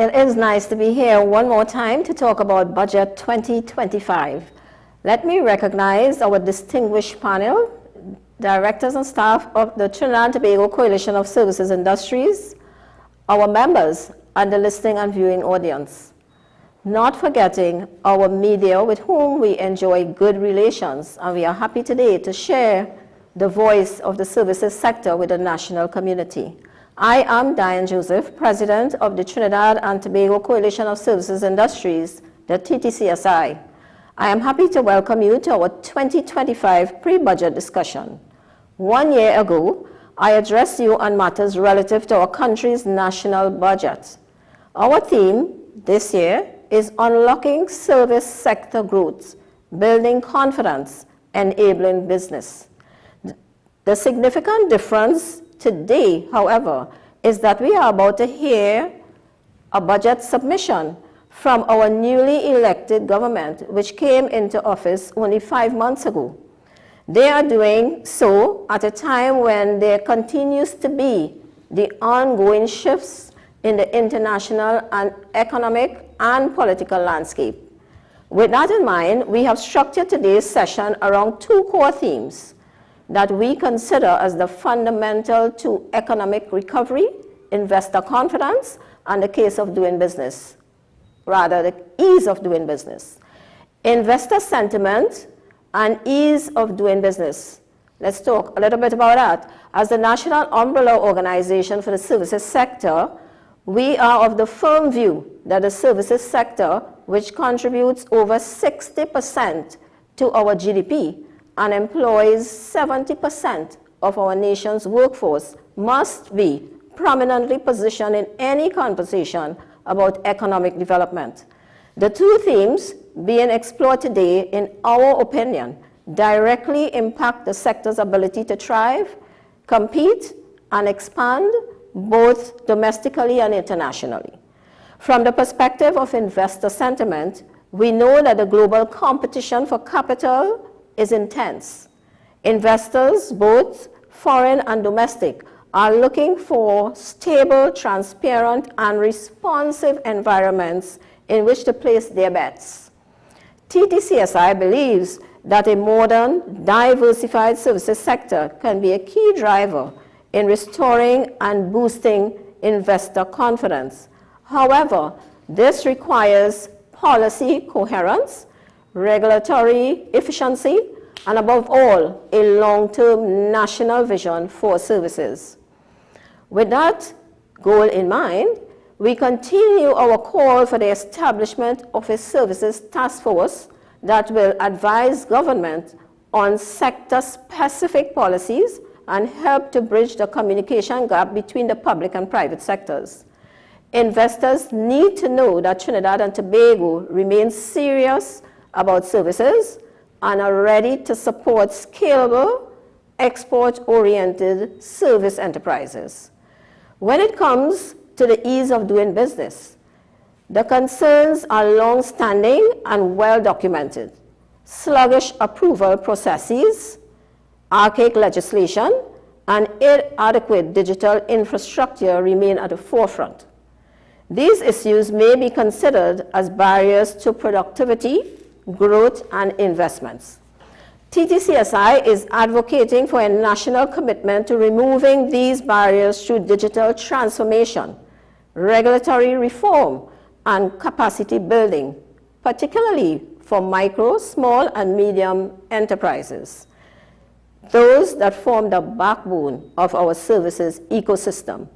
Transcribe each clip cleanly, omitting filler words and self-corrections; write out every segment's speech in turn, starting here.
It is nice to be here one more time to talk about Budget 2025. Let me recognize our distinguished panel, directors and staff of the Trinidad and Tobago Coalition of Services Industries, our members, and the listening and viewing audience. Not forgetting our media with whom we enjoy good relations, and we are happy today to share the voice of the services sector with the national community. I am Diane Joseph, President of the Trinidad and Tobago Coalition of Services Industries, the TTCSI. I am happy to welcome you to our 2025 pre-budget discussion. 1 year ago, I addressed you on matters relative to our country's national budget. Our theme this year is unlocking service sector growth, building confidence, enabling business. The significant difference today, however, is that we are about to hear a budget submission from our newly elected government, which came into office only 5 months ago. They are doing so at a time when there continues to be the ongoing shifts in the international and economic and political landscape. With that in mind, we have structured today's session around 2 core themes that we consider as the fundamental to economic recovery, investor confidence, and the case of doing business, rather the ease of doing business. Investor sentiment and ease of doing business. Let's talk a little bit about that. As the national umbrella organization for the services sector, we are of the firm view that the services sector, which contributes over 60% to our GDP and employs 70% of our nation's workforce, must be prominently positioned in any conversation about economic development. The 2 themes being explored today, in our opinion, directly impact the sector's ability to thrive, compete, and expand both domestically and internationally. From the perspective of investor sentiment, we know that the global competition for capital is intense. Investors, both foreign and domestic, are looking for stable, transparent, and responsive environments in which to place their bets. TTCSI believes that a modern, diversified services sector can be a key driver in restoring and boosting investor confidence. However, this requires policy coherence, regulatory efficiency, and above all, a long-term national vision for services. With that goal in mind, we continue our call for the establishment of a services task force that will advise government on sector-specific policies and help to bridge the communication gap between the public and private sectors. Investors need to know that Trinidad and Tobago remains serious about services and are ready to support scalable, export-oriented service enterprises. When it comes to the ease of doing business, the concerns are long-standing and well-documented. Sluggish approval processes, archaic legislation, and inadequate digital infrastructure remain at the forefront. These issues may be considered as barriers to productivity, growth, and investments. TTCSI is advocating for a national commitment to removing these barriers through digital transformation, regulatory reform, and capacity building, particularly for micro, small, and medium enterprises, those that form the backbone of our services ecosystem.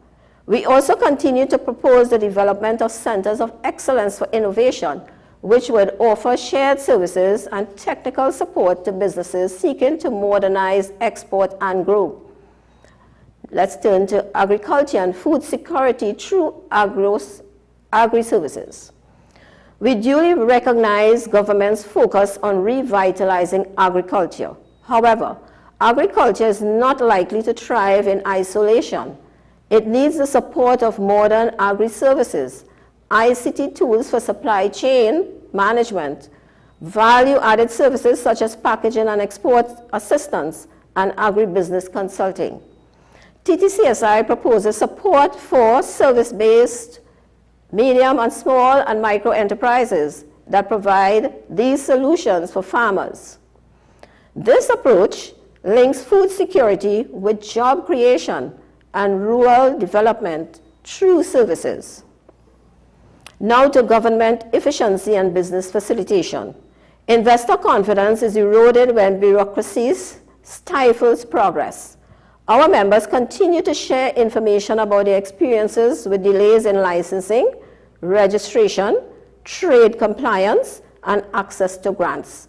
We also continue to propose the development of centers of excellence for innovation, which would offer shared services and technical support to businesses seeking to modernize, export, and grow. Let's turn to agriculture and food security through agri-services. We duly recognize government's focus on revitalizing agriculture. However, agriculture is not likely to thrive in isolation. It needs the support of modern agri-services, ICT tools for supply chain management, value-added services such as packaging and export assistance, and agribusiness consulting. TTCSI proposes support for service-based medium and small and micro enterprises that provide these solutions for farmers. This approach links food security with job creation and rural development through services. Now to government efficiency and business facilitation. Investor confidence is eroded when bureaucracy stifles progress. Our members continue to share information about their experiences with delays in licensing, registration, trade compliance, and access to grants.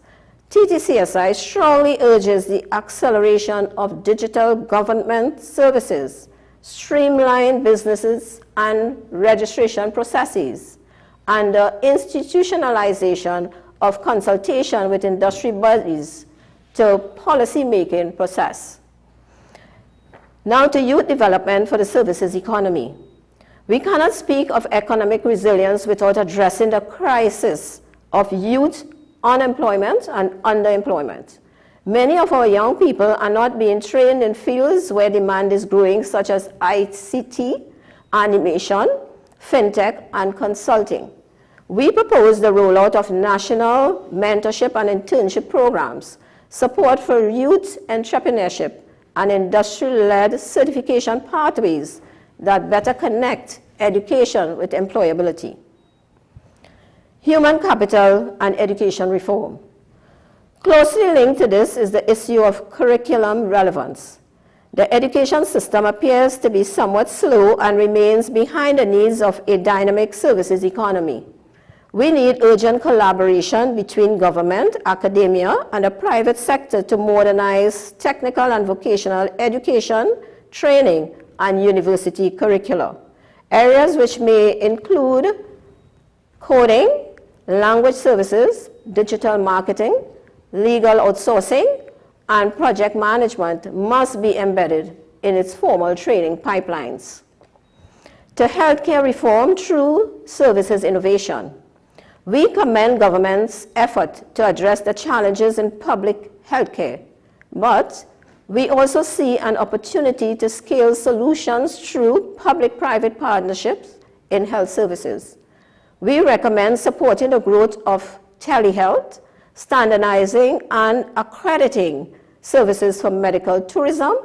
TTCSI strongly urges the acceleration of digital government services, streamlined businesses and registration processes, and the institutionalization of consultation with industry bodies to policy-making process. Now to youth development for the services economy. We cannot speak of economic resilience without addressing the crisis of youth unemployment and underemployment. Many of our young people are not being trained in fields where demand is growing, such as ICT, animation, fintech, and consulting. We propose the rollout of national mentorship and internship programs, support for youth entrepreneurship, and industry-led certification pathways that better connect education with employability. Human capital and education reform. Closely linked to this is the issue of curriculum relevance. The education system appears to be somewhat slow and remains behind the needs of a dynamic services economy. We need urgent collaboration between government, academia, and the private sector to modernize technical and vocational education, training, and university curricula. Areas which may include coding, language services, digital marketing, legal outsourcing, and project management must be embedded in its formal training pipelines. To healthcare reform through services innovation. We commend government's effort to address the challenges in public healthcare, but we also see an opportunity to scale solutions through public-private partnerships in health services. We recommend supporting the growth of telehealth, standardizing and accrediting services for medical tourism,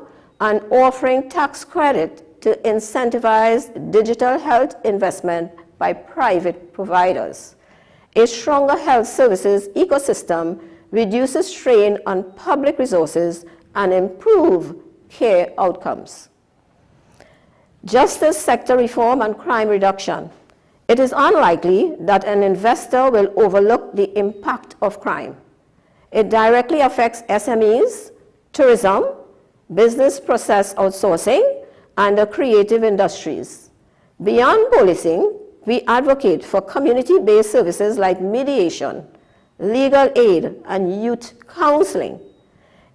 and offering tax credit to incentivize digital health investment by private providers. A stronger health services ecosystem reduces strain on public resources and improves care outcomes. Justice sector reform and crime reduction. It is unlikely that an investor will overlook the impact of crime. It directly affects SMEs, tourism, business process outsourcing, and the creative industries. Beyond policing, we advocate for community-based services like mediation, legal aid, and youth counseling.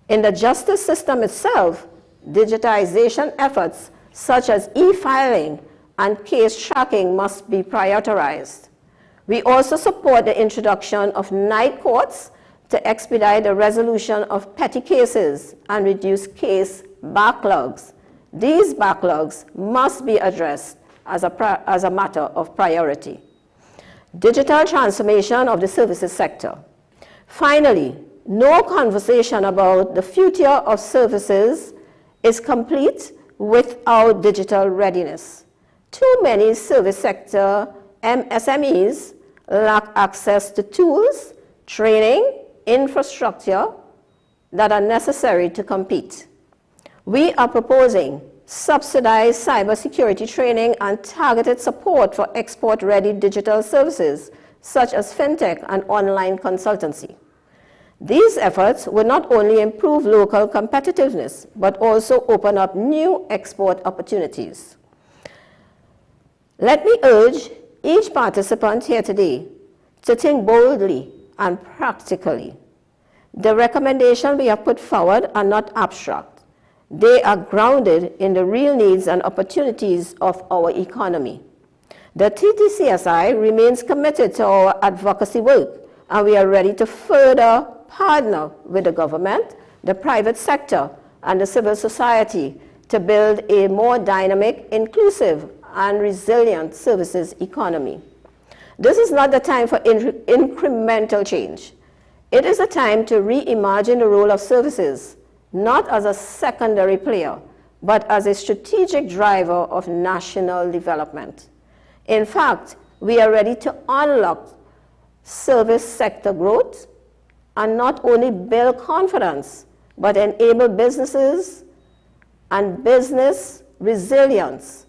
In the justice system itself, digitization efforts such as e-filing and case tracking must be prioritized. We also support the introduction of night courts to expedite the resolution of petty cases and reduce case backlogs. These backlogs must be addressed as a matter of priority. Digital transformation of the services sector. Finally, no conversation about the future of services is complete without digital readiness. Too many service sector SMEs lack access to tools, training, infrastructure that are necessary to compete. We are proposing subsidized cybersecurity training and targeted support for export-ready digital services, such as fintech and online consultancy. These efforts will not only improve local competitiveness, but also open up new export opportunities. Let me urge each participant here today to think boldly and practically. The recommendations we have put forward are not abstract. They are grounded in the real needs and opportunities of our economy. The TTCSI remains committed to our advocacy work, and we are ready to further partner with the government, the private sector, and the civil society to build a more dynamic, inclusive, and resilient services economy. This is not the time for incremental change. It is a time to reimagine the role of services, not as a secondary player, but as a strategic driver of national development. In fact, we are ready to unlock service sector growth and not only build confidence, but enable businesses and business resilience,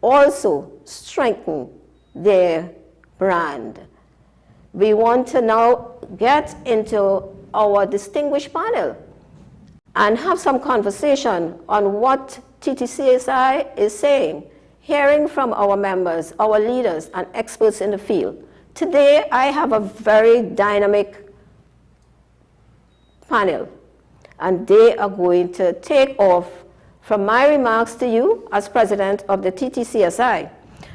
also strengthen their brand. We want to now get into our distinguished panel and have some conversation on what TTCSI is saying, hearing from our members, our leaders, and experts in the field. Today, I have a very dynamic panel, and they are going to take off from my remarks to you as president of the TTCSI.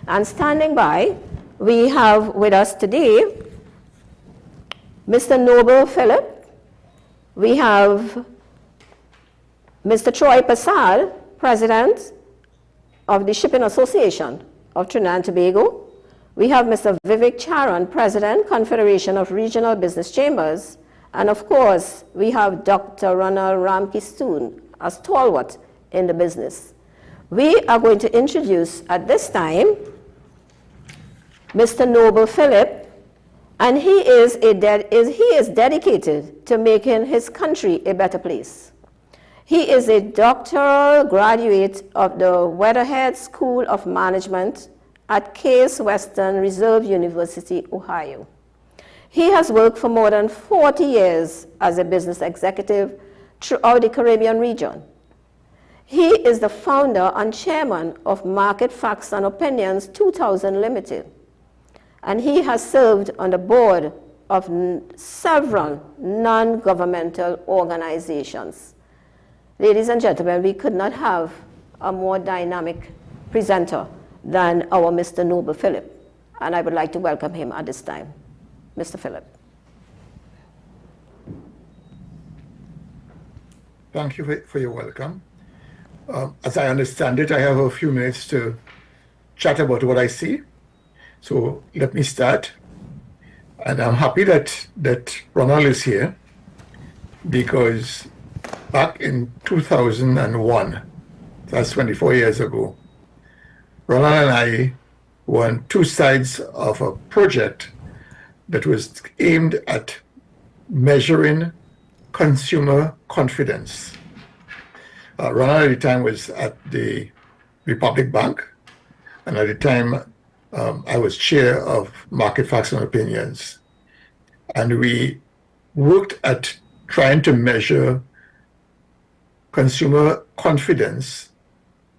And standing by, we have with us today Mr. Noble Philip. We have Mr. Troy Pasal, president of the Shipping Association of Trinidad and Tobago. We have Mr. Vivek Charan, president, Confederation of Regional Business Chambers. And of course, we have Dr. Ronald Ramkistoon, a stalwart in the business. We are going to introduce at this time Mr. Noble Philip, and he is dedicated to making his country a better place. He is a doctoral graduate of the Weatherhead School of Management at Case Western Reserve University, Ohio. He has worked for more than 40 years as a business executive throughout the Caribbean region. He is the founder and chairman of Market Facts and Opinions 2000 Limited, and he has served on the board of several non-governmental organizations. Ladies and gentlemen, we could not have a more dynamic presenter than our Mr. Noble Philip, and I would like to welcome him at this time. Mr. Philip. Thank you for your welcome. As I understand it, I have a few minutes to chat about what I see. So let me start. And I'm happy that Ronald is here, because back in 2001, that's 24 years ago, Ronald and I were on two sides of a project that was aimed at measuring consumer confidence. Ronald at the time was at the Republic Bank, and at the time I was chair of Market Facts and Opinions. And we worked at trying to measure consumer confidence,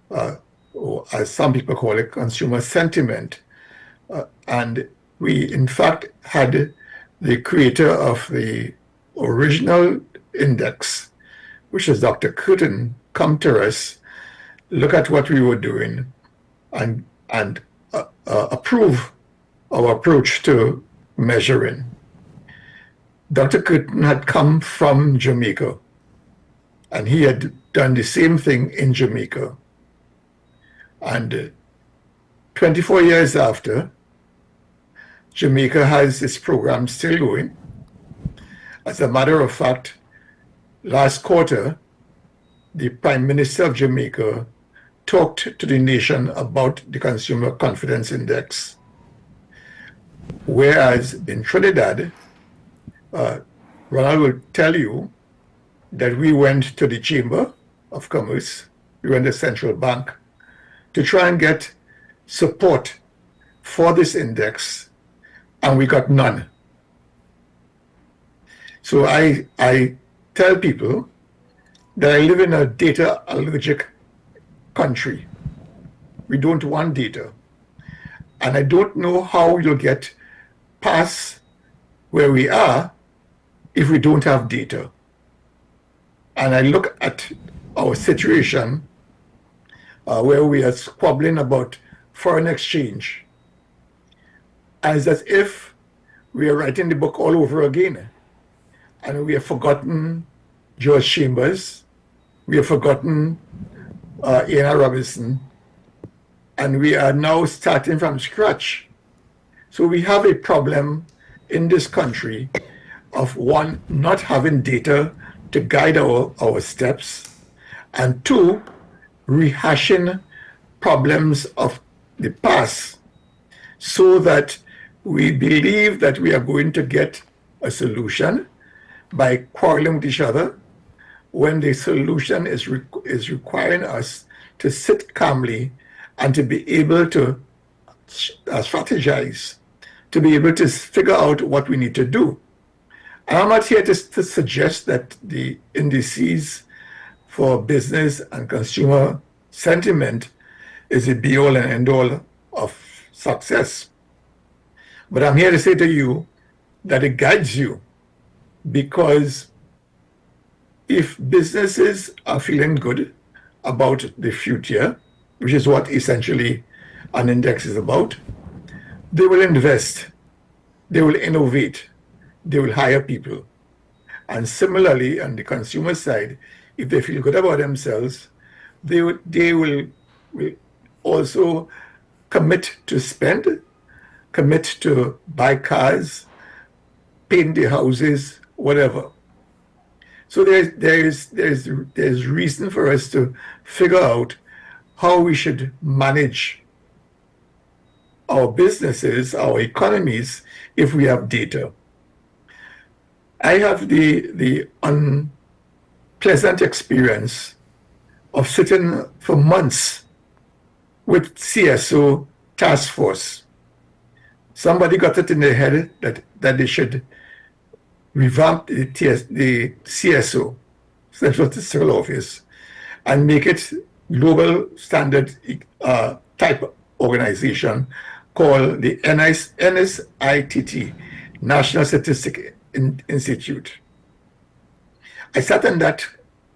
or as some people call it, consumer sentiment. And we, in fact, had the creator of the original index, which is Dr. Curtin, come to us, look at what we were doing, and approve our approach to measuring. Dr. Curtin had come from Jamaica, and he had done the same thing in Jamaica. And 24 years after, Jamaica has this program still going. As a matter of fact, last quarter, the Prime Minister of Jamaica talked to the nation about the Consumer Confidence Index. Whereas in Trinidad, Ronald will tell you that we went to the Chamber of Commerce, we went to the Central Bank to try and get support for this index, and we got none. So I tell people that I live in a data allergic country. We don't want data. And I don't know how you'll get past where we are if we don't have data. And I look at our situation where we are squabbling about foreign exchange as if we are writing the book all over again. And we have forgotten George Chambers, we have forgotten Ian Robinson, and we are now starting from scratch. So we have a problem in this country of one, not having data to guide our steps, and two, rehashing problems of the past so that we believe that we are going to get a solution by quarreling with each other when the solution is requiring us to sit calmly and to be able to strategize, to be able to figure out what we need to do. And I'm not here to suggest that the indices for business and consumer sentiment is a be-all and end-all of success. But I'm here to say to you that it guides you, because if businesses are feeling good about the future, which is what essentially an index is about, they will invest, they will innovate, they will hire people. And similarly, on the consumer side, if they feel good about themselves, they will also commit to spend, commit to buy cars, paint their houses, whatever. So there's reason for us to figure out how we should manage our businesses, our economies, if we have data. I have the unpleasant experience of sitting for months with CSO task force. Somebody got it in their head that they should revamp the CSO, Central Statistical Office, and make it global standard type organization called the NSITT, National Statistic Institute. I sat in that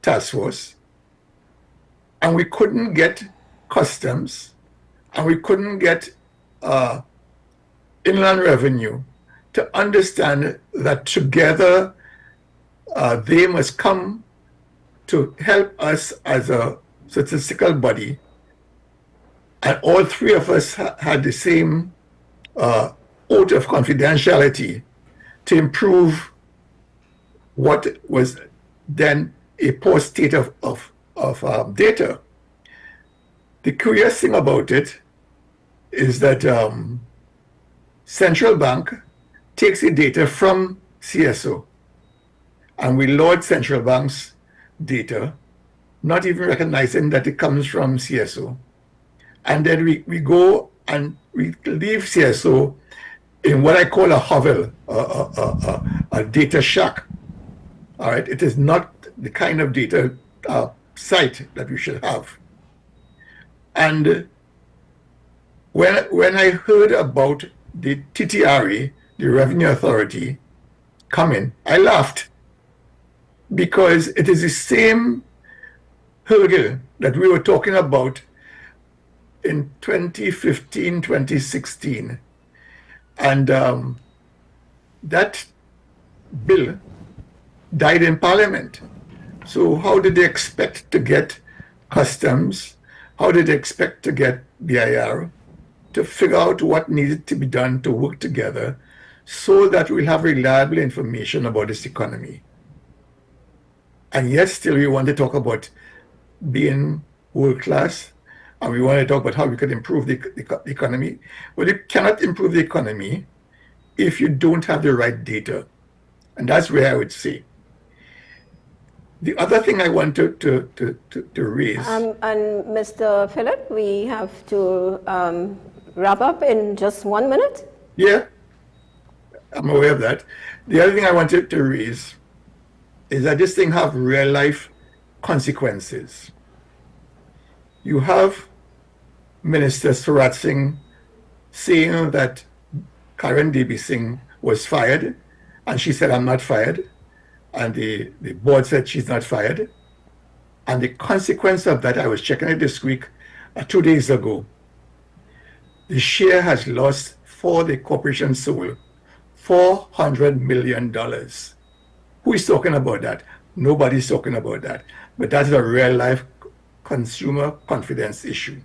task force, and we couldn't get customs, and we couldn't get inland revenue to understand that together they must come to help us as a statistical body. And all three of us had the same oath of confidentiality to improve what was then a poor state of data. The curious thing about it is that Central Bank takes the data from CSO, and we load Central Bank's data, not even recognizing that it comes from CSO. And then we go and we leave CSO in what I call a hovel, a data shack. All right, it is not the kind of data site that we should have. And when I heard about the TTRA, the Revenue Authority, coming, I laughed, because it is the same hurdle that we were talking about in 2015, 2016. And that bill died in Parliament. So how did they expect to get customs? How did they expect to get BIR to figure out what needed to be done to work together so that we'll have reliable information about this economy? And yet still we want to talk about being world class, and we want to talk about how we could improve the economy. Well, you cannot improve the economy if you don't have the right data. And that's where I would say. The other thing I want to raise. And Mr. Philip, we have to wrap up in just 1 minute. Yeah, I'm aware of that. The other thing I wanted to raise is that this thing have real life consequences. You have Minister Surat Singh saying that Karen DB Singh was fired, and she said, I'm not fired. And the board said she's not fired. And the consequence of that, I was checking it this week, 2 days ago, the share has lost for the corporation sold $400 million. Who is talking about that? Nobody's talking about that. But that's a real life consumer confidence issue.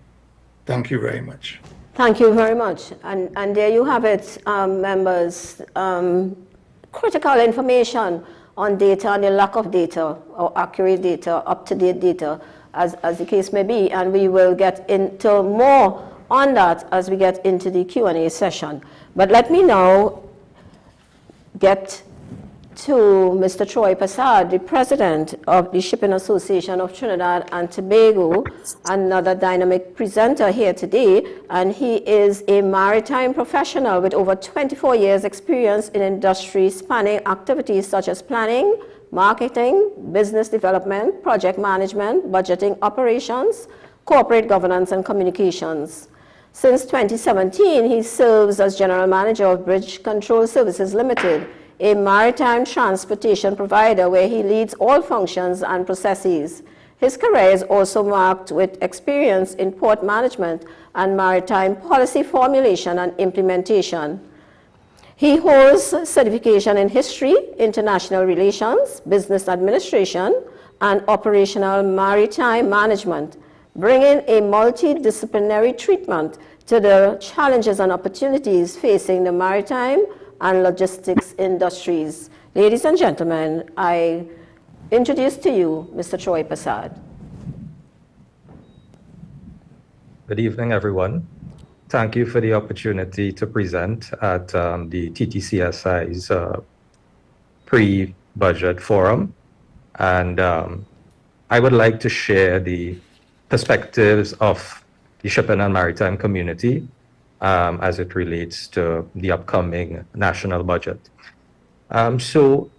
Thank you very much. Thank you very much. And there you have it, members. Critical information on data and the lack of data, or accurate data, up-to-date data, as the case may be. And we will get into more on that as we get into the Q&A session. But let me now get to Mr. Troy Passard, the president of the Shipping Association of Trinidad and Tobago, another dynamic presenter here today, and he is a maritime professional with over 24 years experience in industry spanning activities such as planning, marketing, business development, project management, budgeting operations, corporate governance and communications. Since 2017, he serves as general manager of Bridge Control Services Limited, a maritime transportation provider where he leads all functions and processes. His career is also marked with experience in port management and maritime policy formulation and implementation. He holds certification in history, international relations, business administration, and operational maritime management, bringing a multidisciplinary treatment to the challenges and opportunities facing the maritime and logistics industries. Ladies and gentlemen, I introduce to you Mr. Troy Passard. Good evening, everyone. Thank you for the opportunity to present at the TTCSI's pre-budget forum. And I would like to share the perspectives of the shipping and maritime community as it relates to the upcoming national budget. So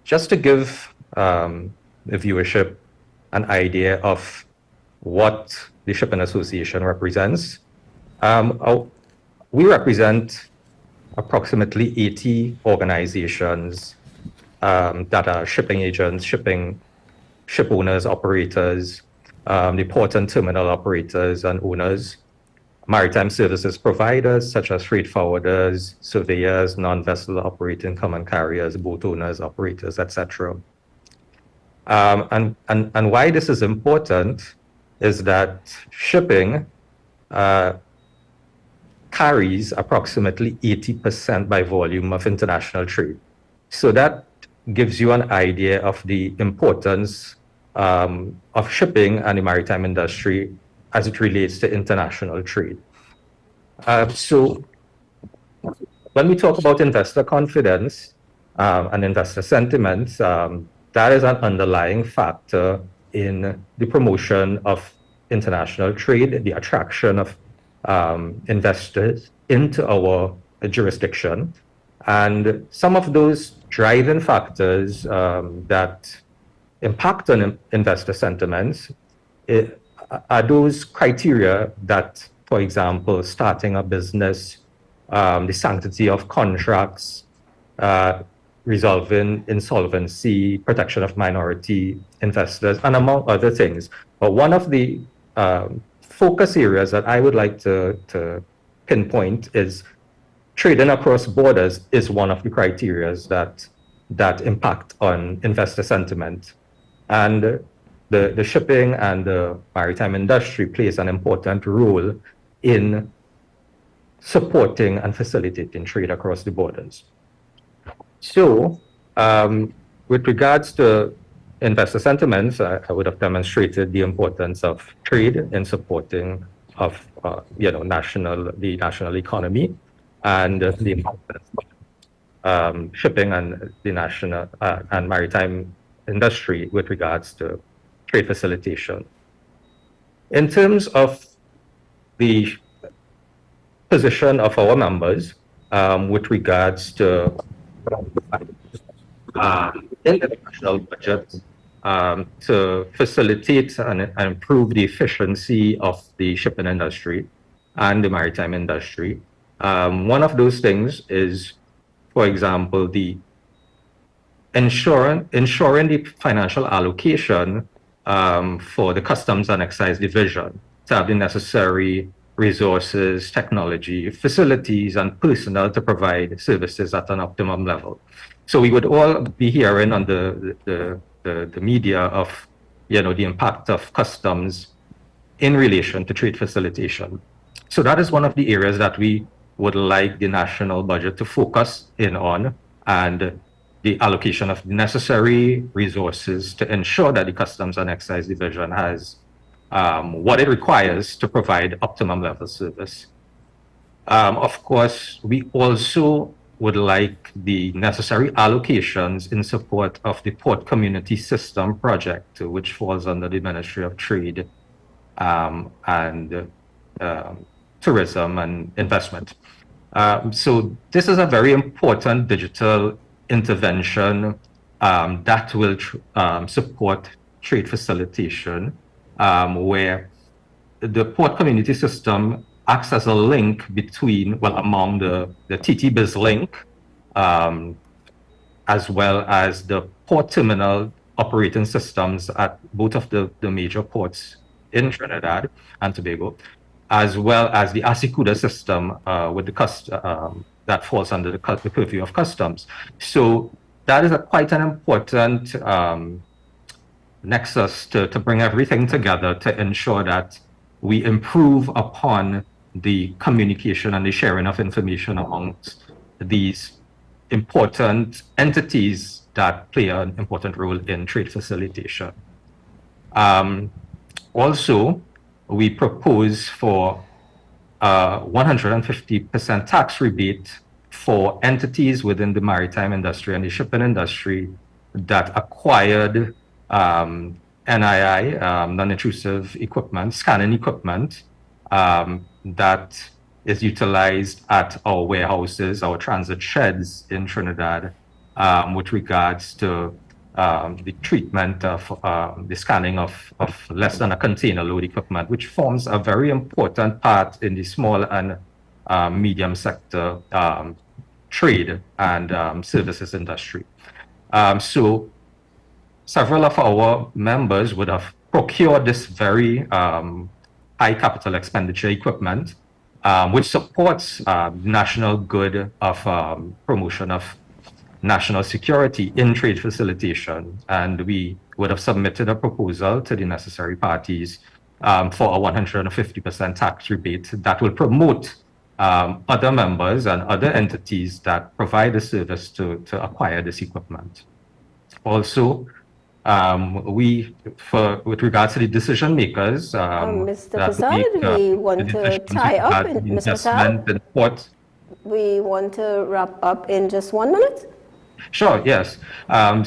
just to give the viewership an idea of what the Shipping Association represents, we represent approximately 80 organizations that are shipping agents, ship owners, operators, the port and terminal operators and owners, maritime services providers such as freight forwarders, surveyors, non-vessel operating common carriers, boat owners, operators, etc. And why this is important is that shipping carries approximately 80% by volume of international trade. So that gives you an idea of the importance of shipping and the maritime industry as it relates to international trade. So when we talk about investor confidence and investor sentiment, that is an underlying factor in the promotion of international trade, the attraction of investors into our jurisdiction. And some of those driving factors that impact on investor sentiments are those criteria that, for example, starting a business, the sanctity of contracts, resolving insolvency, protection of minority investors, and among other things. But one of the focus areas that I would like to pinpoint is trading across borders is one of the criteria that impact on investor sentiment. And the shipping and the maritime industry plays an important role in supporting and facilitating trade across the borders. So with regards to investor sentiments, I would have demonstrated the importance of trade in supporting of the national economy and the importance of shipping and the national and maritime industry with regards to trade facilitation. In terms of the position of our members with regards to in the national budget to facilitate and improve the efficiency of the shipping industry and the maritime industry, one of those things is, for example, the ensuring the financial allocation for the Customs and Excise Division to have the necessary resources, technology, facilities, and personnel to provide services at an optimum level. So we would all be hearing on the media of the impact of customs in relation to trade facilitation. So that is one of the areas that we would like the national budget to focus in on, and the allocation of necessary resources to ensure that the Customs and Excise Division has what it requires to provide optimum level service. Of course, we also would like the necessary allocations in support of the Port Community System project, which falls under the Ministry of Trade and Tourism and Investment. So this is a very important digital intervention that will support trade facilitation, where the Port Community System acts as a link between, well, among the TT-Biz link, as well as the port terminal operating systems at both of the major ports in Trinidad and Tobago, as well as the ASICUDA system with the that falls under the purview of customs. So that is quite an important nexus to bring everything together to ensure that we improve upon the communication and the sharing of information amongst these important entities that play an important role in trade facilitation. Also, we propose for 150% tax rebate for entities within the maritime industry and the shipping industry that acquired NII, non-intrusive equipment, scanning equipment, that is utilized at our warehouses, our transit sheds in Trinidad, with regards to the treatment of the scanning of less than a container load equipment, which forms a very important part in the small and medium sector trade and services industry. So several of our members would have procured this very high capital expenditure equipment, which supports national good of promotion of national security in trade facilitation. And we would have submitted a proposal to the necessary parties for a 150% tax rebate that will promote other members and other entities that provide the service to acquire this equipment. Also, with regards to the decision makers, Mr. Prasad, we want to tie up in Mr. Prasad. We want to wrap up in just 1 minute. Sure, yes.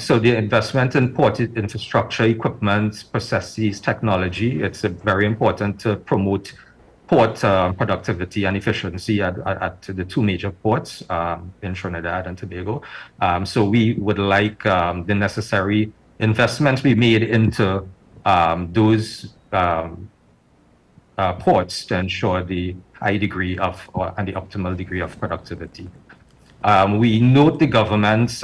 So the investment in port infrastructure, equipment, processes, technology, it's very important to promote port productivity and efficiency at the two major ports in Trinidad and Tobago. So we would like the necessary investments be made into those ports to ensure the high degree of and the optimal degree of productivity. We note the government's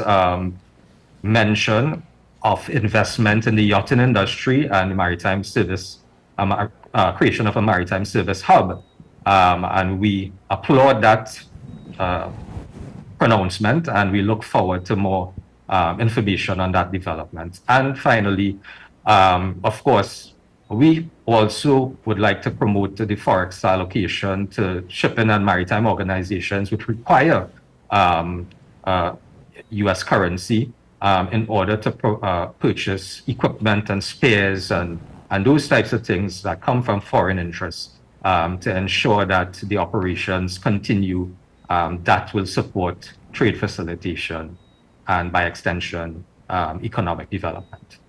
mention of investment in the yachting industry and the maritime service, creation of a maritime service hub. And we applaud that pronouncement, and we look forward to more information on that development. And finally, of course, we also would like to promote the Forex allocation to shipping and maritime organizations which require US currency in order to purchase equipment and spares and those types of things that come from foreign interests to ensure that the operations continue that will support trade facilitation and by extension economic development.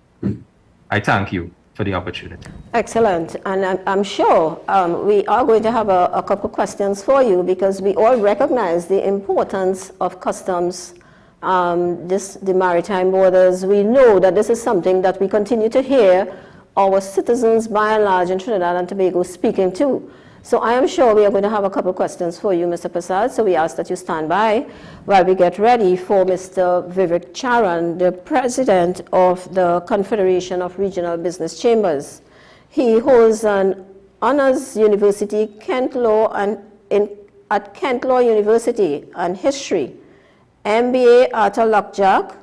I thank you for the opportunity. Excellent. And I'm sure we are going to have a couple questions for you, because we all recognize the importance of customs, the maritime borders. We know that this is something that we continue to hear our citizens by and large in Trinidad and Tobago speaking to. So I am sure we are going to have a couple questions for you, Mr. Prasad. So we ask that you stand by while we get ready for Mr. Vivek Charan, the president of the Confederation of Regional Business Chambers. He holds an honors university, Kent Law at Kent Law University and history, MBA Arthur Lockjack,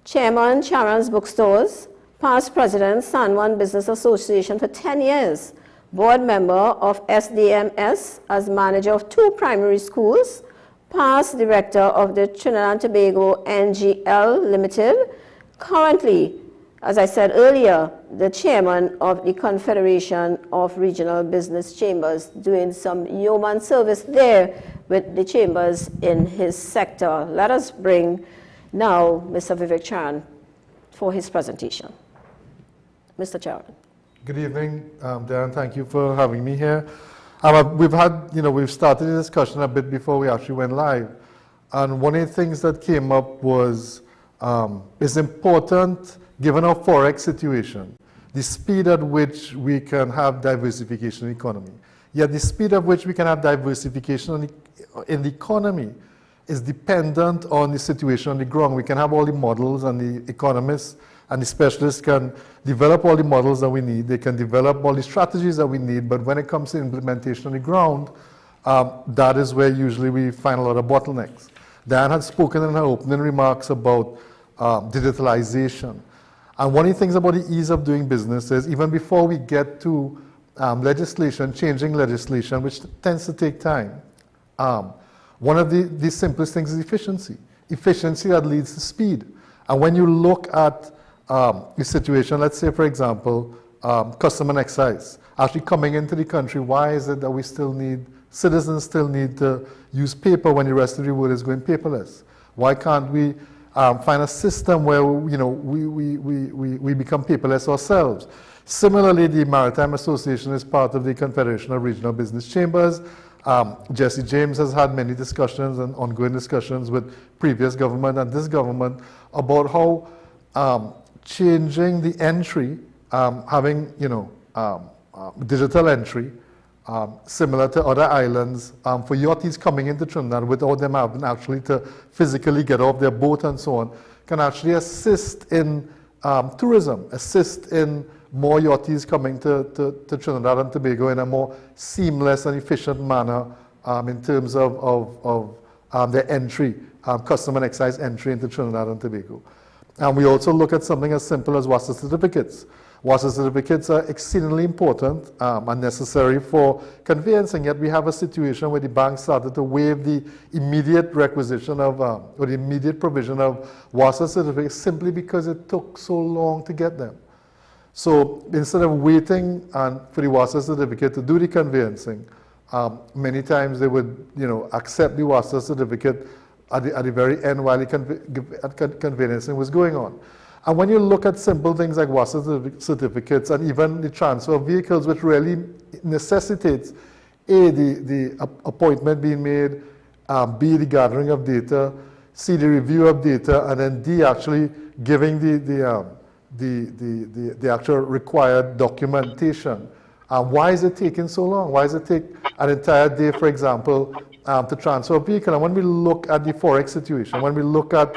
chairman Charan's Bookstores, past president San Juan Business Association for 10 years, board member of SDMS as manager of 2 primary schools, past director of the Trinidad and Tobago NGL Limited, currently, as I said earlier, the chairman of the Confederation of Regional Business Chambers, doing some yeoman service there with the chambers in his sector. Let us bring now Mr. Vivek Charan for his presentation. Mr. Charan. Good evening, Darren. Thank you for having me here. We've started the discussion a bit before we actually went live. And one of the things that came up was, it's important, given our Forex situation, the speed at which we can have diversification in the economy. Yet the speed at which we can have diversification in the economy is dependent on the situation on the ground. We can have all the models, and the economists and the specialists can develop all the models that we need. They can develop all the strategies that we need, but when it comes to implementation on the ground, that is where usually we find a lot of bottlenecks. Diane had spoken in her opening remarks about digitalization. And one of the things about the ease of doing business is, even before we get to changing legislation, which tends to take time, one of the simplest things is efficiency. Efficiency that leads to speed. And when you look at the situation, let's say, for example, custom and excise actually coming into the country, why is it that citizens still need to use paper when the rest of the world is going paperless? Why can't we find a system where we become paperless ourselves? Similarly, the Maritime Association is part of the Confederation of Regional Business Chambers. Jesse James has had many discussions and ongoing discussions with previous government and this government about how changing the entry, having digital entry, similar to other islands, for yachties coming into Trinidad without them having actually to physically get off their boat and so on, can actually assist in tourism, assist in more yachties coming to Trinidad and Tobago in a more seamless and efficient manner in terms of their entry, custom and excise entry into Trinidad and Tobago. And we also look at something as simple as WASA certificates. WASA certificates are exceedingly important and necessary for conveyancing, yet we have a situation where the bank started to waive the immediate requisition of, or the immediate provision of WASA certificates simply because it took so long to get them. So instead of waiting for the WASA certificate to do the conveyancing, many times they would accept the WASA certificate at the very end while the conveyancing was going on. And when you look at simple things like WASA certificates and even the transfer of vehicles, which really necessitates A, the appointment being made, B, the gathering of data, C, the review of data, and then D, actually giving the actual required documentation. Why is it taking so long? Why does it take an entire day, for example, to transfer a vehicle? And when we look at the Forex situation, when we look at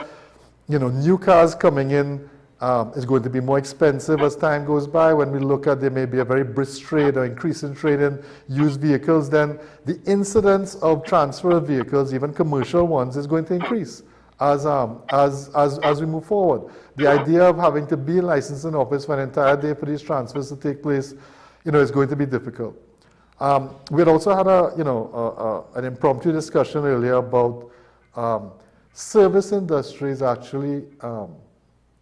new cars coming in, is going to be more expensive as time goes by. When we look at there may be a very brisk trade or increase in trade in used vehicles, then the incidence of transfer of vehicles, even commercial ones, is going to increase as we move forward. The idea of having to be licensed in office for an entire day for these transfers to take place, is going to be difficult. We had also had an impromptu discussion earlier about service industries actually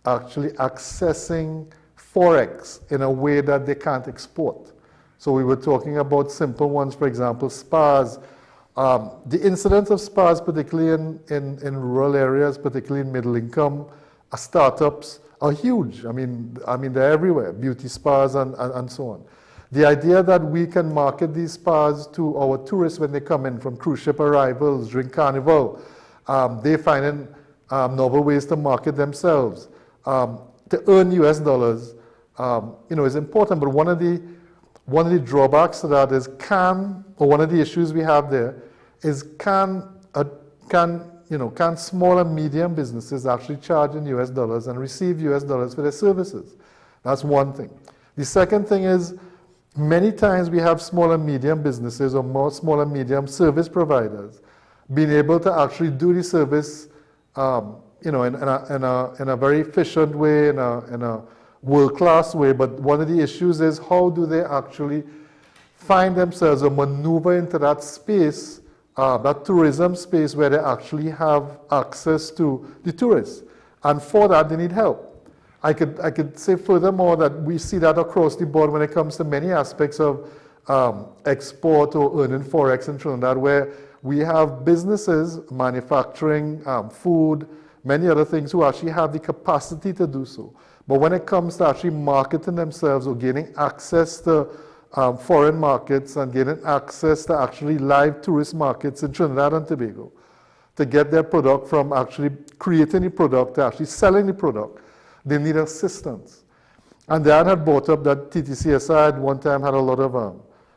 accessing Forex in a way that they can't export. So we were talking about simple ones, for example, spas. The incidence of spas, particularly in rural areas, particularly in middle income, startups are huge. I mean they're everywhere, beauty spas and so on. The idea that we can market these spas to our tourists when they come in from cruise ship arrivals, during Carnival, they find novel ways to market themselves. To earn US dollars, is important, but one of the drawbacks to that is one of the issues we have there is can small and medium businesses actually charge in US dollars and receive US dollars for their services? That's one thing. The second thing is, many times we have small and medium businesses or more small and medium service providers being able to actually do the service in a very efficient way, in a world-class way, but one of the issues is how do they actually find themselves or maneuver into that space, that tourism space where they actually have access to the tourists. And for that, they need help. I could say furthermore that we see that across the board when it comes to many aspects of export or earning forex in Trinidad, where we have businesses manufacturing food, many other things, who actually have the capacity to do so. But when it comes to actually marketing themselves or gaining access to foreign markets and gaining access to actually live tourist markets in Trinidad and Tobago, to get their product from actually creating the product to actually selling the product, they need assistance. And Dan had brought up that TTCSI at one time had a lot of,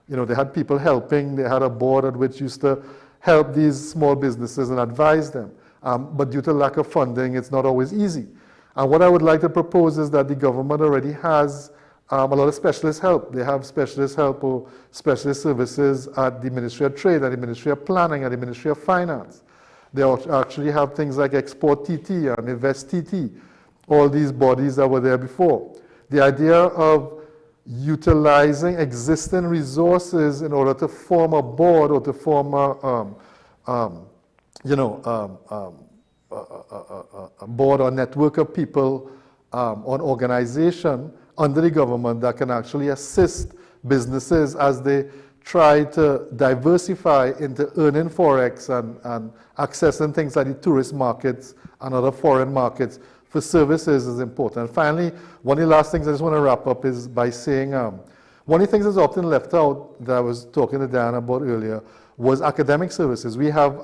they had people helping. They had a board at which used to help these small businesses and advise them. But due to lack of funding, it's not always easy. And what I would like to propose is that the government already has a lot of specialist help. They have specialist help or specialist services at the Ministry of Trade, at the Ministry of Planning, at the Ministry of Finance. They actually have things like Export TT and Invest TT, all these bodies that were there before. The idea of utilizing existing resources in order to form a board or to form a board or network of people, an organization under the government that can actually assist businesses as they try to diversify into earning forex and accessing things like the tourist markets and other foreign markets for services is important. And finally, one of the last things I just want to wrap up is by saying one of the things that's often left out that I was talking to Dan about earlier was academic services. We have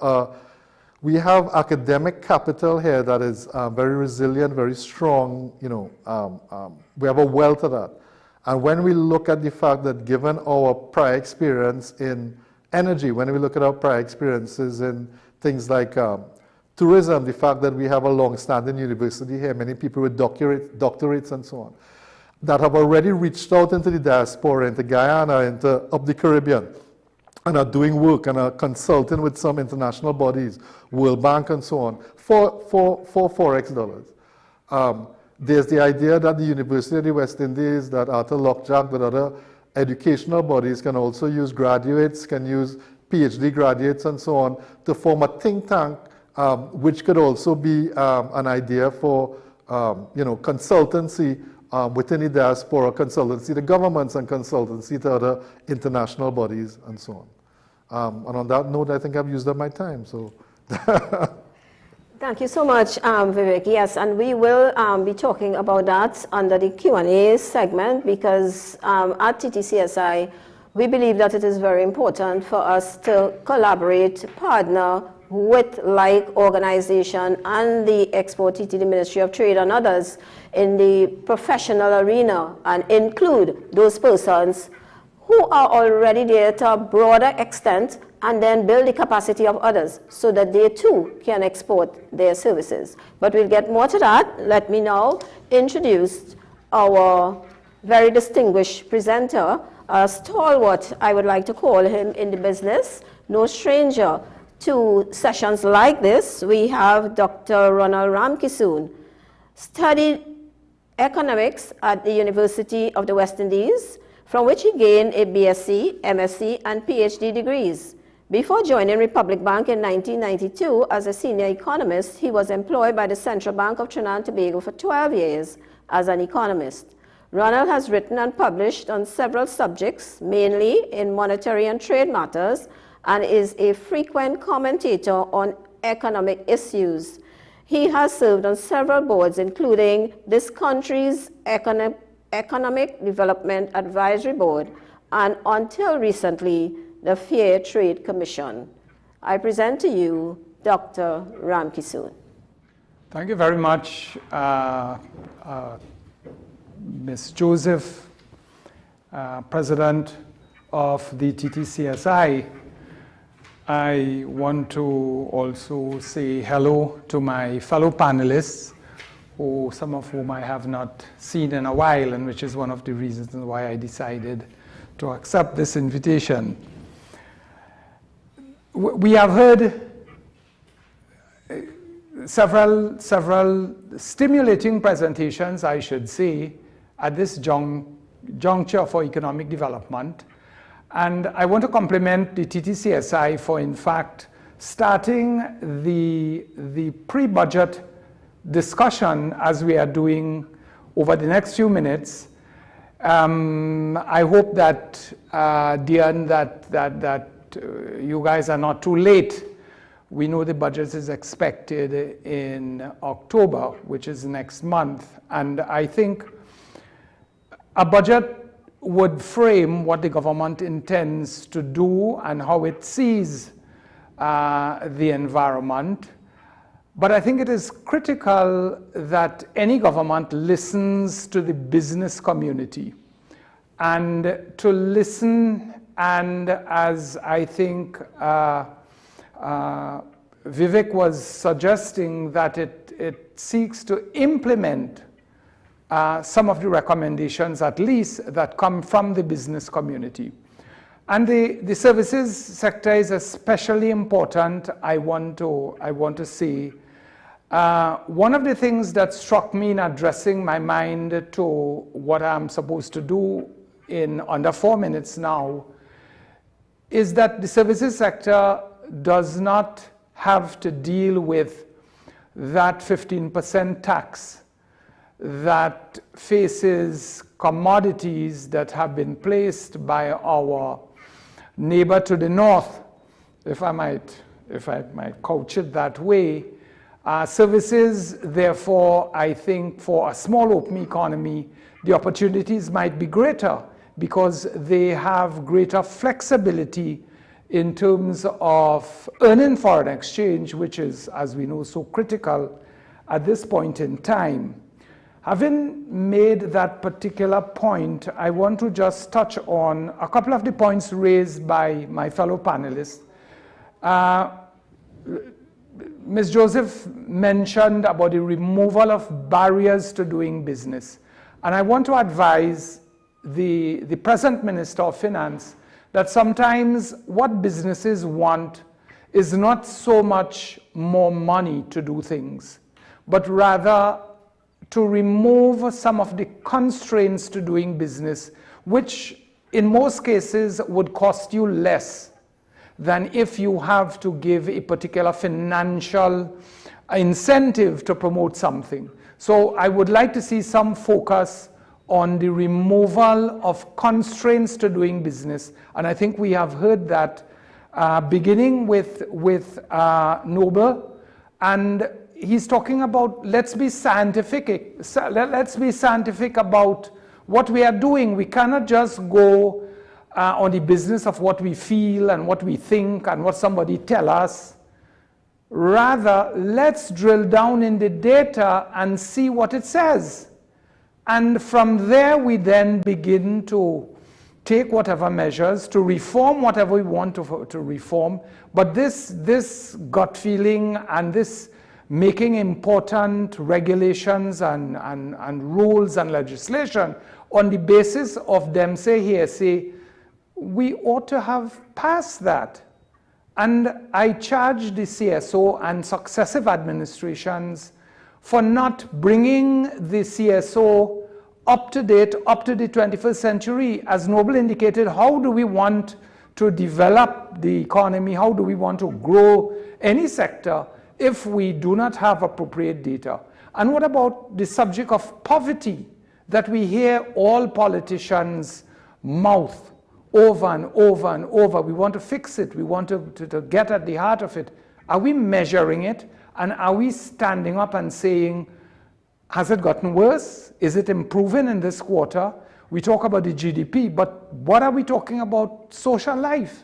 academic capital here that is very resilient, very strong. We have a wealth of that. And when we look at the fact that given our prior experience in energy, when we look at our prior experiences in things like tourism, the fact that we have a long-standing university here, many people with doctorates and so on, that have already reached out into the diaspora, into Guyana, into up the Caribbean, and are doing work and are consulting with some international bodies, World Bank and so on, for forex dollars. There's the idea that the University of the West Indies, that Arthur Lockjack, that other educational bodies can also use graduates, can use PhD graduates and so on, to form a think tank, which could also be an idea for consultancy within the diaspora, consultancy to governments and consultancy to other international bodies and so on. And on that note, I think I've used up my time. So. Thank you so much, Vivek. Yes, and we will be talking about that under the Q&A segment because at TTCSI, we believe that it is very important for us to collaborate, partner with like organization and the Export TT, the Ministry of Trade and others in the professional arena and include those persons who are already there to a broader extent and then build the capacity of others so that they too can export their services. But we'll get more to that. Let me now introduce our very distinguished presenter, a stalwart, I would like to call him in the business, no stranger to sessions like this. We have Dr. Ronald Ramkissoon, studied economics at the University of the West Indies, from which he gained a BSc, MSc, and PhD degrees. Before joining Republic Bank in 1992 as a senior economist, he was employed by the Central Bank of Trinidad and Tobago for 12 years as an economist. Ronald has written and published on several subjects, mainly in monetary and trade matters, and is a frequent commentator on economic issues. He has served on several boards, including this country's Economic Development Advisory Board, and until recently, the Fair Trade Commission. I present to you Dr. Ramkissoon. Thank you very much, Ms. Joseph, President of the TTCSI. I want to also say hello to my fellow panelists, some of whom I have not seen in a while, and which is one of the reasons why I decided to accept this invitation. We have heard several stimulating presentations, I should say, at this juncture for economic development. And I want to compliment the TTCSI for, in fact, starting the pre-budget discussion as we are doing over the next few minutes. I hope that, Dian, that you guys are not too late. We know the budget is expected in October, which is next month. And I think a budget would frame what the government intends to do and how it sees the environment. But I think it is critical that any government listens to the business community, and to listen, and as I think Vivek was suggesting, that it seeks to implement some of the recommendations, at least, that come from the business community. And the services sector is especially important, I want to say. One of the things that struck me in addressing my mind to what I'm supposed to do in under 4 minutes now is that the services sector does not have to deal with that 15% tax that faces commodities that have been placed by our neighbor to the north, if I might couch it that way. Services, therefore, I think for a small open economy, the opportunities might be greater because they have greater flexibility in terms of earning foreign exchange, which is, as we know, so critical at this point in time. Having made that particular point, I want to just touch on a couple of the points raised by my fellow panelists. Ms. Joseph mentioned about the removal of barriers to doing business. And I want to advise the present Minister of Finance that sometimes what businesses want is not so much more money to do things, but rather to remove some of the constraints to doing business, which in most cases would cost you less than if you have to give a particular financial incentive to promote something. So I would like to see some focus on the removal of constraints to doing business. And I think we have heard that beginning with Noble, and he's talking about let's be scientific about what we are doing. We cannot just go on the business of what we feel and what we think and what somebody tell us. Rather, let's drill down in the data and see what it says. And from there, we then begin to take whatever measures to reform whatever we want to reform. But this gut feeling and this making important regulations and rules and legislation on the basis of them say, we ought to have passed that. And I charge the CSO and successive administrations for not bringing the CSO up to date, up to the 21st century. As Noble indicated, how do we want to develop the economy? How do we want to grow any sector if we do not have appropriate data? And what about the subject of poverty that we hear all politicians mouth over and over and over? We want to fix it. We want to get at the heart of it. Are we measuring it? And are we standing up and saying, has it gotten worse? Is it improving in this quarter? We talk about the GDP, but what are we talking about social life?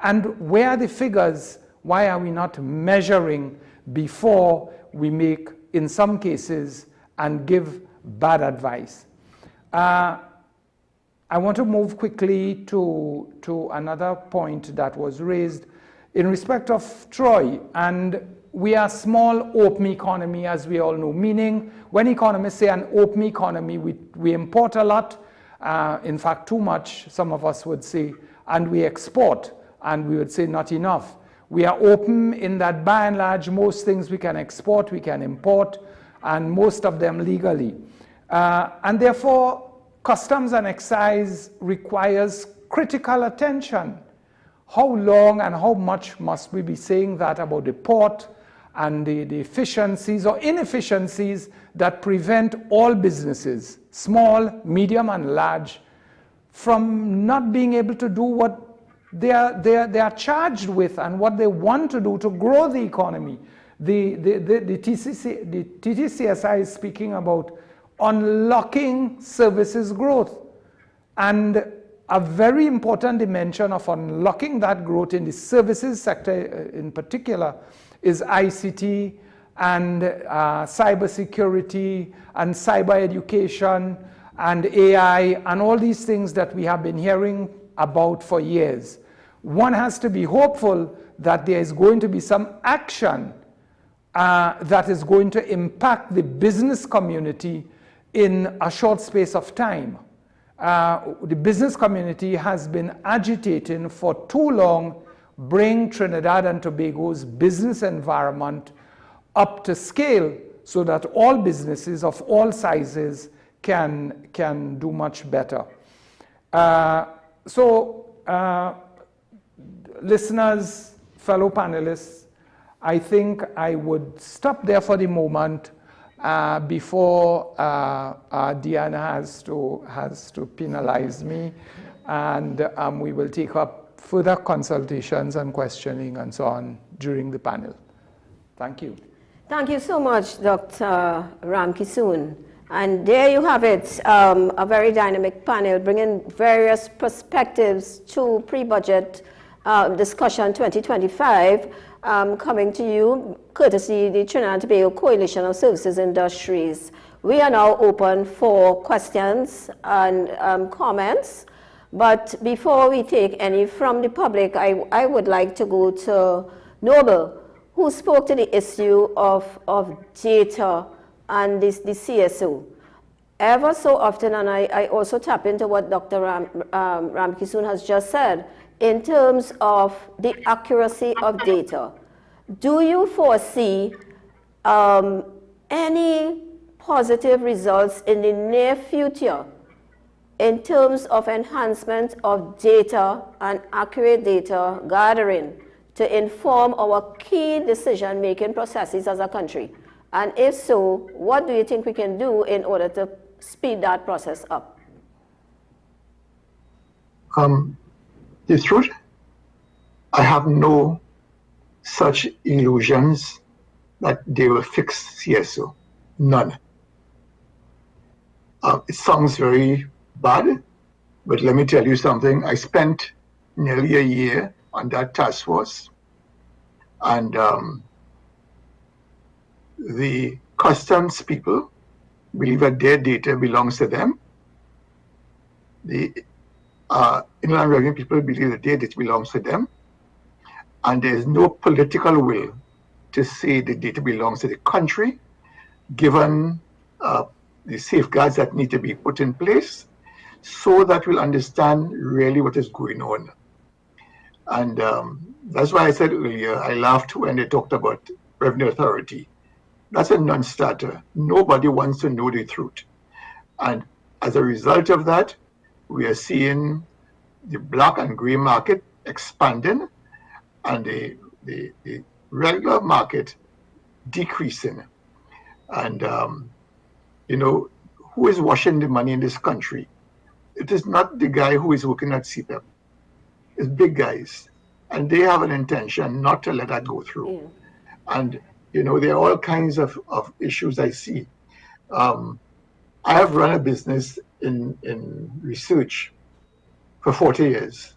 And where are the figures? Why are we not measuring before we make, in some cases, and give bad advice? I want to move quickly to another point that was raised in respect of Troy. And we are a small open economy, as we all know, meaning when economists say an open economy, we import a lot, in fact too much, some of us would say, and we export, and we would say not enough. We are open in that by and large most things we can export, we can import, and most of them legally. And therefore, customs and excise requires critical attention. How long and how much must we be saying that about the port and the efficiencies or inefficiencies that prevent all businesses, small, medium, and large, from not being able to do what they are charged with and what they want to do to grow the economy. The TTCSI is speaking about unlocking services growth. And a very important dimension of unlocking that growth in the services sector in particular is ICT and cybersecurity and cyber education and AI and all these things that we have been hearing about for years. One has to be hopeful that there is going to be some action that is going to impact the business community in a short space of time. The business community has been agitating for too long, bring Trinidad and Tobago's business environment up to scale so that all businesses of all sizes can do much better. Listeners, fellow panelists, I think I would stop there for the moment before Diana has to penalize me, and we will take up further consultations and questioning and so on during the panel. Thank you. Thank you so much, Dr. Ramkisoon. And there you have it, a very dynamic panel bringing various perspectives to pre-budget discussion 2025, coming to you courtesy the Trinidad and Tobago Coalition of Services Industries. We are now open for questions and comments, but before we take any from the public, I would like to go to Noble, who spoke to the issue of data and the CSO. Ever so often, and I also tap into what Dr. Ramkisoon has just said, in terms of the accuracy of data, do you foresee any positive results in the near future in terms of enhancement of data and accurate data gathering to inform our key decision-making processes as a country? And if so, what do you think we can do in order to speed that process up? The truth, I have no such illusions that they will fix CSO. None. It sounds very bad, but let me tell you something. I spent nearly a year on that task force, and the customs people believe that their data belongs to them. The Inland Revenue people believe that their data belongs to them. And there is no political will to say the data belongs to the country, given the safeguards that need to be put in place so that we'll understand really what is going on. And that's why I said earlier, I laughed when they talked about Revenue Authority. That's a non-starter. Nobody wants to know the truth. And as a result of that, we are seeing the black and gray market expanding and the regular market decreasing. And, you know, who is washing the money in this country? It is not the guy who is working at CPEP. It's big guys. And they have an intention not to let that go through. Yeah. And, you know, there are all kinds of issues I see. I have run a business in research for 40 years.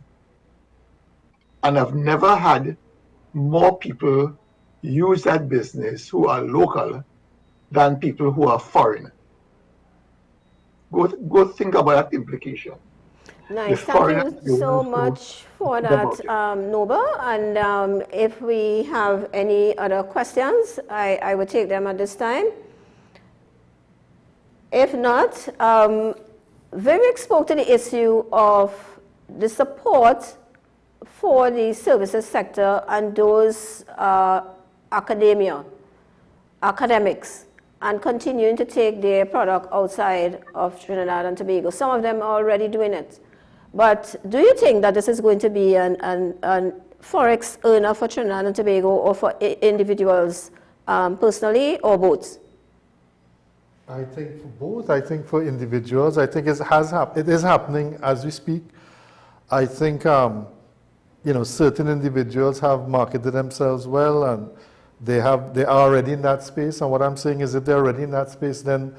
And I've never had more people use that business who are local than people who are foreign. Go think about that implication. Nice. Thank you so much for that, Noble. And if we have any other questions, I would take them at this time. If not, Vivek spoke to the issue of the support for the services sector and those academics, and continuing to take their product outside of Trinidad and Tobago. Some of them are already doing it. But do you think that this is going to be an forex earner for Trinidad and Tobago or for individuals personally, or both? I think for both. I think for individuals, I think it is happening as we speak. I think certain individuals have marketed themselves well, and they are already in that space. And what I'm saying is, if they're already in that space, then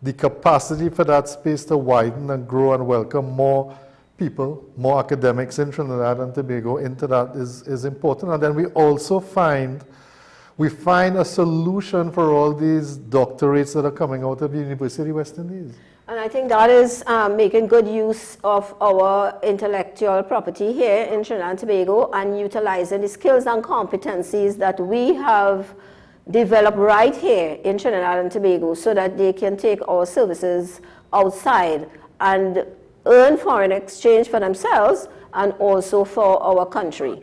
the capacity for that space to widen and grow and welcome more people, more academics in Trinidad and Tobago into that is important. And then we also find a solution for all these doctorates that are coming out of the University of West Indies. And I think that is making good use of our intellectual property here in Trinidad and Tobago and utilizing the skills and competencies that we have developed right here in Trinidad and Tobago so that they can take our services outside and earn foreign exchange for themselves and also for our country.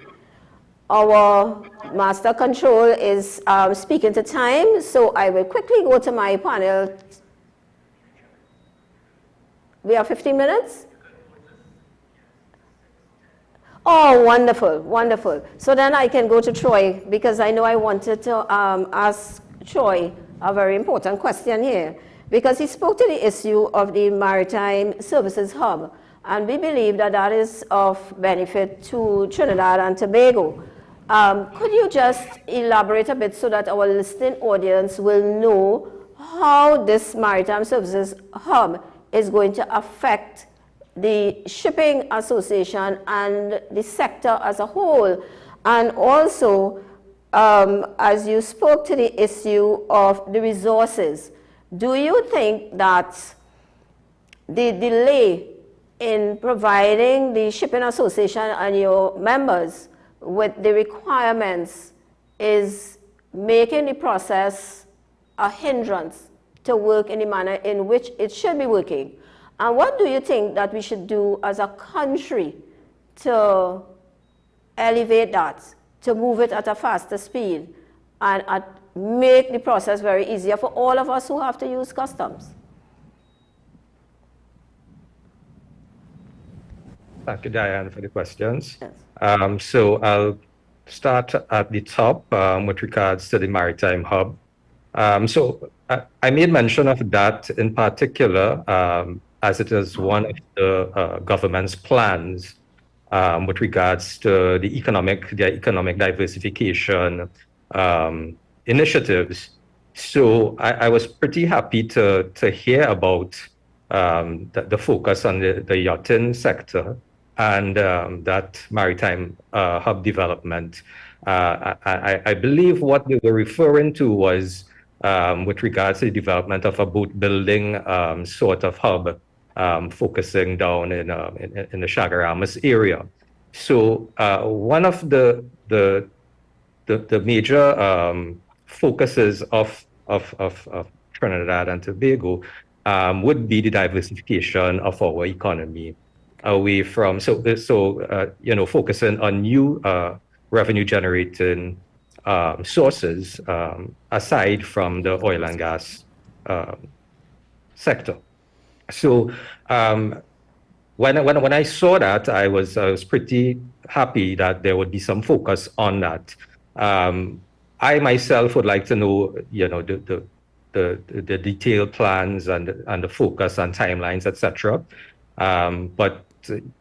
Our master control is speaking to time, so I will quickly go to my panel. We have 15 minutes? Oh, wonderful, wonderful. So then I can go to Troy, because I know I wanted to ask Troy a very important question here, because he spoke to the issue of the Maritime Services Hub, and we believe that that is of benefit to Trinidad and Tobago. Could you just elaborate a bit so that our listening audience will know how this Maritime Services Hub is going to affect the Shipping Association and the sector as a whole? And also, as you spoke to the issue of the resources, do you think that the delay in providing the Shipping Association and your members with the requirements is making the process a hindrance to work in the manner in which it should be working? And what do you think that we should do as a country to elevate that, to move it at a faster speed and make the process very easier for all of us who have to use customs? Thank you, Diane, for the questions. Yes. So I'll start at the top with regards to the Maritime Hub. So I made mention of that in particular as it is one of the government's plans with regards to the economic diversification initiatives. So I was pretty happy to hear about the focus on the yachting sector and that maritime hub development. I believe what they were referring to was with regards to the development of a boat building sort of hub focusing down in the Chaguaramas area. So one of the major focuses of Trinidad and Tobago would be the diversification of our economy away from focusing on new revenue generating sources aside from the oil and gas sector. So when I saw that, I was pretty happy that there would be some focus on that. I myself would like to know, the detailed plans and the focus and timelines, etc. But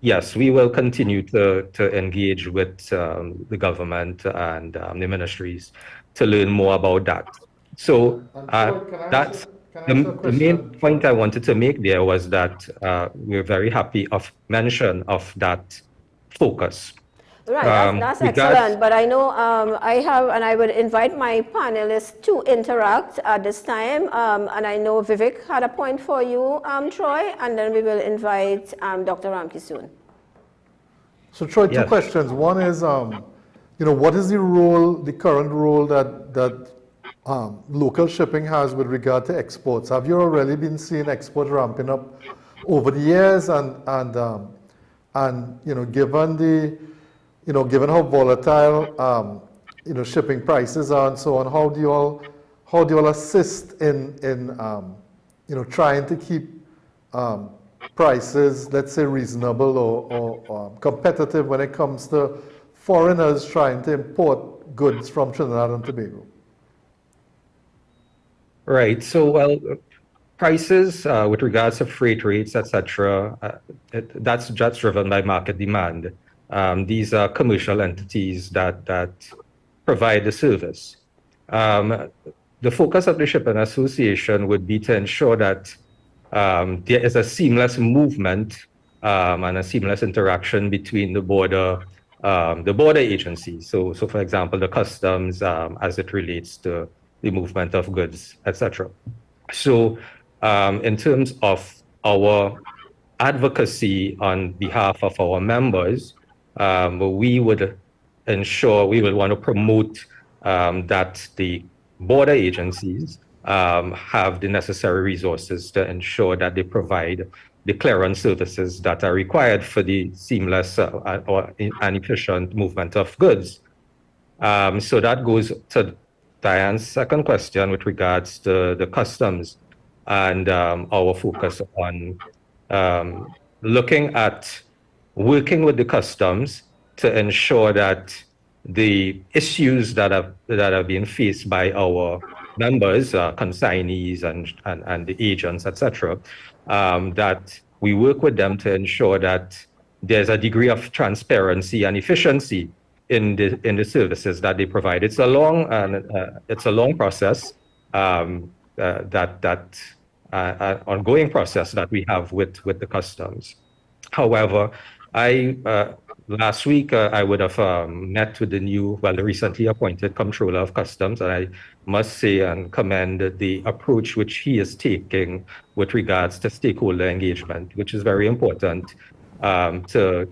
yes, we will continue to engage with the government and the ministries to learn more about that. So that's the main point I wanted to make there was that we're very happy of mention of that focus. Right, that's excellent. But I know I would invite my panelists to interact at this time. And I know Vivek had a point for you, Troy, and then we will invite Dr. Ramki soon. So Troy, two questions. One is, what is the current role that local shipping has with regard to exports? Have you already been seeing exports ramping up over the years? And given how volatile shipping prices are and so on, how do you all assist in trying to keep prices, let's say, reasonable or competitive when it comes to foreigners trying to import goods from Trinidad and Tobago? Right. So, well, prices with regards to freight rates, etc., that's just driven by market demand. These are commercial entities that provide the service. The focus of the Shipping Association would be to ensure that there is a seamless movement and a seamless interaction between the border agencies. So for example, the customs as it relates to the movement of goods, etc. So in terms of our advocacy on behalf of our members, we would want to promote that the border agencies have the necessary resources to ensure that they provide the clearance services that are required for the seamless and efficient movement of goods. So that goes to Diane's second question with regards to the customs and our focus on looking at working with the customs to ensure that the issues that are being faced by our members, consignees and the agents, etc., that we work with them to ensure that there's a degree of transparency and efficiency in the services that they provide. It's a long process, ongoing process that we have with the customs. However, last week I would have met with the recently appointed Comptroller of Customs, and I must say and commend the approach which he is taking with regards to stakeholder engagement, which is very important to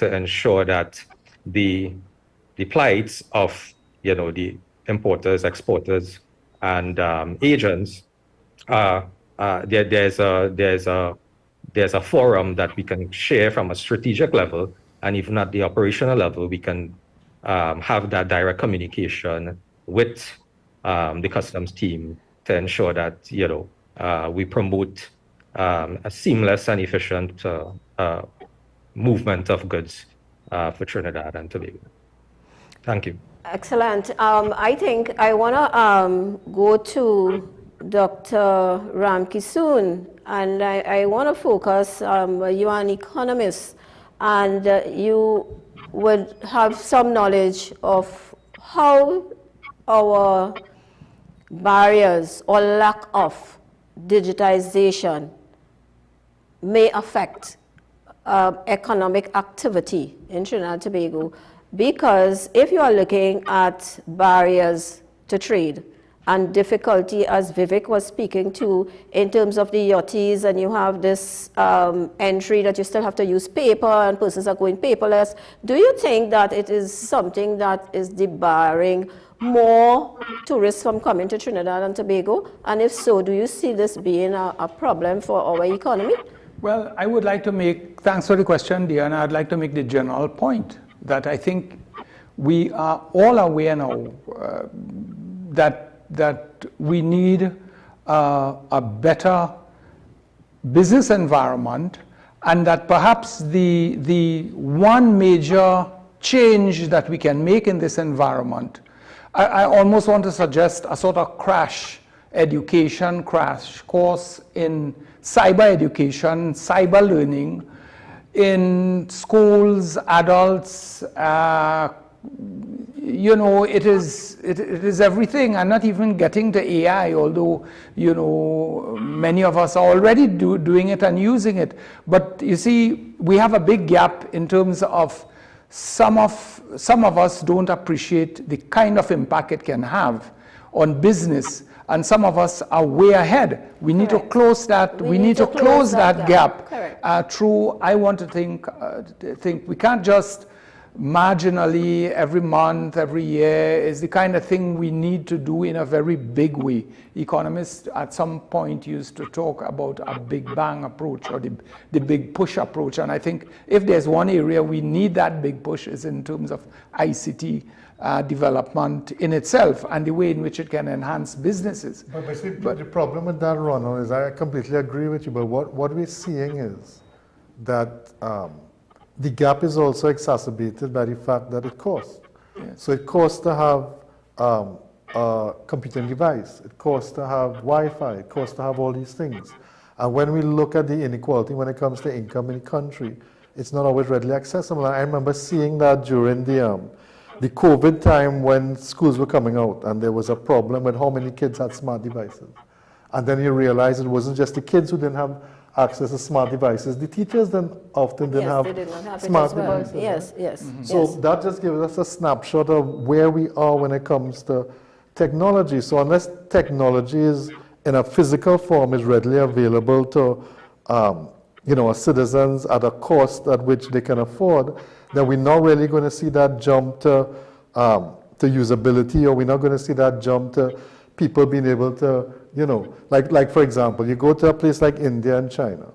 ensure that the plights of the importers, exporters, and agents there's a forum that we can share from a strategic level, and even at the operational level, we can have that direct communication with the customs team to ensure that we promote a seamless and efficient movement of goods for Trinidad and Tobago. Thank you. Excellent. I think I want to go to Dr. Ramkisoon, and I want to focus, you are an economist, and you would have some knowledge of how our barriers or lack of digitization may affect economic activity in Trinidad and Tobago. Because if you are looking at barriers to trade and difficulty, as Vivek was speaking to, in terms of the yachties, and you have this entry that you still have to use paper and persons are going paperless, do you think that it is something that is debarring more tourists from coming to Trinidad and Tobago? And if so, do you see this being a problem for our economy? Well, I would like to make, thanks for the question, dear, and I'd like to make the general point that I think we are all aware now that we need a better business environment, and that perhaps the one major change that we can make in this environment, I almost want to suggest a sort of crash course in cyber education, cyber learning, in schools, adults, it is everything, and not even getting to AI, although, many of us are already doing it and using it. But you see, we have a big gap in terms of some of us don't appreciate the kind of impact it can have on business, and some of us are way ahead. We need to close that. We need to close that gap. Correct. I want to think we can't just marginally every month, every year is the kind of thing we need to do in a very big way. Economists at some point used to talk about a big bang approach or the big push approach. And I think if there's one area we need that big push is in terms of ICT development in itself and the way in which it can enhance businesses. But the problem with that, Ronald, is I completely agree with you, but what we're seeing is that the gap is also exacerbated by the fact that it costs. Yes. So it costs to have a computing device, it costs to have Wi-Fi, it costs to have all these things. And when we look at the inequality when it comes to income in the country, it's not always readily accessible. And I remember seeing that during the COVID time when schools were coming out and there was a problem with how many kids had smart devices. And then you realize it wasn't just the kids who didn't have access to smart devices. The teachers then often didn't have smart devices. Yes, yes. Mm-hmm. So that just gives us a snapshot of where we are when it comes to technology. So unless technology is in a physical form is readily available to our citizens at a cost at which they can afford, then we're not really going to see that jump to usability, or we're not going to see that jump to people being able to, like for example, you go to a place like India and China,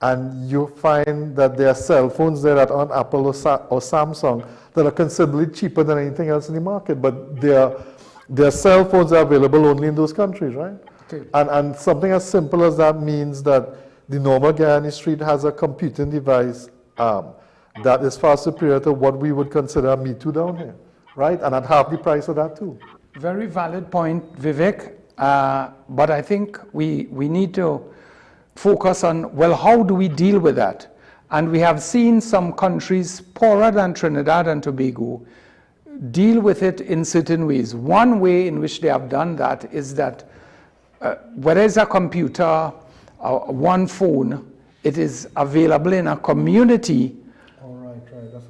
and you find that there are cell phones there that aren't Apple or Samsung that are considerably cheaper than anything else in the market, but their cell phones are available only in those countries, right? Okay. And something as simple as that means that the normal guy on the street has a computing device that is far superior to what we would consider a Me Too down here, right? And at half the price of that too. Very valid point, Vivek. But I think we need to focus on, well, how do we deal with that? And we have seen some countries poorer than Trinidad and Tobago deal with it in certain ways. One way in which they have done that is that whether it's a computer, one phone, it is available in a community.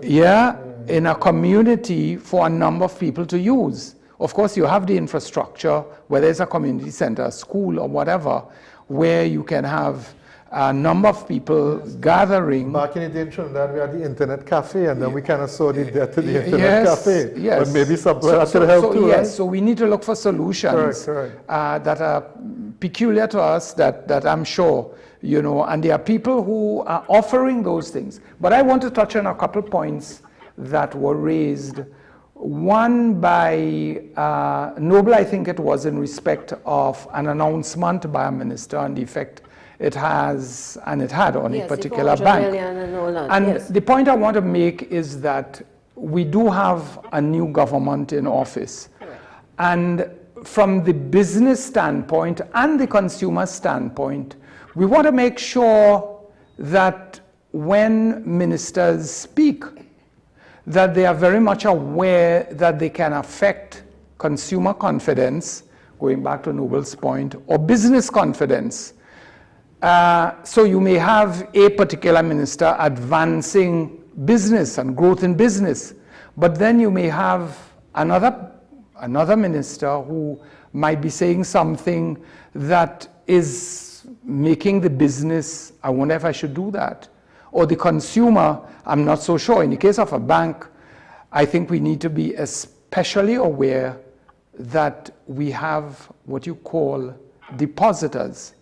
In a community for a number of people to use. Of course, you have the infrastructure, whether it's a community center, a school, or whatever, where you can have a number of people gathering. Back in the day in Trinidad, we had the internet cafe, and then we kind of sold it there to the internet cafe. Yes. But maybe something that could help too, yes, right? so we need to look for solutions that are peculiar to us, that I'm sure, and there are people who are offering those things. But I want to touch on a couple points that were raised. One by Noble, I think it was, in respect of an announcement by a minister and the effect it has and it had on a particular bank. And the point I want to make is that we do have a new government in office. Correct. And from the business standpoint and the consumer standpoint, we want to make sure that when ministers speak, that they are very much aware that they can affect consumer confidence, going back to Noble's point, or business confidence. So you may have a particular minister advancing business and growth in business, but then you may have another minister who might be saying something that is making the business, I wonder if I should do that. Or the consumer, I'm not so sure. In the case of a bank, I think we need to be especially aware that we have what you call depositors.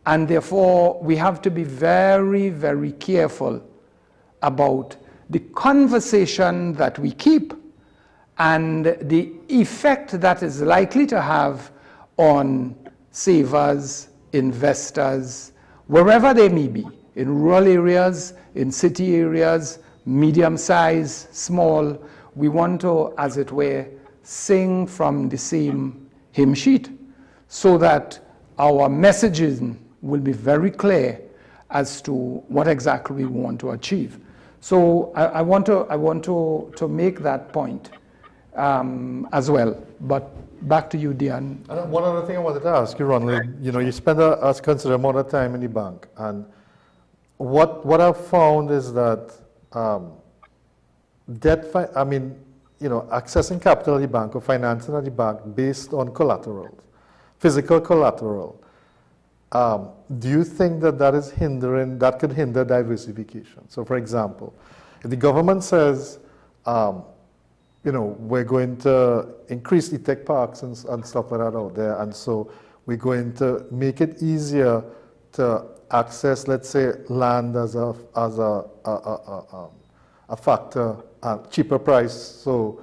And therefore, we have to be very, very careful about the conversation that we keep and the effect that is likely to have on savers, investors, wherever they may be, in rural areas, in city areas, medium size, small. We want to, as it were, sing from the same hymn sheet so that our messaging will be very clear as to what exactly we want to achieve. So I want to make that point as well. But back to you, Dian. And one other thing I wanted to ask you, Ronald, you spend a considerable amount of time in the bank, and what I've found is that accessing capital at the bank or financing at the bank based on collateral, physical collateral, do you think that could hinder diversification? So for example, if the government says we're going to increase the tech parks and stuff like that out there. And so we're going to make it easier to access, let's say, land as a factor, cheaper price, so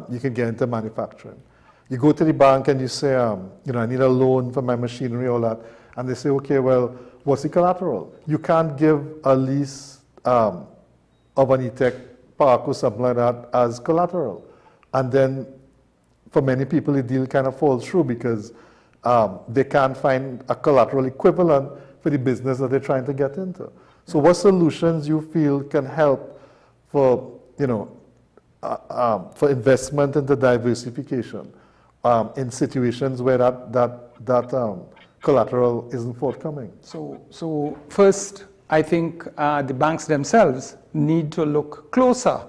you can get into manufacturing. You go to the bank and you say, I need a loan for my machinery, all that. And they say, okay, well, what's the collateral? You can't give a lease of an e-tech park or something like that as collateral. And then for many people, the deal kind of falls through because they can't find a collateral equivalent for the business that they're trying to get into. So what solutions you feel can help for, for investment into diversification in situations where that collateral isn't forthcoming? So first, I think the banks themselves need to look closer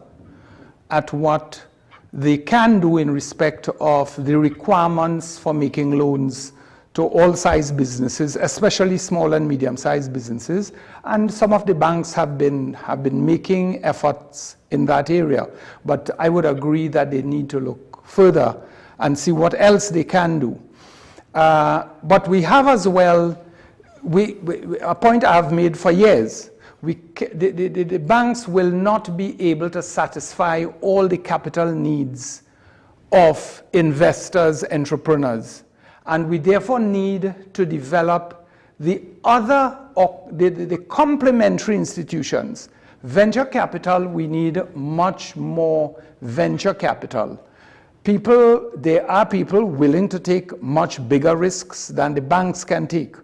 at what they can do in respect of the requirements for making loans to all size businesses, especially small and medium-sized businesses. And some of the banks have been making efforts in that area. But I would agree that they need to look further and see what else they can do. But we have as well, a point I've made for years, the banks will not be able to satisfy all the capital needs of investors, entrepreneurs. And we therefore need to develop the complementary institutions. Venture capital, we need much more venture capital. There are people willing to take much bigger risks than the banks can take.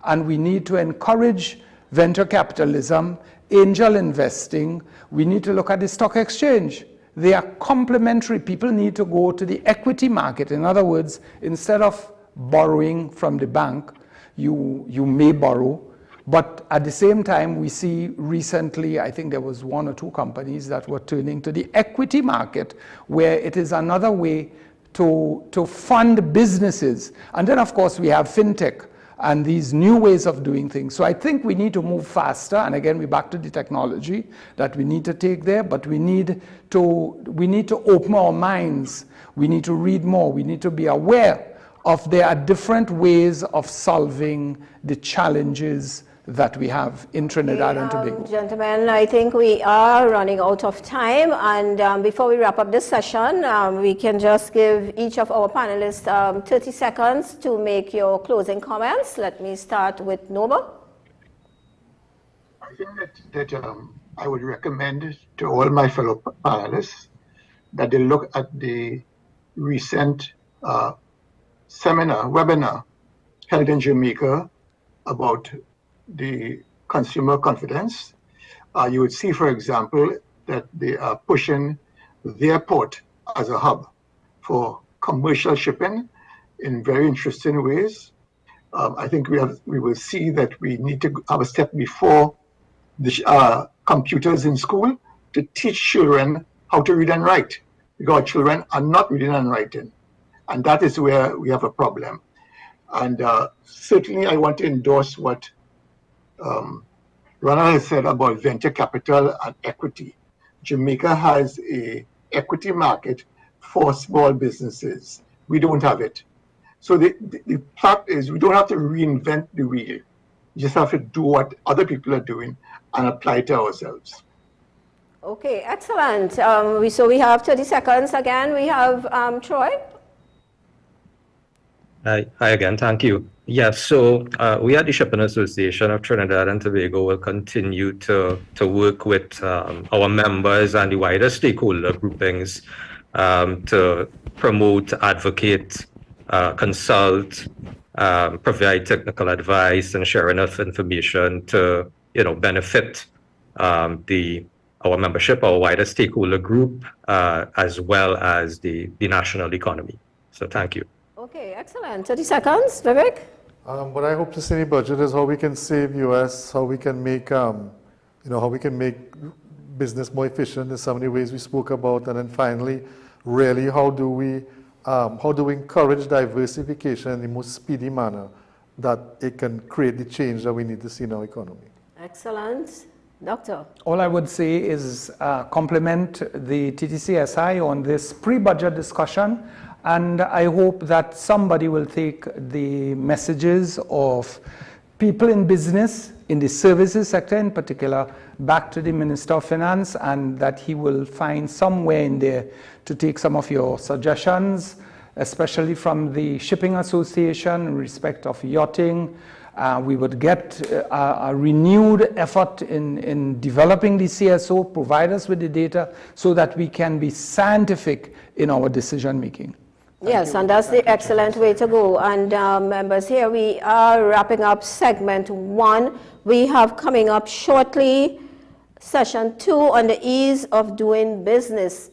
And we need to encourage venture capitalism, angel investing. We need to look at the stock exchange. They are complementary. People need to go to the equity market. In other words, instead of borrowing from the bank, you may borrow, but at the same time, we see recently, I think there was 1 or 2 companies that were turning to the equity market, where it is another way to fund businesses. And then, of course, we have fintech and these new ways of doing things. So I think we need to move faster, and again, we're back to the technology that we need to take there, but we need to open our minds. We need to read more. We need to be aware of there are different ways of solving the challenges that we have in Trinidad and Tobago. Gentlemen, I think we are running out of time, and before we wrap up this session, we can just give each of our panelists 30 seconds to make your closing comments. Let me start with Noba. I think that I would recommend to all my fellow panelists that they look at the recent webinar held in Jamaica about the consumer confidence. You would see, for example, that they are pushing their port as a hub for commercial shipping in very interesting ways. I think we will see that we need to have a step before the computers in school to teach children how to read and write, because children are not reading and writing. And that is where we have a problem. And certainly I want to endorse what Ronald has said about venture capital and equity. Jamaica has an equity market for small businesses. We don't have it. So the fact is, we don't have to reinvent the wheel. We just have to do what other people are doing and apply it to ourselves. Okay, excellent. So we have 30 seconds again. We have Troy. Hi again, thank you. Yes, so we at the Shipping Association of Trinidad and Tobago will continue to work with our members and the wider stakeholder groupings to promote, advocate, consult, provide technical advice and share enough information to benefit our membership, our wider stakeholder group, as well as the national economy. So thank you. Okay, excellent. 30 seconds, Vivek. What I hope to see in the budget is how we can save US, how we can make, how we can make business more efficient in some of the ways we spoke about, and then finally, really, how do we encourage diversification in the most speedy manner that it can create the change that we need to see in our economy. Excellent. Doctor. All I would say is compliment the TTCSI on this pre-budget discussion, and I hope that somebody will take the messages of people in business, in the services sector in particular, back to the Minister of Finance, and that he will find somewhere in there to take some of your suggestions, especially from the Shipping Association in respect of yachting. We would get a renewed effort in developing the CSO, provide us with the data so that we can be scientific in our decision making. Yes, and that's the excellent way to go. And members, here we are wrapping up segment 1. We have coming up shortly session 2 on the ease of doing business.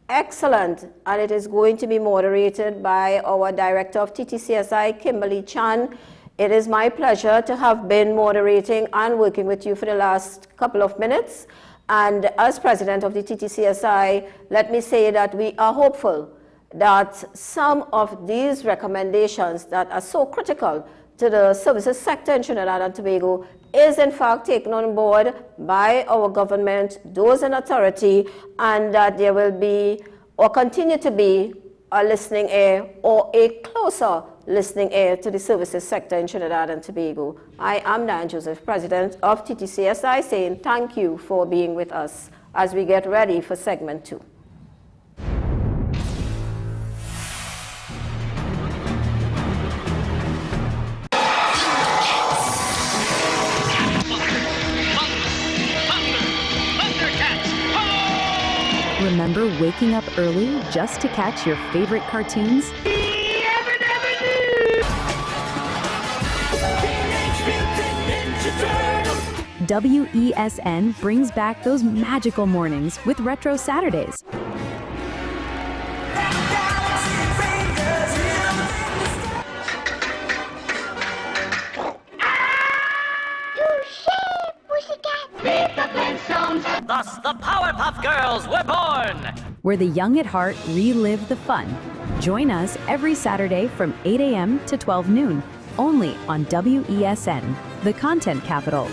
Excellent. And it is going to be moderated by our Director of TTCSI, Kimberly Chan. It is my pleasure to have been moderating and working with you for the last couple of minutes. And as President of the TTCSI, let me say that we are hopeful that some of these recommendations that are so critical to the services sector in Trinidad and Tobago is in fact taken on board by our government, those in authority, and that there will be or continue to be a listening ear or a closer listening ear to the services sector in Trinidad and Tobago. I am Diane Joseph, President of TTCSI, saying thank you for being with us as we get ready for segment 2. Remember waking up early just to catch your favorite cartoons? WESN brings back those magical mornings with Retro Saturdays. Thus, the Powerpuff Girls were born! Where the young at heart relive the fun. Join us every Saturday from 8 a.m. to 12 noon, only on WESN, the content capital.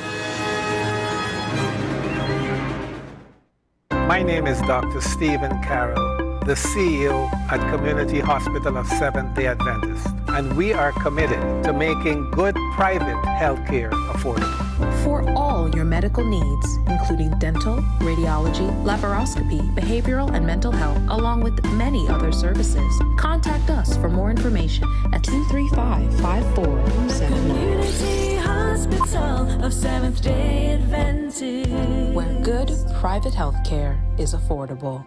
My name is Dr. Stephen Carroll, the CEO at Community Hospital of Seventh-day Adventist, and we are committed to making good private healthcare affordable. For all your medical needs, including dental, radiology, laparoscopy, behavioral and mental health, along with many other services, contact us for more information at 235-5479. Community Hospital of Seventh-day Adventist, where good private health care is affordable.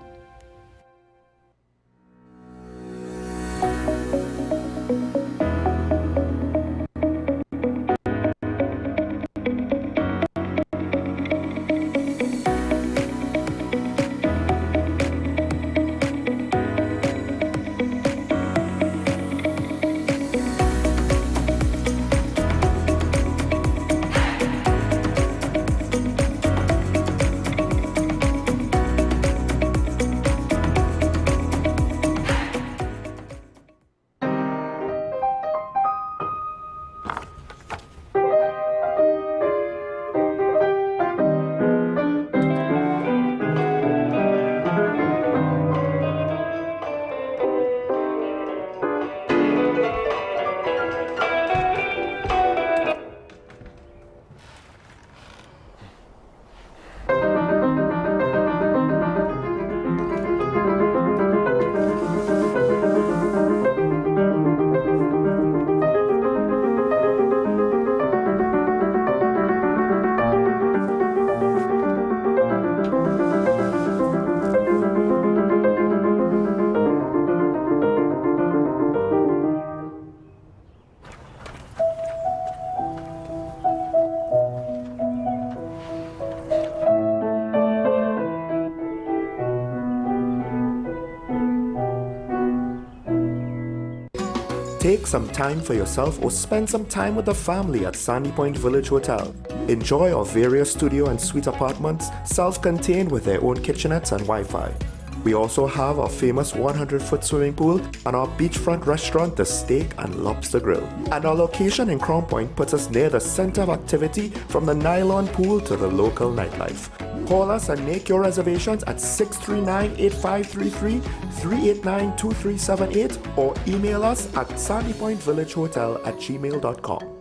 Take some time for yourself or spend some time with the family at Sandy Point Village Hotel. Enjoy our various studio and suite apartments, self-contained with their own kitchenettes and Wi-Fi. We also have our famous 100-foot swimming pool and our beachfront restaurant, the Steak and Lobster Grill. And our location in Crown Point puts us near the center of activity from the nylon pool to the local nightlife. Call us and make your reservations at 639-8533, 389-2378, or email us at sandypointvillagehotel@gmail.com.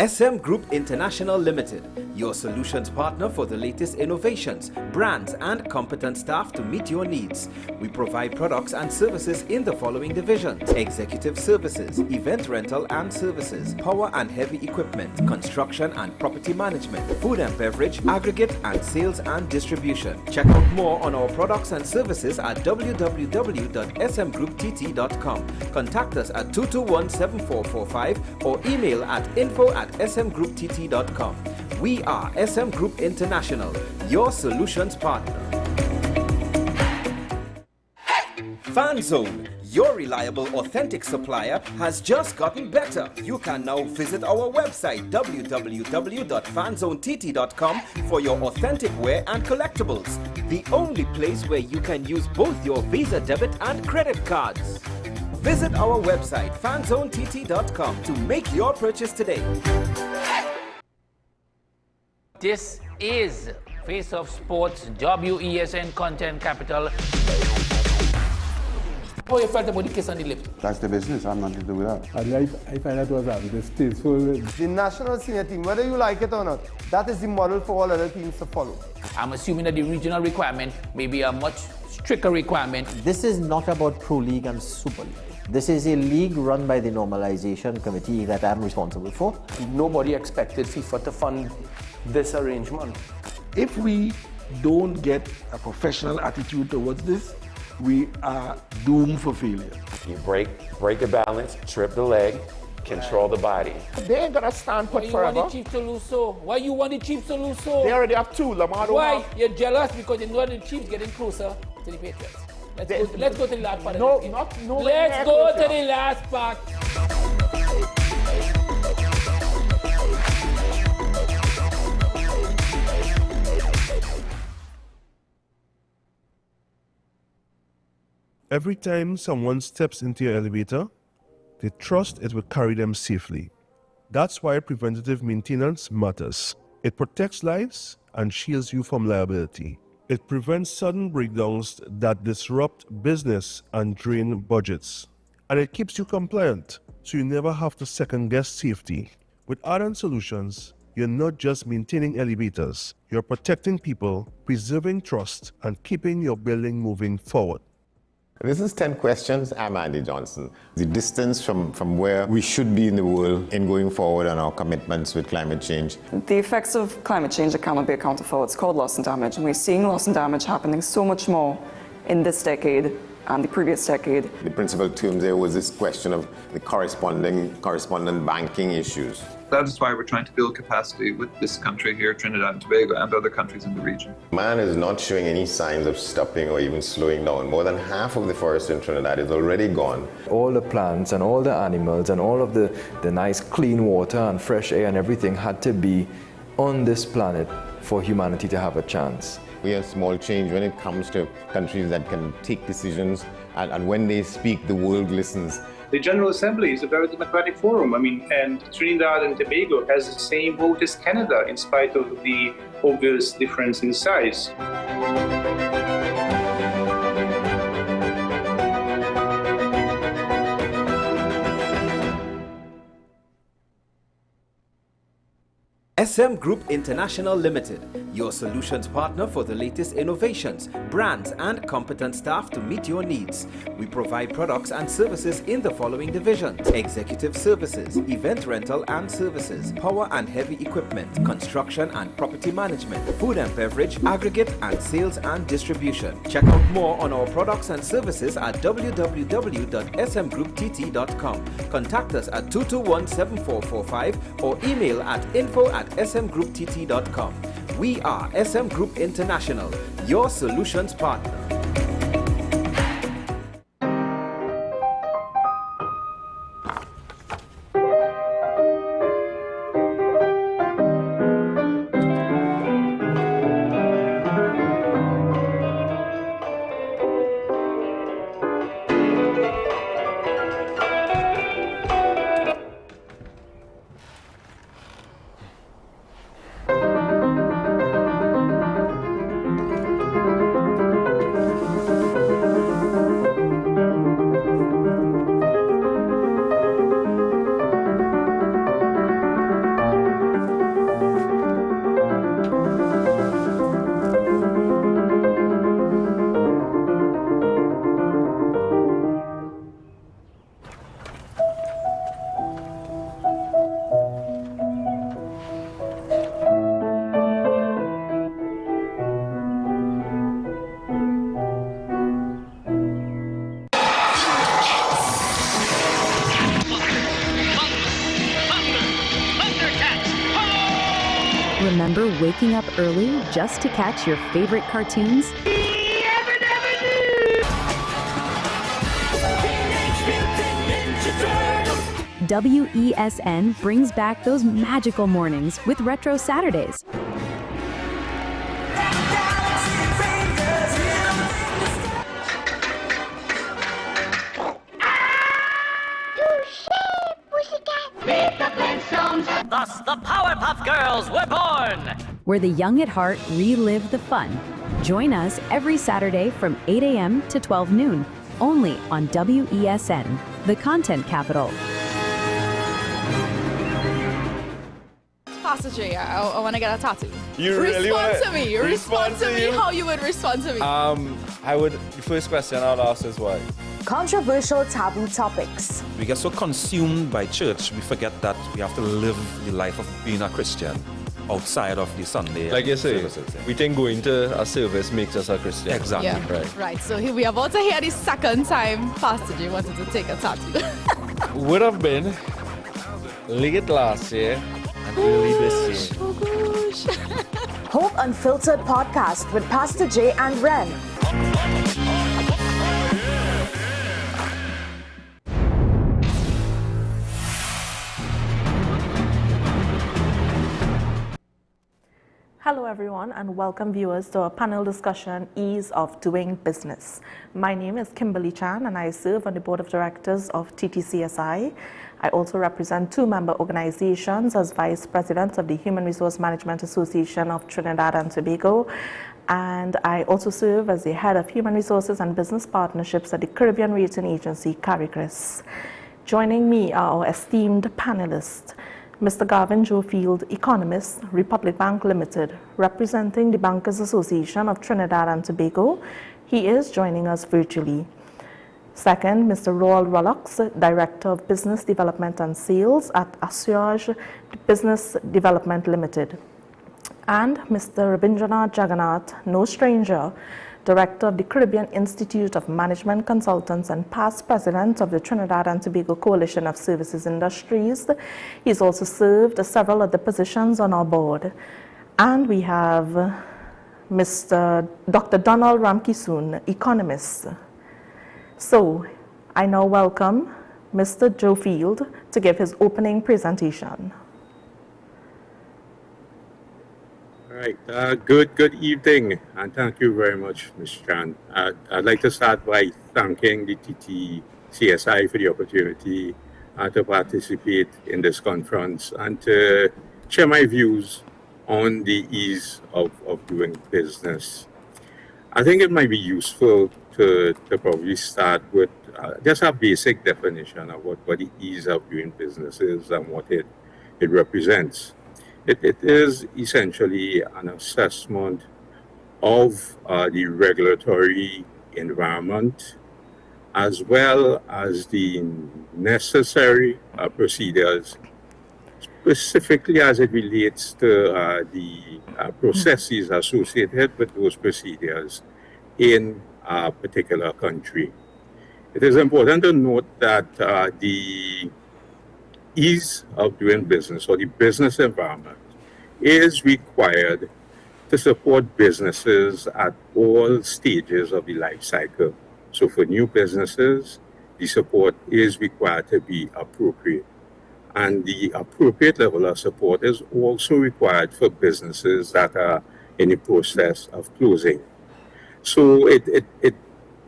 SM Group International Limited, your solutions partner for the latest innovations, brands and competent staff to meet your needs. We provide products and services in the following divisions: executive services, event rental and services, power and heavy equipment, construction and property management, food and beverage, aggregate and sales and distribution. Check out more on our products and services at www.smgrouptt.com. Contact us at 221-7445 or email at info@smgrouptt.com. We are SM Group International, your solutions partner. FanZone, your reliable, authentic supplier, has just gotten better. You can now visit our website www.fanzonett.com for your authentic wear and collectibles. The only place where you can use both your Visa debit and credit cards. Visit our website fanzonett.com to make your purchase today. This is Face of Sports, WESN Content Capital. How you felt about the kiss on the lip? That's the business. I'm not to do with that. I find that was distasteful. The national senior team, whether you like it or not, that is the model for all other teams to follow. I'm assuming that the regional requirement may be a much stricter requirement. This is not about Pro League and Super League. This is a league run by the normalization committee that I'm responsible for. Nobody expected FIFA to fund this arrangement. If we don't get a professional attitude towards this, we are doomed for failure. You break the balance, trip the leg, control the body. They ain't gonna stand put forever. Why you want the Chiefs to lose so? Why you want the Chiefs to lose so? They already have two. Lamar don't Why? have. You're jealous because you know the Chiefs getting closer to the Patriots. Let's go to the last part. No, of the not no. Let's go to the last part. Every time someone steps into your elevator, they trust it will carry them safely. That's why preventative maintenance matters. It protects lives and shields you from liability. It prevents sudden breakdowns that disrupt business and drain budgets. And it keeps you compliant, so you never have to second-guess safety. With Ardent Solutions, you're not just maintaining elevators, you're protecting people, preserving trust, and keeping your building moving forward. This is 10 Questions. I'm Andy Johnson. The distance from where we should be in the world in going forward on our commitments with climate change. The effects of climate change that cannot be accounted for. It's called loss and damage, and we're seeing loss and damage happening so much more in this decade and the previous decade. The principal term there was this question of the correspondent banking issues. That is why we're trying to build capacity with this country here, Trinidad and Tobago, and other countries in the region. Man is not showing any signs of stopping or even slowing down. More than half of the forest in Trinidad is already gone. All the plants and all the animals and all of the nice clean water and fresh air and everything had to be on this planet for humanity to have a chance. We have small change when it comes to countries that can take decisions, and when they speak, the world listens. The General Assembly is a very democratic forum. And Trinidad and Tobago has the same vote as Canada, in spite of the obvious difference in size. SM Group International Limited, your solutions partner for the latest innovations, brands and competent staff to meet your needs. We provide products and services in the following divisions: executive services, event rental and services, power and heavy equipment, construction and property management, food and beverage, aggregate and sales and distribution. Check out more on our products and services at www.smgrouptt.com. Contact us at 221-7445 or email at info@smgrouptt.com. We are SM Group International, your solutions partner. Remember waking up early just to catch your favorite cartoons? WESN brings back those magical mornings with Retro Saturdays. Thus, the Powerpuff Girls were born! Where the young at heart relive the fun. Join us every Saturday from 8 a.m. to 12 noon, only on WESN, the content capital. Pastor J, I want to get a tattoo. You really respond wanna to me. Respond to me. How you would respond to me? The first question I would ask is why? Controversial taboo topics. We get so consumed by church, we forget that we have to live the life of being a Christian outside of the Sunday. Like you say, services. we think going to a service makes us a Christian. Exactly. Yeah. Right. So here we are about to hear the second time Pastor J wanted to take a tattoo. Would have been late last year and early this year. Oh gosh. Hope Unfiltered podcast with Pastor J and Ren. Hello everyone and welcome viewers to our panel discussion, Ease of Doing Business. My name is Kimberly Chan and I serve on the board of directors of TTCSI. I also represent two member organizations as vice president of the Human Resource Management Association of Trinidad and Tobago, and I also serve as the head of Human Resources and Business Partnerships at the Caribbean Rating Agency, CARICRIS. Joining me are our esteemed panelists, Mr. Garvin Jofield, economist, Republic Bank Limited, representing the Bankers Association of Trinidad and Tobago. He is joining us virtually. Second, Mr. Roald Rollox, Director of Business Development and Sales at Assuage Business Development Limited. And Mr. Rabindranath Jagannath, no stranger, Director of the Caribbean Institute of Management Consultants and past President of the Trinidad and Tobago Coalition of Services Industries. He's also served several other positions on our board. And we have Mr. Dr. Donald Ramkisoon, economist. So I now welcome Mr. Jofield to give his opening presentation. All right. Good evening, and thank you very much, Ms. Chan. I'd like to start by thanking the TTCSI for the opportunity to participate in this conference and to share my views on the ease of doing business. I think it might be useful to probably start with just a basic definition of what the ease of doing business is and what it represents. It is essentially an assessment of the regulatory environment as well as the necessary procedures, specifically as it relates to the processes associated with those procedures in a particular country. It is important to note that the ease of doing business or the business environment is required to support businesses at all stages of the life cycle. So for new businesses, the support is required to be appropriate. And the appropriate level of support is also required for businesses that are in the process of closing. So it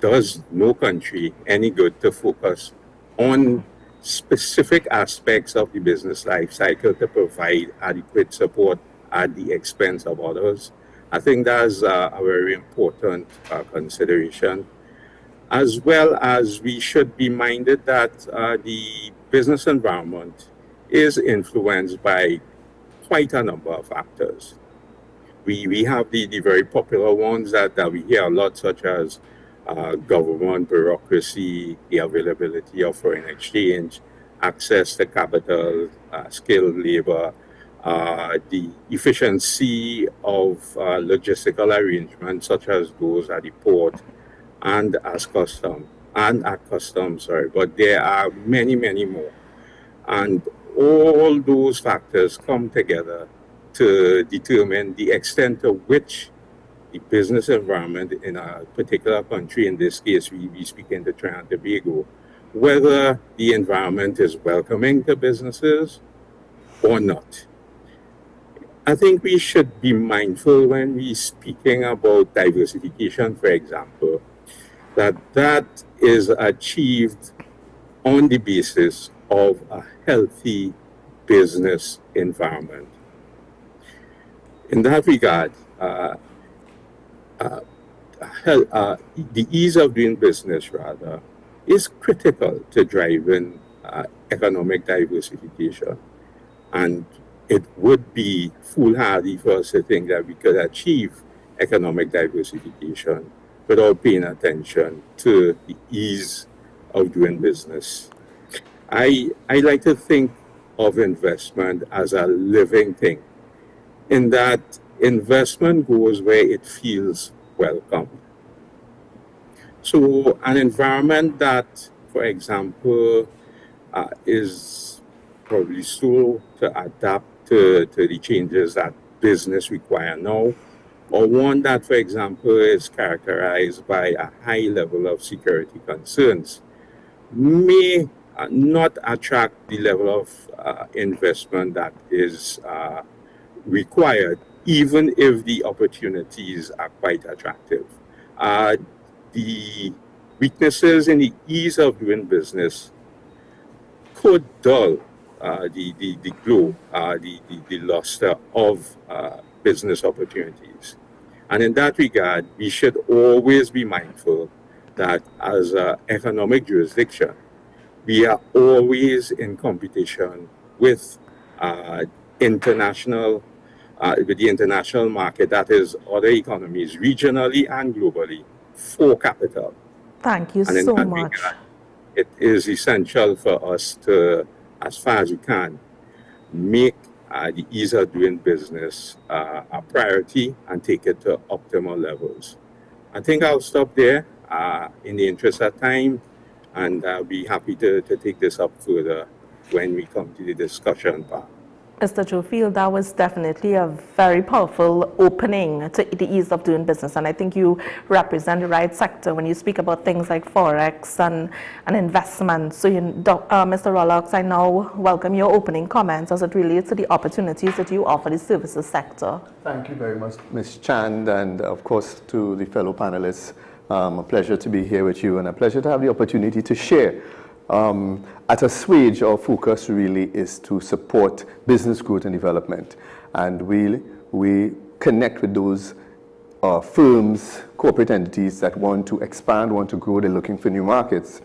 does no country any good to focus on specific aspects of the business life cycle to provide adequate support at the expense of others. I think that's a very important consideration, as well as we should be minded that the business environment is influenced by quite a number of factors. We have the very popular ones that we hear a lot, such as government, bureaucracy, the availability of foreign exchange, access to capital, skilled labor, the efficiency of logistical arrangements such as those at the port and at customs, but there are many more. And all those factors come together to determine the extent to which the business environment in a particular country, in this case we speak into Trinidad and Tobago, whether the environment is welcoming to businesses or not. I think we should be mindful when we're speaking about diversification, for example, that is achieved on the basis of a healthy business environment. In that regard, the ease of doing business, rather, is critical to driving economic diversification. And it would be foolhardy for us to think that we could achieve economic diversification without paying attention to the ease of doing business. I like to think of investment as a living thing, in that investment goes where it feels welcome. So an environment that, for example, is probably slow to adapt to the changes that business require now, or one that, for example, is characterized by a high level of security concerns, may not attract the level of investment that is required, even if the opportunities are quite attractive. The weaknesses in the ease of doing business could dull the glow, the luster of business opportunities. And in that regard, we should always be mindful that as an economic jurisdiction, we are always in competition with the international market, that is other economies, regionally and globally, for capital. Thank you and so much. Regard, it is essential for us to, as far as we can, make the ease of doing business a priority and take it to optimal levels. I think I'll stop there in the interest of time, and I'll be happy to take this up further when we come to the discussion part. Mr. Jofield, that was definitely a very powerful opening to the ease of doing business. And I think you represent the right sector when you speak about things like Forex and investment. So, Mr. Rollocks, I now welcome your opening comments as it relates to the opportunities that you offer the services sector. Thank you very much, Ms. Chand, and of course to the fellow panelists. A pleasure to be here with you and a pleasure to have the opportunity to share. At Assuage, our focus really is to support business growth and development. And we connect with those firms, corporate entities that want to expand, want to grow, they're looking for new markets.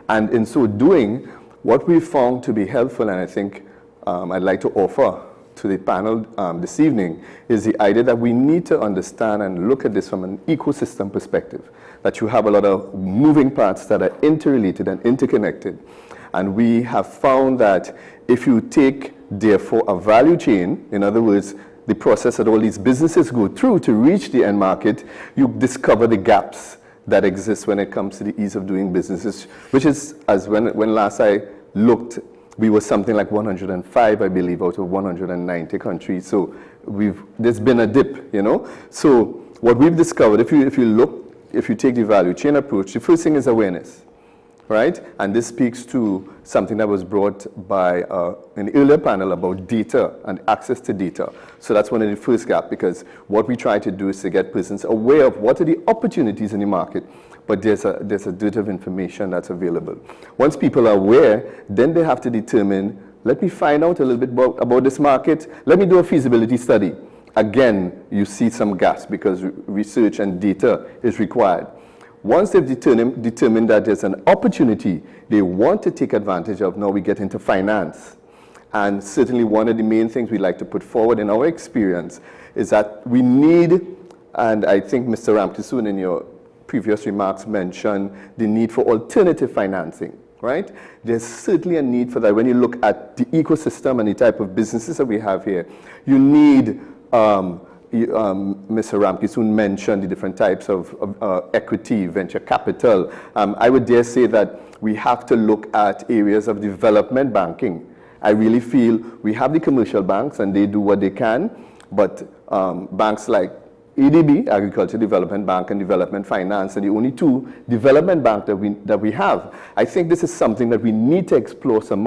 And in so doing, what we found to be helpful, and I think I'd like to offer to the panel this evening, is the idea that we need to understand and look at this from an ecosystem perspective, that you have a lot of moving parts that are interrelated and interconnected. And we have found that if you take, therefore, a value chain, in other words, the process that all these businesses go through to reach the end market, you discover the gaps that exist when it comes to the ease of doing businesses, which is, as when last I looked, we were something like 105, I believe, out of 190 countries. So there's been a dip, you know. So what we've discovered, if you take the value chain approach, the first thing is awareness, right? And this speaks to something that was brought by an earlier panel about data and access to data. So that's one of the first gaps, because what we try to do is to get persons aware of what are the opportunities in the market, but there's a dearth of information that's available. Once people are aware, then they have to determine, let me find out a little bit about this market, let me do a feasibility study. Again, you see some gaps because research and data is required. Once they've determined that there's an opportunity they want to take advantage of, now we get into finance. And certainly one of the main things we like to put forward in our experience is that we need, and I think Mr. Ramkisoon in your previous remarks mentioned the need for alternative financing, right? There's certainly a need for that. When you look at the ecosystem and the type of businesses that we have here, you need Mr. Ramkisoon mentioned the different types of equity, venture capital. I would dare say that we have to look at areas of development banking I really feel we have the commercial banks and they do what they can, but banks like ADB, Agriculture Development Bank, and Development Finance, and the only two development banks that we have. I think this is something that we need to explore some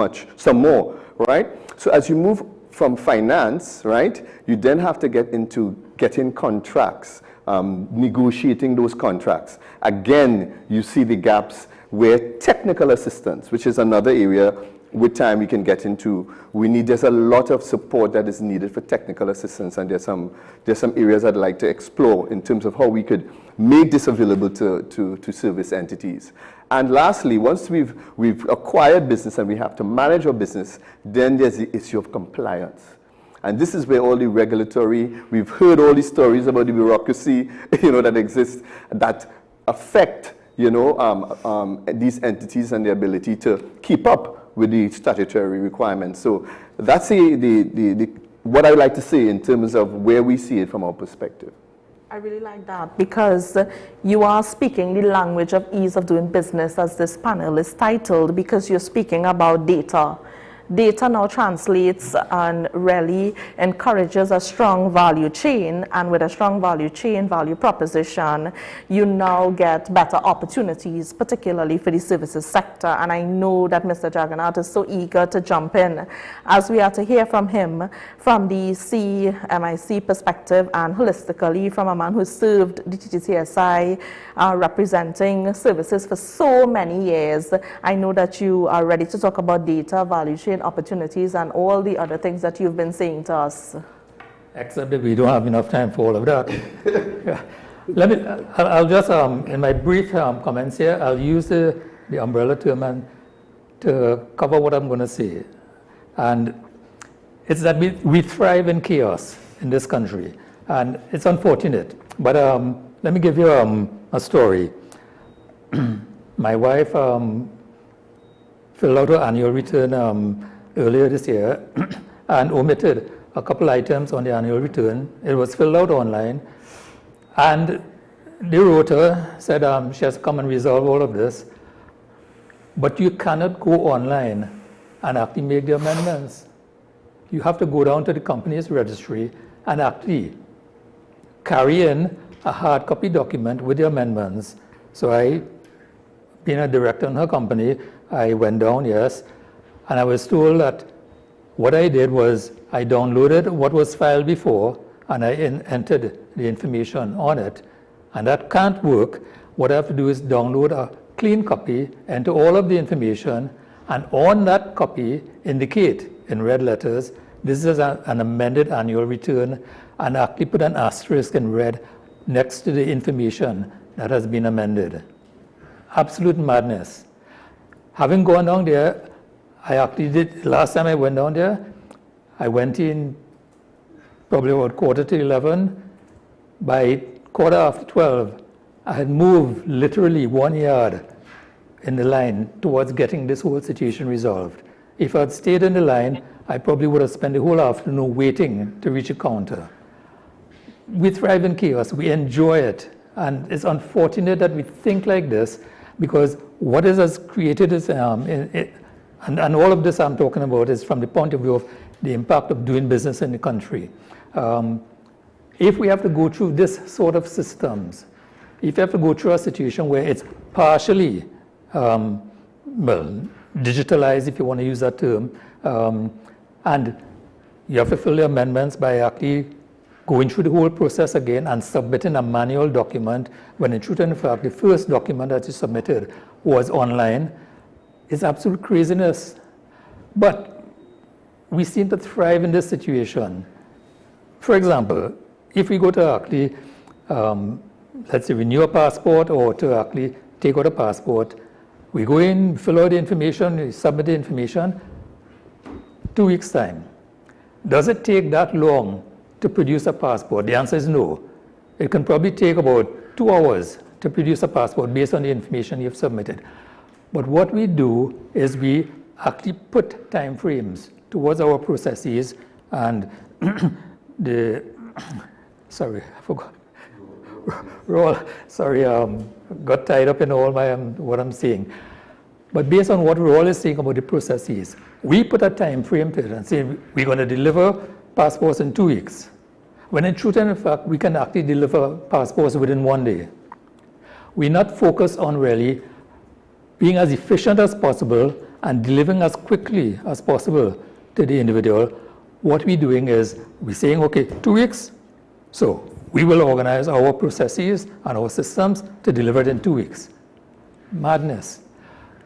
more, right? So as you move from finance, right, you then have to get into getting contracts, negotiating those contracts. Again, you see the gaps where technical assistance, which is another area with time we can get into, there's a lot of support that is needed for technical assistance, and there's some areas I'd like to explore in terms of how we could make this available to service entities. And lastly, once we've acquired business and we have to manage our business, then there's the issue of compliance. And this is where all the regulatory, we've heard all these stories about the bureaucracy, that exists, that affect, these entities and their ability to keep up with the statutory requirements. So that's what I would like to say in terms of where we see it from our perspective. I really like that, because you are speaking the language of ease of doing business, as this panel is titled, because you're speaking about data. Data now translates and really encourages a strong value chain, and with a strong value chain, value proposition, you now get better opportunities, particularly for the services sector. And I know that Mr. Jagannath is so eager to jump in, as we are to hear from him from the CMIC perspective, and holistically from a man who served the TTCSI representing services for so many years. I know that you are ready to talk about data, value chain, opportunities, and all the other things that you've been saying to us. Except that we don't have enough time for all of that. I'll just, in my brief comments here, I'll use the umbrella term to cover what I'm going to say. And it's that we thrive in chaos in this country, and it's unfortunate. But let me give you a story. My wife filled out her annual return earlier this year and omitted a couple items on the annual return. It was filled out online, and the wrote said she has to come and resolve all of this, but you cannot go online and actually make the amendments. You have to go down to the company's registry and actually carry in a hard copy document with the amendments. So I, being a director in her company, I went down, yes, and I was told that what I did was I downloaded what was filed before and I entered the information on it, and that can't work. What I have to do is download a clean copy, enter all of the information, and on that copy indicate in red letters, this is an amended annual return, and actually put an asterisk in red next to the information that has been amended. Absolute madness. Having gone down there, I actually did, last time I went down there, I went in probably about 11:15. By 12:15, I had moved literally 1 yard in the line towards getting this whole situation resolved. If I had stayed in the line, I probably would have spent the whole afternoon waiting to reach a counter. We thrive in chaos, we enjoy it, and it's unfortunate that we think like this, because what has created is, and all of this I'm talking about is from the point of view of the impact of doing business in the country. If we have to go through this sort of systems, if you have to go through a situation where it's partially, digitalized, if you want to use that term, and you have to fill the amendments by actually going through the whole process again and submitting a manual document, when in truth and fact, the first document that you submitted was online, is absolute craziness. But we seem to thrive in this situation. For example, if we go to actually, let's say, renew a passport or to actually take out a passport, we go in, fill out the information, we submit the information, 2 weeks' time. Does it take that long to produce a passport? The answer is no. It can probably take about 2 hours to produce a passport based on the information you've submitted. But what we do is we actually put time frames towards our processes, and sorry, I forgot. Got tied up in all my what I'm saying. But based on what we're always saying about the processes, we put a time frame to it and say we're going to deliver passports in 2 weeks. When in truth and in fact, we can actually deliver passports within 1 day. We're not focused on really being as efficient as possible and delivering as quickly as possible to the individual. What we're doing is we're saying, okay, 2 weeks, so we will organize our processes and our systems to deliver it in 2 weeks. Madness.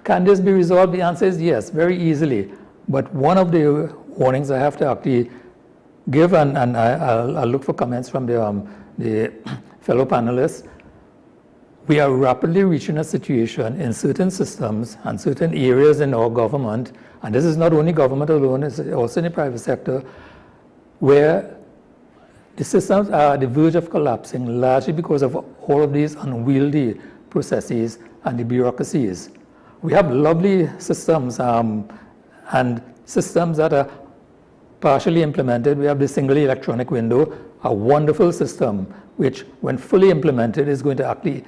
Can this be resolved? The answer is yes, very easily. But one of the warnings I have to actually give, and I'll look for comments from the fellow panelists, we are rapidly reaching a situation in certain systems and certain areas in our government, and this is not only government alone, it's also in the private sector, where the systems are at the verge of collapsing, largely because of all of these unwieldy processes and the bureaucracies. We have lovely systems and systems that are partially implemented. We have the single electronic window, a wonderful system, which when fully implemented is going to actually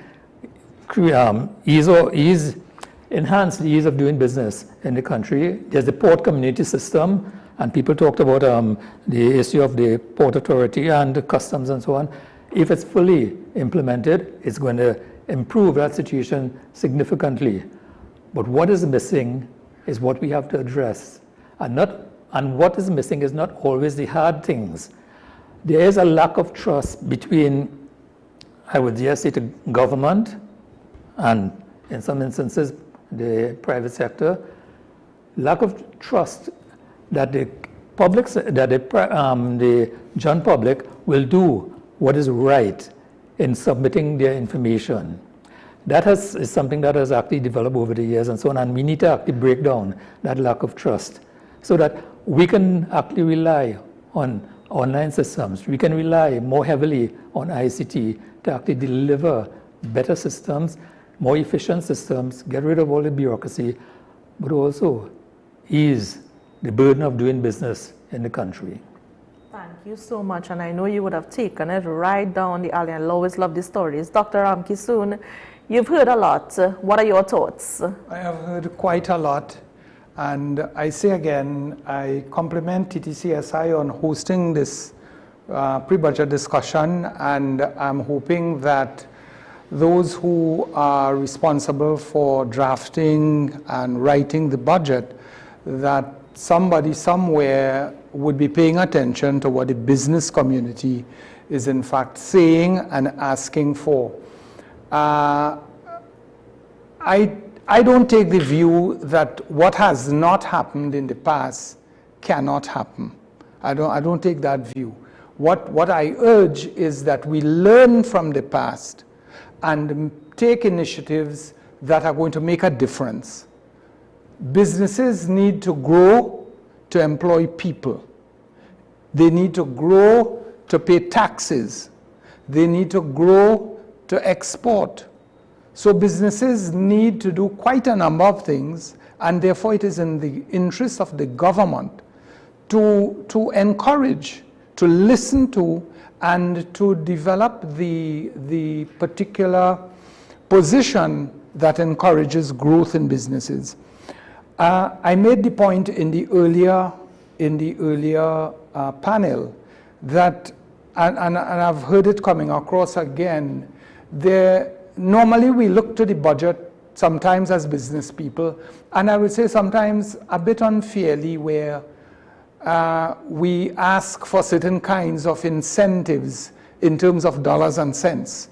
enhance the ease of doing business in the country. There's the port community system, and people talked about the issue of the port authority and the customs and so on. If it's fully implemented, it's going to improve that situation significantly. But what is missing is what we have to address. And what is missing is not always the hard things. There is a lack of trust between, I would just say, the government and in some instances the private sector. Lack of trust that the public, that the general public will do what is right in submitting their information. That is something that has actually developed over the years and so on, and we need to actually break down that lack of trust so that we can actually rely on online systems. We can rely more heavily on ICT to actually deliver better systems, more efficient systems, get rid of all the bureaucracy, but also ease the burden of doing business in the country. Thank you so much, and I know you would have taken it right down the alley, and I always love the stories. Dr. Kisoon, you've heard a lot. What are your thoughts? I have heard quite a lot, and I say again, I compliment TTCSI on hosting this pre-budget discussion, and I'm hoping that those who are responsible for drafting and writing the budget, that somebody somewhere would be paying attention to what the business community is in fact saying and asking for. I don't take the view that what has not happened in the past cannot happen. I don't take that view. What I urge is that we learn from the past and take initiatives that are going to make a difference. Businesses need to grow to employ people. They need to grow to pay taxes. They need to grow to export. So businesses need to do quite a number of things, and therefore it is in the interest of the government to encourage, to listen to, and to develop the particular position that encourages growth in businesses. I made the point in the earlier panel that, and I've heard it coming across again, normally we look to the budget sometimes as business people, and I would say sometimes a bit unfairly, where we ask for certain kinds of incentives in terms of dollars and cents.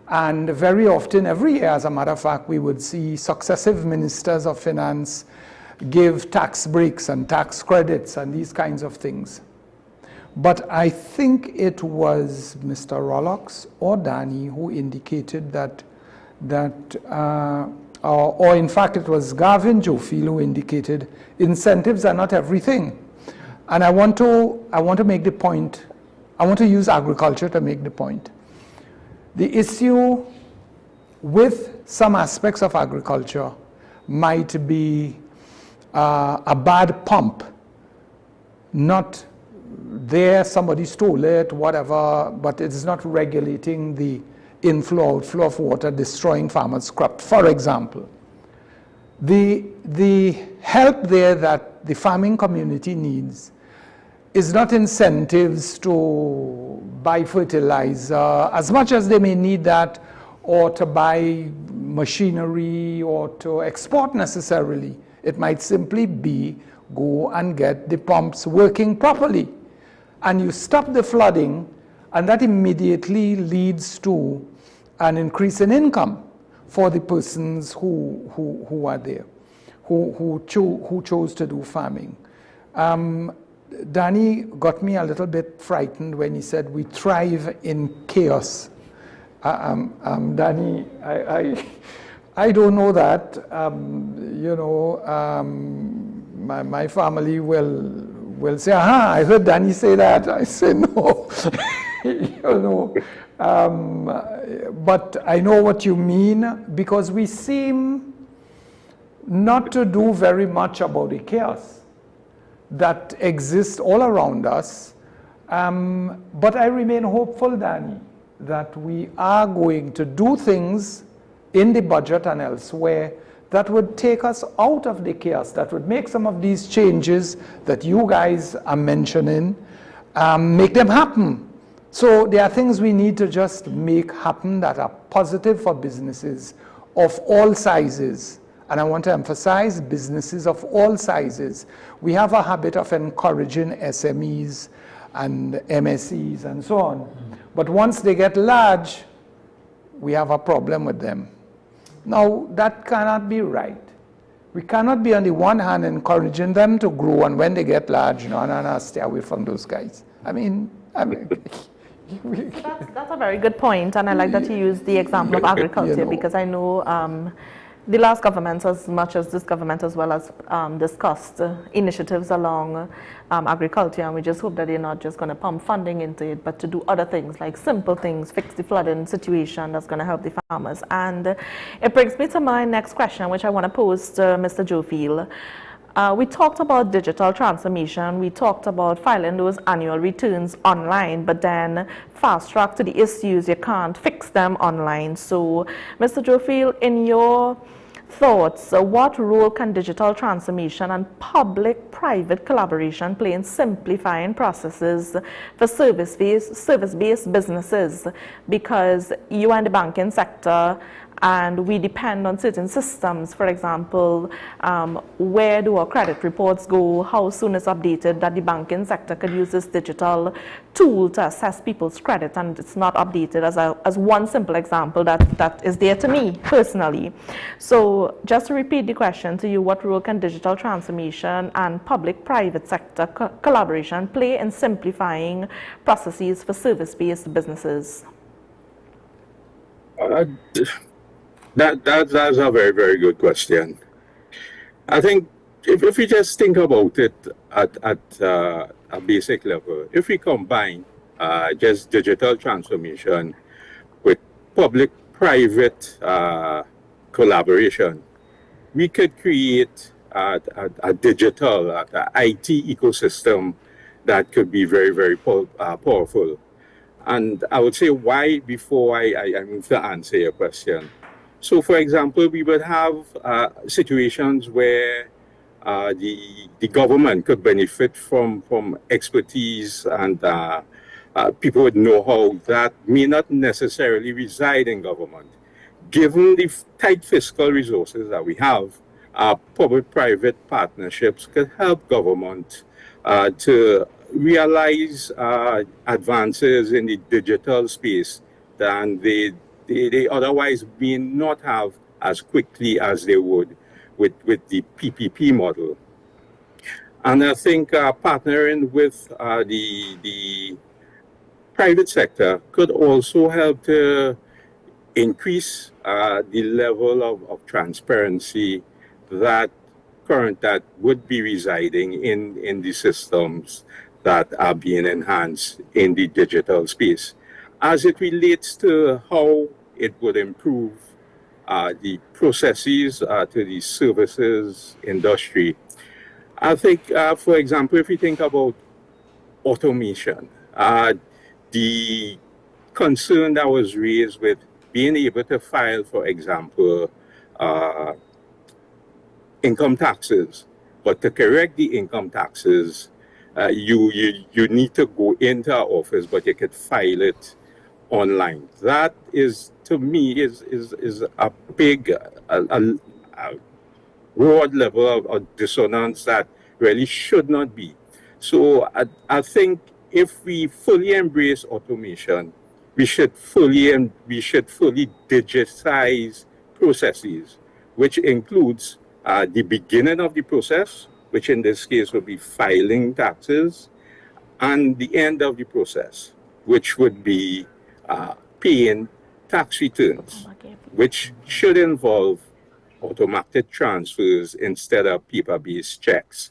And very often, every year, as a matter of fact, we would see successive ministers of finance give tax breaks and tax credits and these kinds of things. But I think it was Mr. Rollox or Danny who indicated that or in fact it was Gavin Jofield who indicated incentives are not everything. And I want to make the point, I want to use agriculture to make the point. The issue with some aspects of agriculture might be a bad pump, not there, somebody stole it, whatever, but it's not regulating the inflow, outflow of water, destroying farmers' crops, for example. The help there that the farming community needs is not incentives to buy fertilizer as much as they may need that, or to buy machinery or to export necessarily. It might simply be go and get the pumps working properly. And you stop the flooding, and that immediately leads to an increase in income for the persons who are there, who chose to do farming. Danny got me a little bit frightened when he said we thrive in chaos. Danny, I don't know that. You know, my family will say, aha, I heard Danny say that. I say, no, you know. But I know what you mean, because we seem not to do very much about the chaos that exists all around us. But I remain hopeful, Danny, that we are going to do things in the budget and elsewhere that would take us out of the chaos, that would make some of these changes that you guys are mentioning, make them happen. So there are things we need to just make happen that are positive for businesses of all sizes. And I want to emphasize businesses of all sizes. We have a habit of encouraging SMEs and MSEs and so on. But once they get large, we have a problem with them. Now, that cannot be right. We cannot be on the one hand encouraging them to grow, and when they get large, no, stay away from those guys. I mean that's a very good point, and I like that you use the example of agriculture, because I know the last government, as much as this government as well, as discussed initiatives along agriculture, and we just hope that they're not just going to pump funding into it, but to do other things, like simple things, fix the flooding situation that's going to help the farmers. And it brings me to my next question, which I want to pose to Mr. Jofield. We talked about digital transformation, we talked about filing those annual returns online, but then fast track to the issues, you can't fix them online. So, Mr. Jofield, in your thoughts, what role can digital transformation and public-private collaboration play in simplifying processes for service-based businesses? Because you are in the banking sector, and we depend on certain systems. For example, where do our credit reports go? How soon is updated that the banking sector could use this digital tool to assess people's credit, and it's not updated as one simple example that is there to me personally. So just to repeat the question to you, what role can digital transformation and public-private sector collaboration play in simplifying processes for service-based businesses? That's a very, very good question. I think if we just think about it at a basic level, if we combine just digital transformation with public-private collaboration, we could create a digital, an IT ecosystem that could be very, very powerful. And I would say why before I move to answer your question. So, for example, we would have situations where the government could benefit from expertise and people with know-how that may not necessarily reside in government. Given the tight fiscal resources that we have, public-private partnerships could help government to realize advances in the digital space than they otherwise may not have as quickly as they would with the PPP model. And I think partnering with the private sector could also help to increase the level of transparency that would be residing in the systems that are being enhanced in the digital space. As it relates to how it would improve the processes to the services industry, I think, for example, if we think about automation, the concern that was raised with being able to file, for example, income taxes. But to correct the income taxes, you need to go into our office, but you could file it online. That is, to me, is a big, a broad level of dissonance that really should not be. So I think if we fully embrace automation, we should fully digitize processes, which includes the beginning of the process, which in this case would be filing taxes, and the end of the process, which would be paying tax returns, which should involve automated transfers instead of paper-based checks.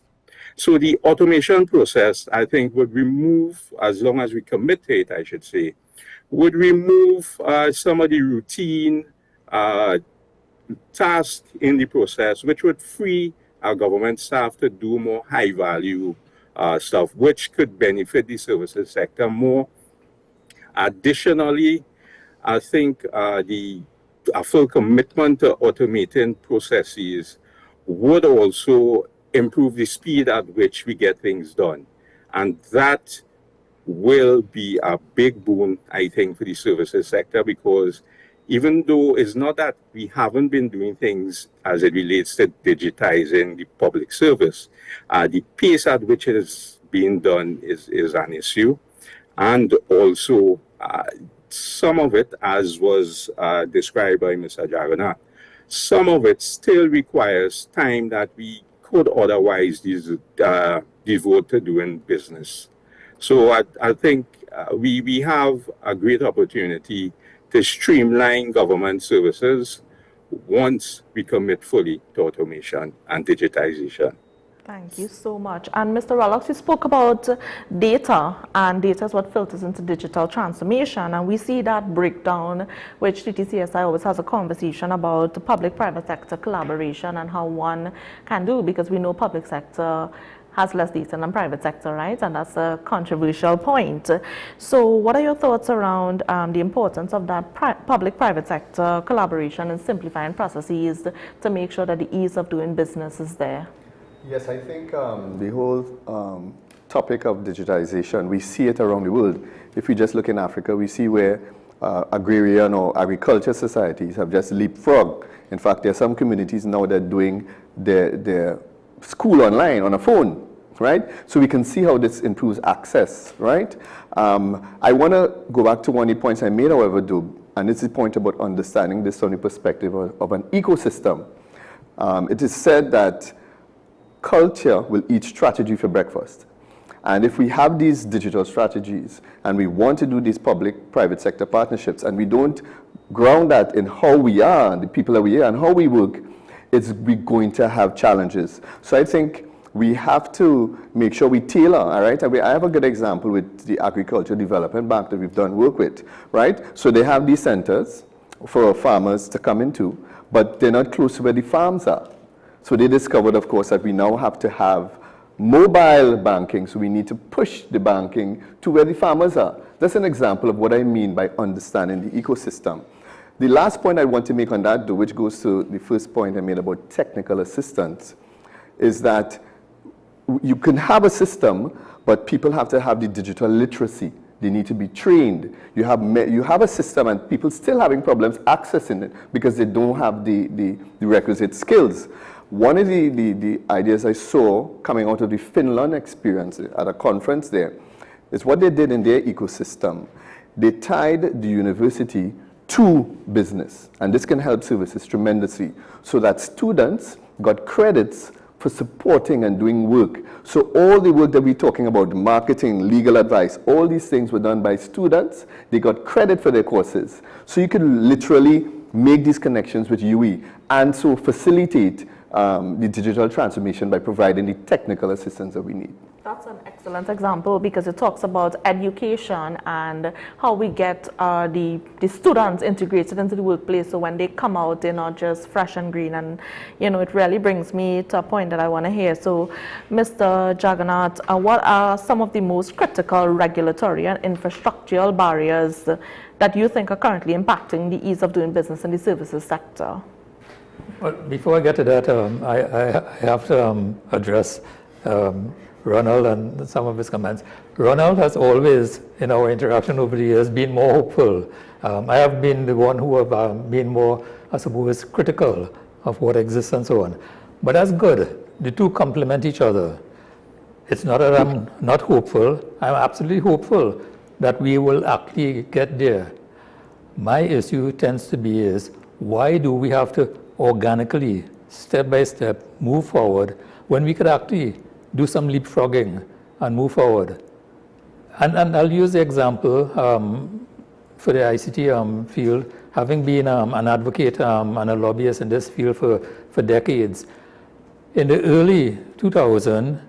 So the automation process, I think, would remove, as long as we commit to it, I should say, would remove some of the routine tasks in the process, which would free our government staff to do more high-value stuff, which could benefit the services sector more. Additionally, I think a full commitment to automating processes would also improve the speed at which we get things done. And that will be a big boon, I think, for the services sector, because even though it's not that we haven't been doing things as it relates to digitizing the public service, the pace at which it is being done is an issue. And also, some of it, as was described by Mr. Jagannath, some of it still requires time that we could otherwise devote to doing business. So I think we have a great opportunity to streamline government services once we commit fully to automation and digitization. Thank you so much. And Mr. Rollox, you spoke about data, and data is what filters into digital transformation. And we see that breakdown, which TTCSI always has a conversation about the public-private sector collaboration and how one can do, because we know public sector has less data than private sector, right? And that's a controversial point. So what are your thoughts around the importance of that public-private sector collaboration and simplifying processes to make sure that the ease of doing business is there? Yes, I think the whole topic of digitization, we see it around the world. If we just look in Africa, we see where agrarian or agriculture societies have just leapfrogged. In fact, there are some communities now that are doing their school online on a phone, right? So we can see how this improves access, right? I want to go back to one of the points I made, however, and this is the point about understanding this from the perspective of an ecosystem. It is said that culture will eat strategy for breakfast. And if we have these digital strategies and we want to do these public-private sector partnerships and we don't ground that in how we are, the people that we are, and how we work, we're going to have challenges. So I think we have to make sure we tailor, all right? I have a good example with the Agriculture Development Bank that we've done work with, right? So they have these centers for farmers to come into, but they're not close to where the farms are. So they discovered, of course, that we now have to have mobile banking, so we need to push the banking to where the farmers are. That's an example of what I mean by understanding the ecosystem. The last point I want to make on that, though, which goes to the first point I made about technical assistance, is that you can have a system, but people have to have the digital literacy. They need to be trained. You have a system and people still having problems accessing it because they don't have the requisite skills. One of the ideas I saw coming out of the Finland experience at a conference there is what they did in their ecosystem. They tied the university to business, and this can help services tremendously, so that students got credits for supporting and doing work. So all the work that we're talking about, marketing, legal advice, all these things were done by students. They got credit for their courses. So you could literally make these connections with UE and so facilitate the digital transformation by providing the technical assistance that we need. That's an excellent example because it talks about education and how we get the students integrated into the workplace, so when they come out, they're not just fresh and green. And, you know, it really brings me to a point that I want to hear. So, Mr. Jagannath, what are some of the most critical regulatory and infrastructural barriers that you think are currently impacting the ease of doing business in the services sector? Well, before I get to that, I have to address Ronald and some of his comments. Ronald has always, in our interaction over the years, been more hopeful. I have been the one who have been more, I suppose, critical of what exists and so on. But that's good. The two complement each other. It's not that I'm not hopeful. I'm absolutely hopeful that we will actually get there. My issue tends to be is, why do we have to organically, step by step, move forward when we could actually do some leapfrogging and move forward? And I'll use the example for the ICT field, having been an advocate and a lobbyist in this field for decades. In the early 2000s,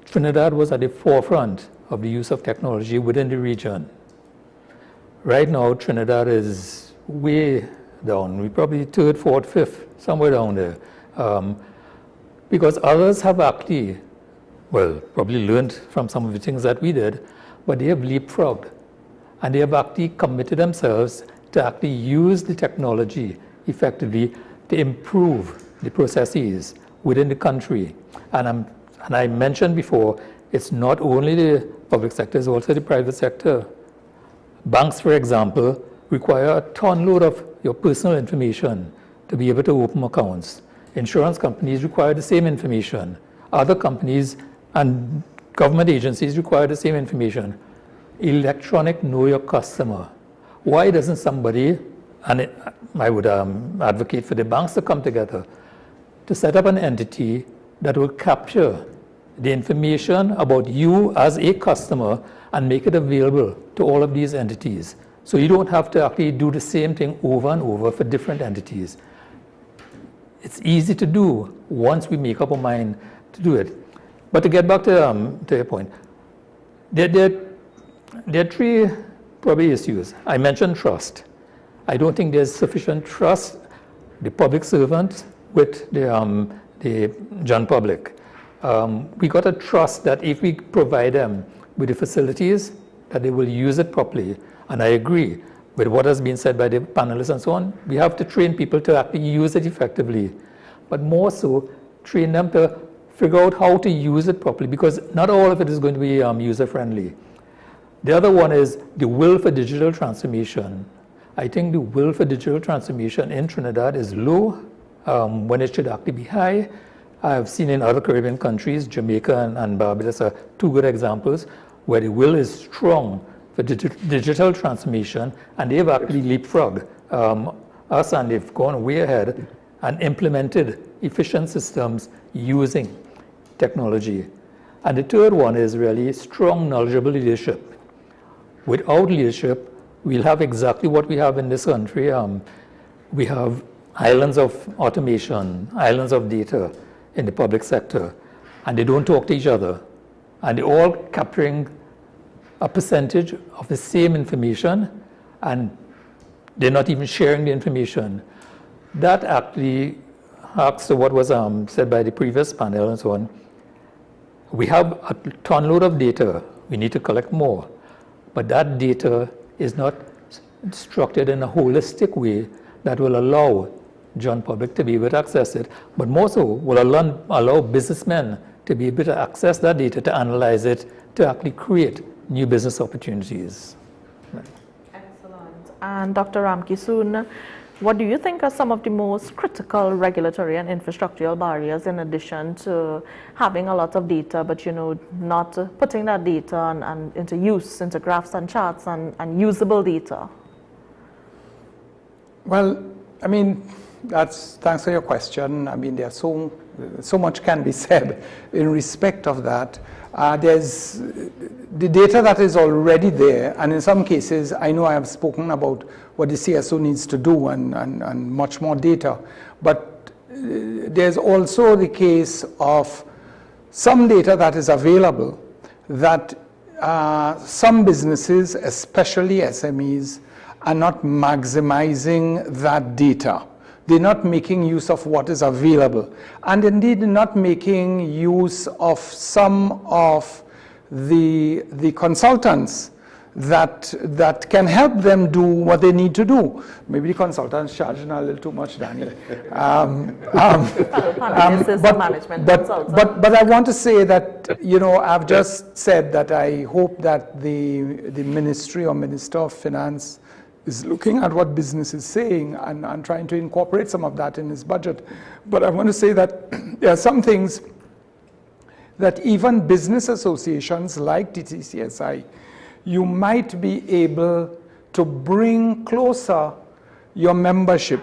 Trinidad was at the forefront of the use of technology within the region. Right now, Trinidad is way down. We're probably third, fourth, fifth, somewhere down there. Because others have actually, well, probably learned from some of the things that we did, but they have leapfrogged. And they have actually committed themselves to actually use the technology effectively to improve the processes within the country. And I mentioned before, it's not only the public sector, it's also the private sector. Banks, for example, require a ton load of your personal information to be able to open accounts. Insurance companies require the same information. Other companies and government agencies require the same information. Electronic know your customer. Why doesn't somebody, and I would advocate for the banks to come together, to set up an entity that will capture the information about you as a customer and make it available to all of these entities. So you don't have to actually do the same thing over and over for different entities. It's easy to do once we make up our mind to do it. But to get back to your point, there are three probably issues. I mentioned trust. I don't think there's sufficient trust, the public servant with the general public. We got to trust that if we provide them with the facilities, that they will use it properly. And I agree with what has been said by the panelists and so on. We have to train people to actually use it effectively, but more so train them to figure out how to use it properly, because not all of it is going to be user-friendly. The other one is the will for digital transformation. I think the will for digital transformation in Trinidad is low when it should actually be high. I've seen in other Caribbean countries, Jamaica and Barbados are two good examples, where the will is strong for digital transformation, and they've actually leapfrogged us, and they've gone way ahead and implemented efficient systems using technology. And the third one is really strong, knowledgeable leadership. Without leadership, we'll have exactly what we have in this country. We have islands of automation, islands of data in the public sector, and they don't talk to each other. And they're all capturing a percentage of the same information, and they're not even sharing the information. That actually harks to what was said by the previous panel and so on. We have a ton load of data. We need to collect more. But that data is not structured in a holistic way that will allow general public to be able to access it, but more so will allow businessmen to be able to access that data, to analyze it, to actually create new business opportunities. Excellent. And Dr. Ramkisoon, what do you think are some of the most critical regulatory and infrastructural barriers, in addition to having a lot of data, but not putting that data and into use, into graphs and charts and usable data? Well, I mean, thanks for your question. I mean, there's so much can be said in respect of that. There's the data that is already there, and in some cases, I know I have spoken about what the CSO needs to do and much more data, but there's also the case of some data that is available that some businesses, especially SMEs, are not maximizing that data. They're not making use of what is available, and indeed not making use of some of the consultants that can help them do what they need to do. Maybe the consultants charging a little too much, Danny. But I want to say that, you know, I've just said that I hope that the ministry or Minister of Finance is looking at what business is saying and trying to incorporate some of that in his budget. But I want to say that there are some things that even business associations like TTCSI, you might be able to bring closer your membership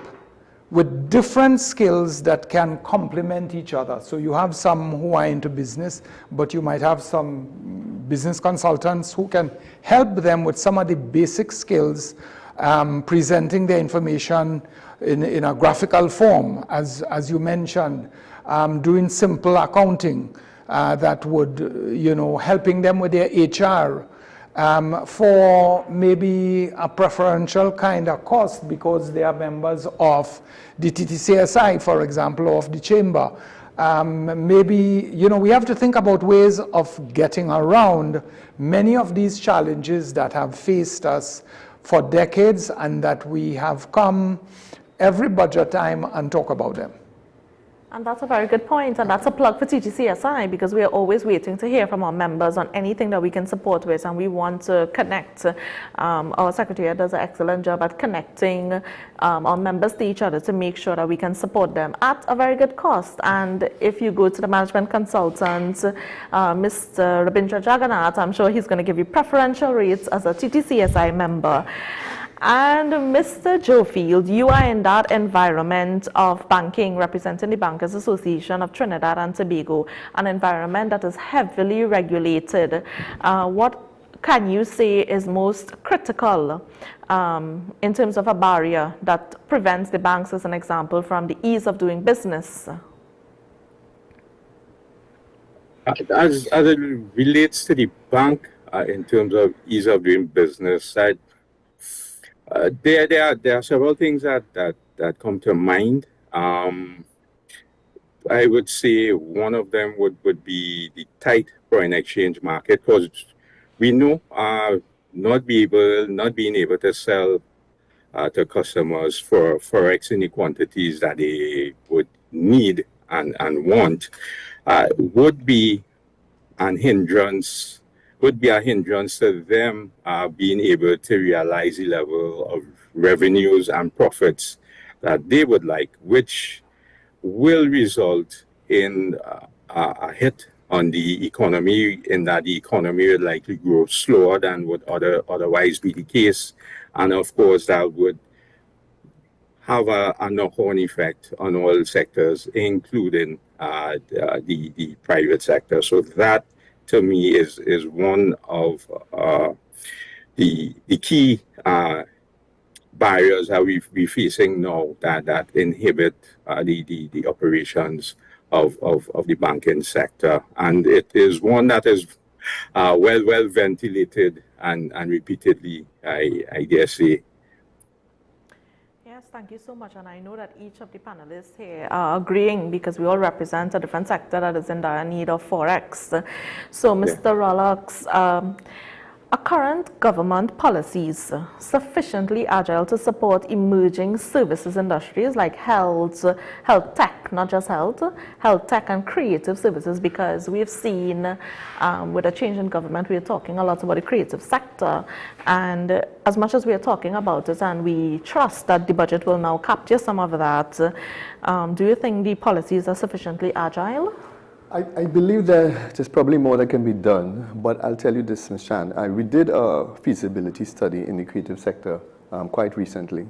with different skills that can complement each other. So you have some who are into business, but you might have some business consultants who can help them with some of the basic skills, presenting their information in a graphical form, as you mentioned, doing simple accounting that would, you know, helping them with their HR, for maybe a preferential kind of cost because they are members of the TTCSI, for example, or of the chamber. Maybe, you know, we have to think about ways of getting around many of these challenges that have faced us for decades and that we have come every budget time and talk about them. And that's a very good point, and that's a plug for TTCSI because we are always waiting to hear from our members on anything that we can support with, and we want to connect. Our secretary does an excellent job at connecting our members to each other to make sure that we can support them at a very good cost. And if you go to the management consultant, Mr. Rabindra Jagannath, I'm sure he's going to give you preferential rates as a TTCSI member. And Mr. Jofield, you are in that environment of banking, representing the Bankers Association of Trinidad and Tobago, an environment that is heavily regulated. What can you say is most critical in terms of a barrier that prevents the banks, as an example, from the ease of doing business? As it relates to the bank, in terms of ease of doing business, there are several things that come to mind. I would say one of them would be the tight foreign exchange market, because we know not being able to sell to customers for Forex in the quantities that they would need and want would be a hindrance to them being able to realize the level of revenues and profits that they would like, which will result in a hit on the economy, in that the economy would likely grow slower than would otherwise be the case. And of course, that would have a knock-on effect on all sectors, including the private sector. So that, to me, is one of the key barriers that we're facing now that inhibit the operations of the banking sector. And it is one that is well ventilated and repeatedly, I dare say. Yes, thank you so much. And I know that each of the panelists here are agreeing, because we all represent a different sector that is in dire need of Forex. So, Mr. Rollocks, are current government policies sufficiently agile to support emerging services industries like health tech, not just health tech and creative services? Because we've seen with a change in government, we're talking a lot about the creative sector. And as much as we're talking about it, and we trust that the budget will now capture some of that, do you think the policies are sufficiently agile? I believe that there's probably more that can be done, but I'll tell you this, Ms. Chan. We did a feasibility study in the creative sector quite recently.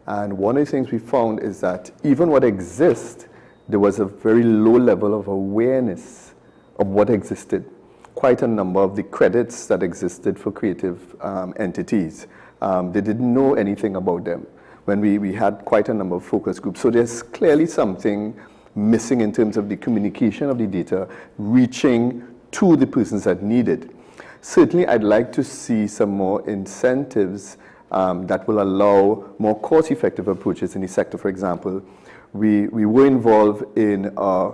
And one of the things we found is that even what exists, there was a very low level of awareness of what existed. Quite a number of the credits that existed for creative entities, they didn't know anything about them when we had quite a number of focus groups. So there's clearly something missing in terms of the communication of the data reaching to the persons that need it. Certainly, I'd like to see some more incentives that will allow more cost-effective approaches in the sector. For example, we were involved in an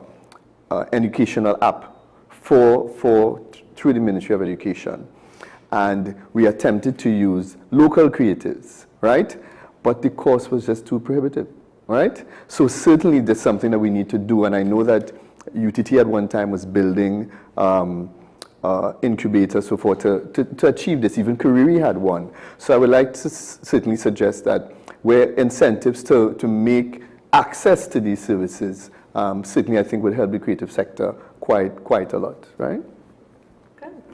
educational app through the Ministry of Education. and we attempted to use local creatives, right? But the cost was just too prohibitive, right? So certainly there's something that we need to do, and I know that UTT at one time was building incubators, so forth, to achieve this. Even Kariri had one. So I would like to certainly suggest that where incentives to make access to these services, certainly I think would help the creative sector quite a lot, right?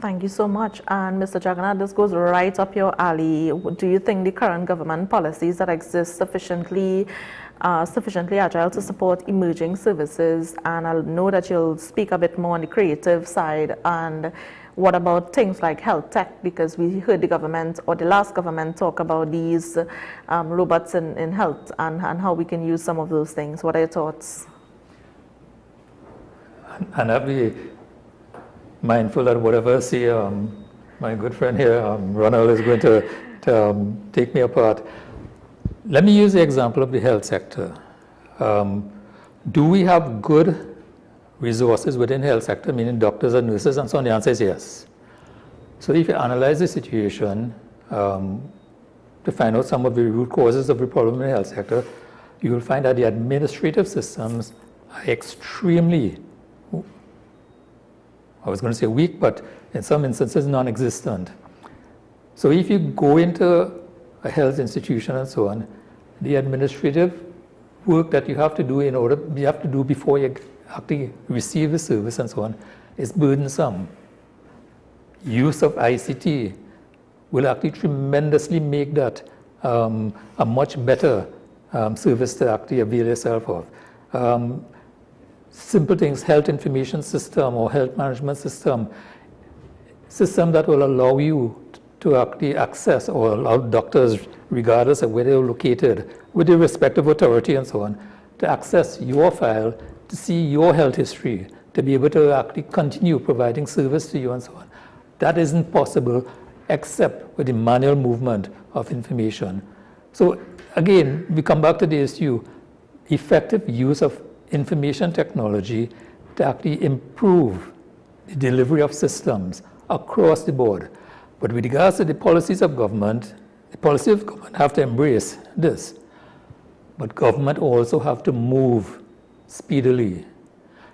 Thank you so much. And Mr. Jagannath, this goes right up your alley. Do you think the current government policies that exist sufficiently agile to support emerging services? And I'll know that you'll speak a bit more on the creative side. And what about things like health tech? Because we heard the government, or the last government, talk about these robots in health and how we can use some of those things. What are your thoughts? And I'll be mindful that whatever I see, my good friend here, Ronald, is going to take me apart. Let me use the example of the health sector. Do we have good resources within the health sector, meaning doctors and nurses and so on? The answer is yes. So if you analyze the situation to find out some of the root causes of the problem in the health sector, you will find that the administrative systems are extremely, I was going to say weak, but in some instances non-existent. So if you go into a health institution and so on, the administrative work that you have to do before you actually receive the service and so on is burdensome. Use of ICT will actually tremendously make that a much better service to actually avail yourself of. Simple things, health information system or health management system that will allow you to actually access, or allow doctors, regardless of where they're located, with their respective authority and so on, to access your file, to see your health history, to be able to actually continue providing service to you and so on. That isn't possible except with the manual movement of information. So again, we come back to the issue, effective use of information technology to actually improve the delivery of systems across the board. But with regards to the policies of government, the policies of government have to embrace this. But government also have to move speedily.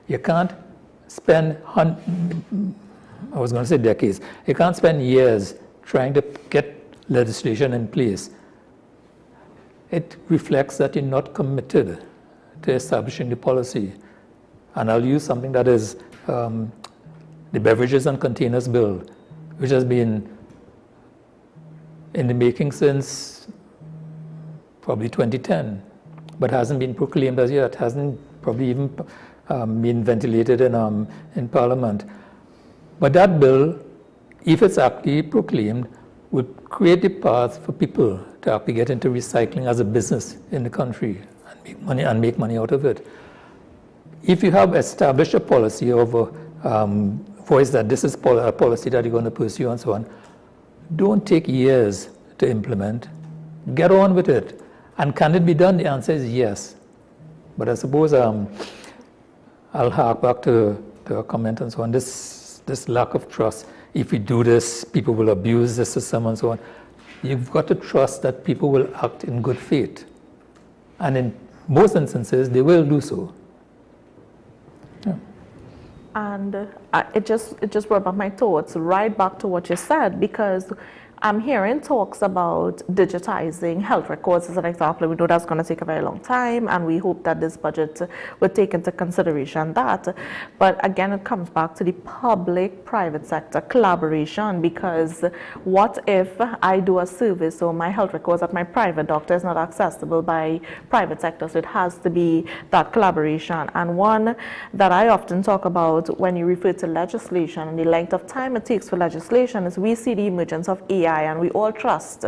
You can't spend, I was going to say decades, you can't spend years trying to get legislation in place. It reflects that you're not committed to establishing the policy. And I'll use something that is the Beverages and Containers Bill, which has been in the making since probably 2010, but hasn't been proclaimed as yet, hasn't probably even been ventilated in Parliament. But that bill, if it's actually proclaimed, would create the path for people to actually get into recycling as a business in the country and make money out of it. If you have established a policy of voice that this is a policy that you're going to pursue and so on, don't take years to implement. Get on with it. And can it be done? The answer is yes. But I suppose I'll hark back to a comment and so on. This lack of trust. If we do this, people will abuse the system and so on. You've got to trust that people will act in good faith. And in most instances, they will do so. Yeah. And it just brought up my thoughts right back to what you said, because I'm hearing talks about digitizing health records as an example. We know that's going to take a very long time, and we hope that this budget will take into consideration that. But again, it comes back to the public-private sector collaboration, because what if I do a service or my health records at my private doctor is not accessible by private sector? So it has to be that collaboration. And one that I often talk about when you refer to legislation and the length of time it takes for legislation is we see the emergence of AI, and we all trust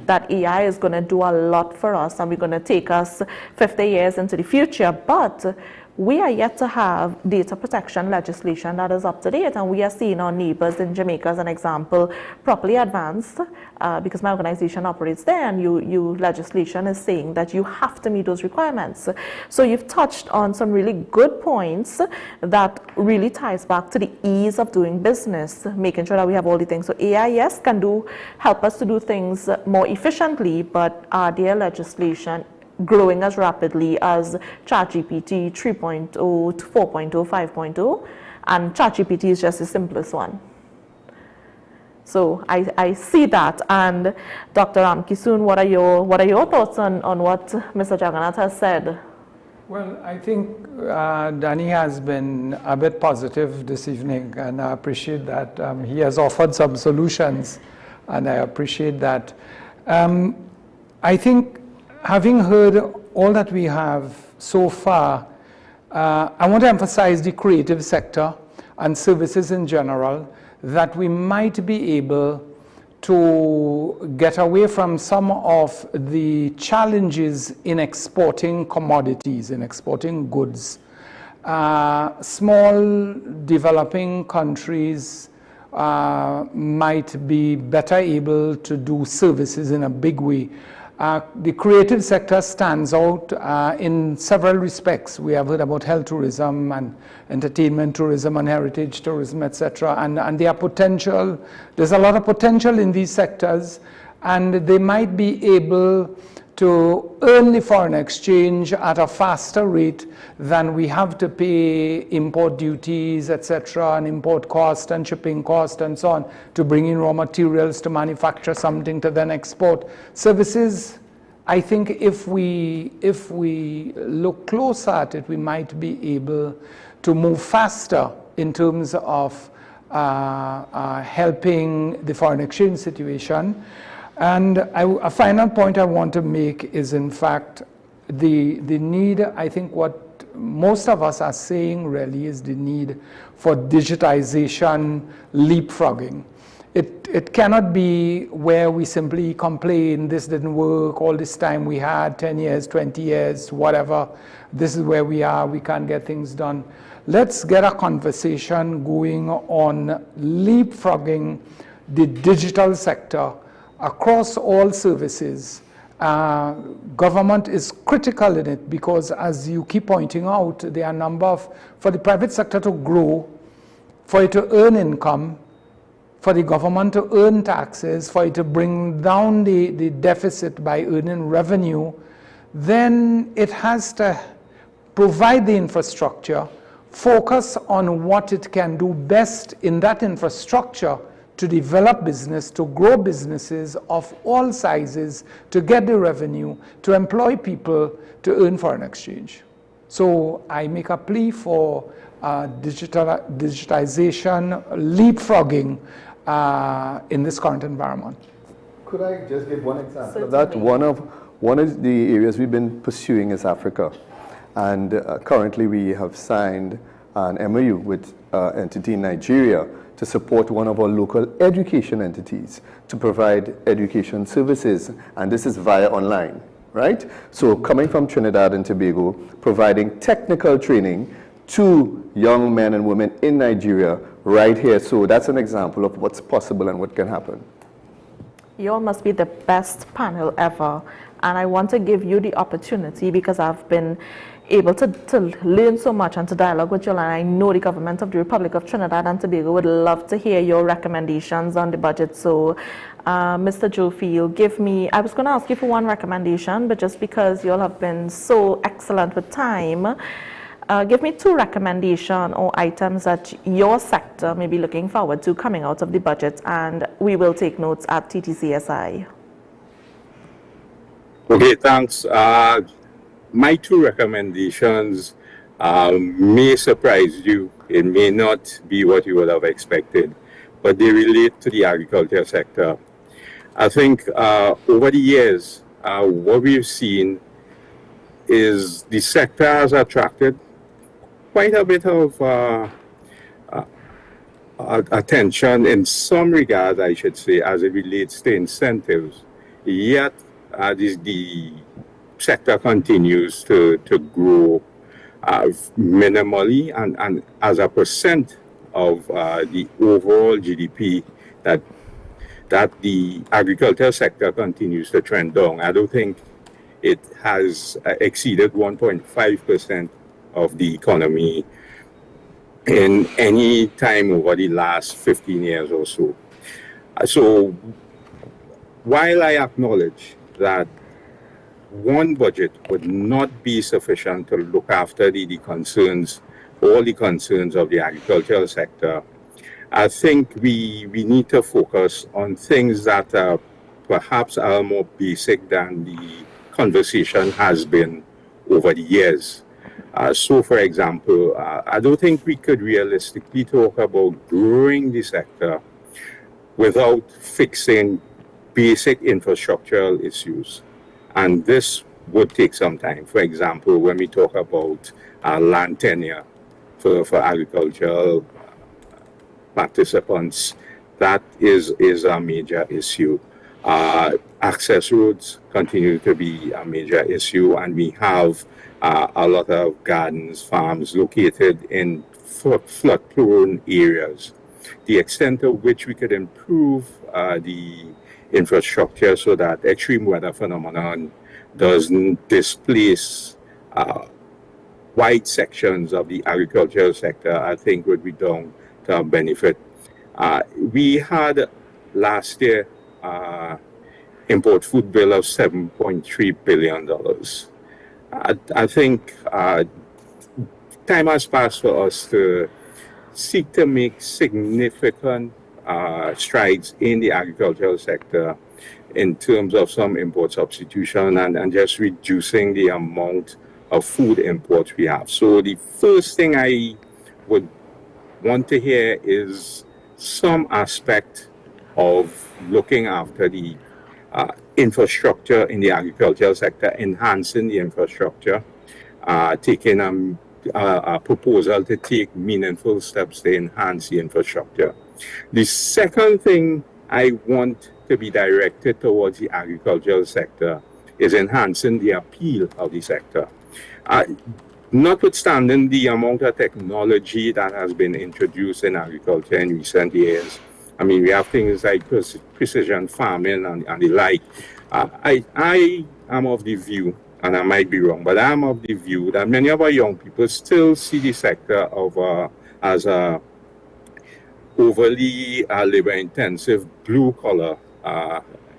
that AI is going to do a lot for us and we're going to take us 50 years into the future. But we are yet to have data protection legislation that is up to date, and we are seeing our neighbors in Jamaica as an example properly advanced because my organization operates there, and you legislation is saying that you have to meet those requirements. So you've touched on some really good points that really ties back to the ease of doing business, making sure that we have all the things. So AI, yes, can help us to do things more efficiently, but are there legislation growing as rapidly as ChatGPT 3.0 to 4.0, 5.0, and ChatGPT is just the simplest one. So I see that. And Dr. Ramkisoon, what are your thoughts on what Mr. Jagannath has said? Well, I think Danny has been a bit positive this evening, and I appreciate that. He has offered some solutions, and I appreciate that. I think having heard all that we have so far, I want to emphasize the creative sector and services in general, that we might be able to get away from some of the challenges in exporting commodities, in exporting goods. Small developing countries might be better able to do services in a big way. The creative sector stands out in several respects. We have heard about health tourism and entertainment tourism and heritage tourism, etc. And there are potential, there's a lot of potential in these sectors, and they might be able to earn the foreign exchange at a faster rate than we have to pay import duties, etc., and import cost and shipping cost and so on to bring in raw materials to manufacture something to then export. Services, I think if we look closer at it, we might be able to move faster in terms of helping the foreign exchange situation. And a final point I want to make is, in fact, the need, I think what most of us are saying really is the need for digitization leapfrogging. It cannot be where we simply complain, this didn't work, all this time we had, 10 years, 20 years, whatever, this is where we are, we can't get things done. Let's get a conversation going on leapfrogging the digital sector across all services. Government is critical in it because, as you keep pointing out, there are a number of, for the private sector to grow, for it to earn income, for the government to earn taxes, for it to bring down the deficit by earning revenue, then it has to provide the infrastructure, focus on what it can do best in that infrastructure to develop business, to grow businesses of all sizes, to get the revenue, to employ people, to earn foreign exchange. So I make a plea for digitization, leapfrogging in this current environment. Could I just give one example of that? One of the areas we've been pursuing is Africa. And currently we have signed an MOU with entity in Nigeria to support one of our local education entities to provide education services, and this is via online, right? So coming from Trinidad and Tobago, providing technical training to young men and women in Nigeria right here. So that's an example of what's possible and what can happen. You all must be the best panel ever, and I want to give you the opportunity because I've been able to learn so much and to dialogue with you, and I know the government of the Republic of Trinidad and Tobago would love to hear your recommendations on the budget. So Mr. Joe Field, I was going to ask you for one recommendation, but just because you all have been so excellent with time, give me two recommendations or items that your sector may be looking forward to coming out of the budget, and we will take notes at TTCSI. Okay, thanks. My two recommendations may surprise you. It may not be what you would have expected, but they relate to the agriculture sector. I think over the years, what we've seen is the sector has attracted quite a bit of attention in some regard, I should say, as it relates to incentives. Yet, the sector continues to grow minimally and as a percent of the overall GDP that the agricultural sector continues to trend down. I don't think it has exceeded 1.5% of the economy in any time over the last 15 years or so. So while I acknowledge that one budget would not be sufficient to look after the concerns, all the concerns of the agricultural sector, I think we need to focus on things that perhaps are more basic than the conversation has been over the years. So, for example, I don't think we could realistically talk about growing the sector without fixing basic infrastructural issues. And this would take some time. For example, when we talk about land tenure for agricultural participants, that is a major issue. Access roads continue to be a major issue, and we have a lot of gardens, farms located in flood-prone areas. The extent to which we could improve the infrastructure so that extreme weather phenomenon doesn't displace wide sections of the agricultural sector, I think would be down to our benefit. We had last year import food bill of $7.3 billion. I think time has passed for us to seek to make significant strides in the agricultural sector in terms of some import substitution and just reducing the amount of food imports we have. So the first thing I would want to hear is some aspect of looking after the infrastructure in the agricultural sector, enhancing the infrastructure, taking a proposal to take meaningful steps to enhance the infrastructure. The second thing I want to be directed towards the agricultural sector is enhancing the appeal of the sector. Notwithstanding the amount of technology that has been introduced in agriculture in recent years, I mean, we have things like precision farming and the like. I am of the view, and I might be wrong, but I'm of the view that many of our young people still see the sector as a overly labor-intensive, blue-collar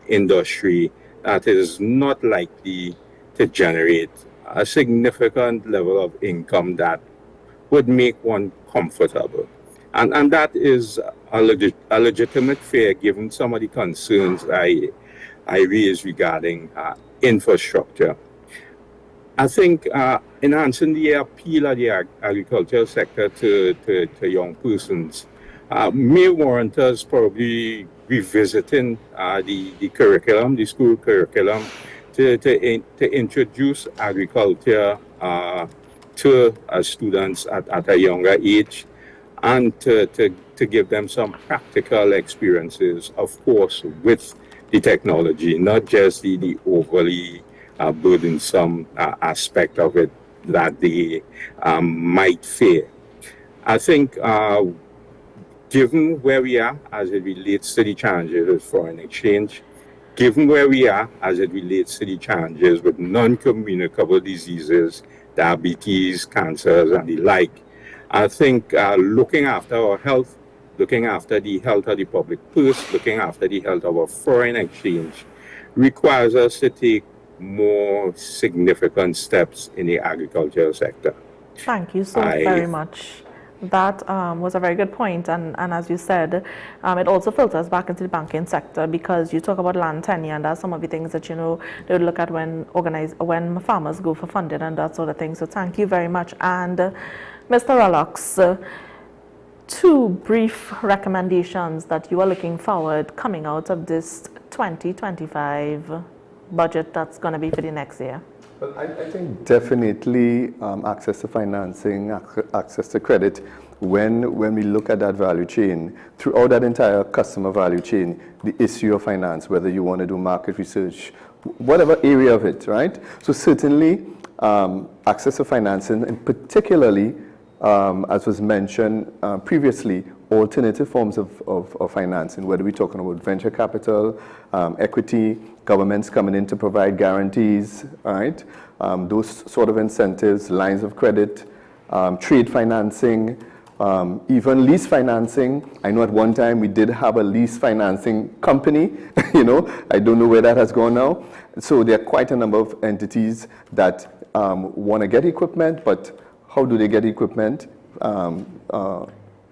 industry that is not likely to generate a significant level of income that would make one comfortable. And that is a legitimate fear given some of the concerns I raised regarding infrastructure. I think enhancing the appeal of the agricultural sector to young persons may warrant us probably revisiting the curriculum, the school curriculum, to introduce agriculture to students at a younger age, and to give them some practical experiences, of course, with the technology, not just the overly burdensome aspect of it that they might fear. I think given where we are as it relates to the challenges with foreign exchange, given where we are as it relates to the challenges with non-communicable diseases, diabetes, cancers, and the like, I think looking after our health, looking after the health of the public purse, looking after the health of our foreign exchange requires us to take more significant steps in the agricultural sector. Thank you so very much. That was a very good point, and as you said, it also filters back into the banking sector, because you talk about land tenure, and that's some of the things that, you know, they would look at when farmers go for funding and that sort of thing. So thank you very much. And Mr. Rallox, two brief recommendations that you are looking forward coming out of this 2025 budget that's going to be for the next year. Well, I think definitely access to financing, access to credit. When we look at that value chain, throughout that entire customer value chain, the issue of finance, whether you want to do market research, whatever area of it, right? So certainly access to financing, and particularly, as was mentioned previously, alternative forms of financing, whether we're talking about venture capital, equity, governments coming in to provide guarantees, right? Those sort of incentives, lines of credit, trade financing, even lease financing. I know at one time we did have a lease financing company, you know, I don't know where that has gone now. So there are quite a number of entities that want to get equipment, but how do they get equipment?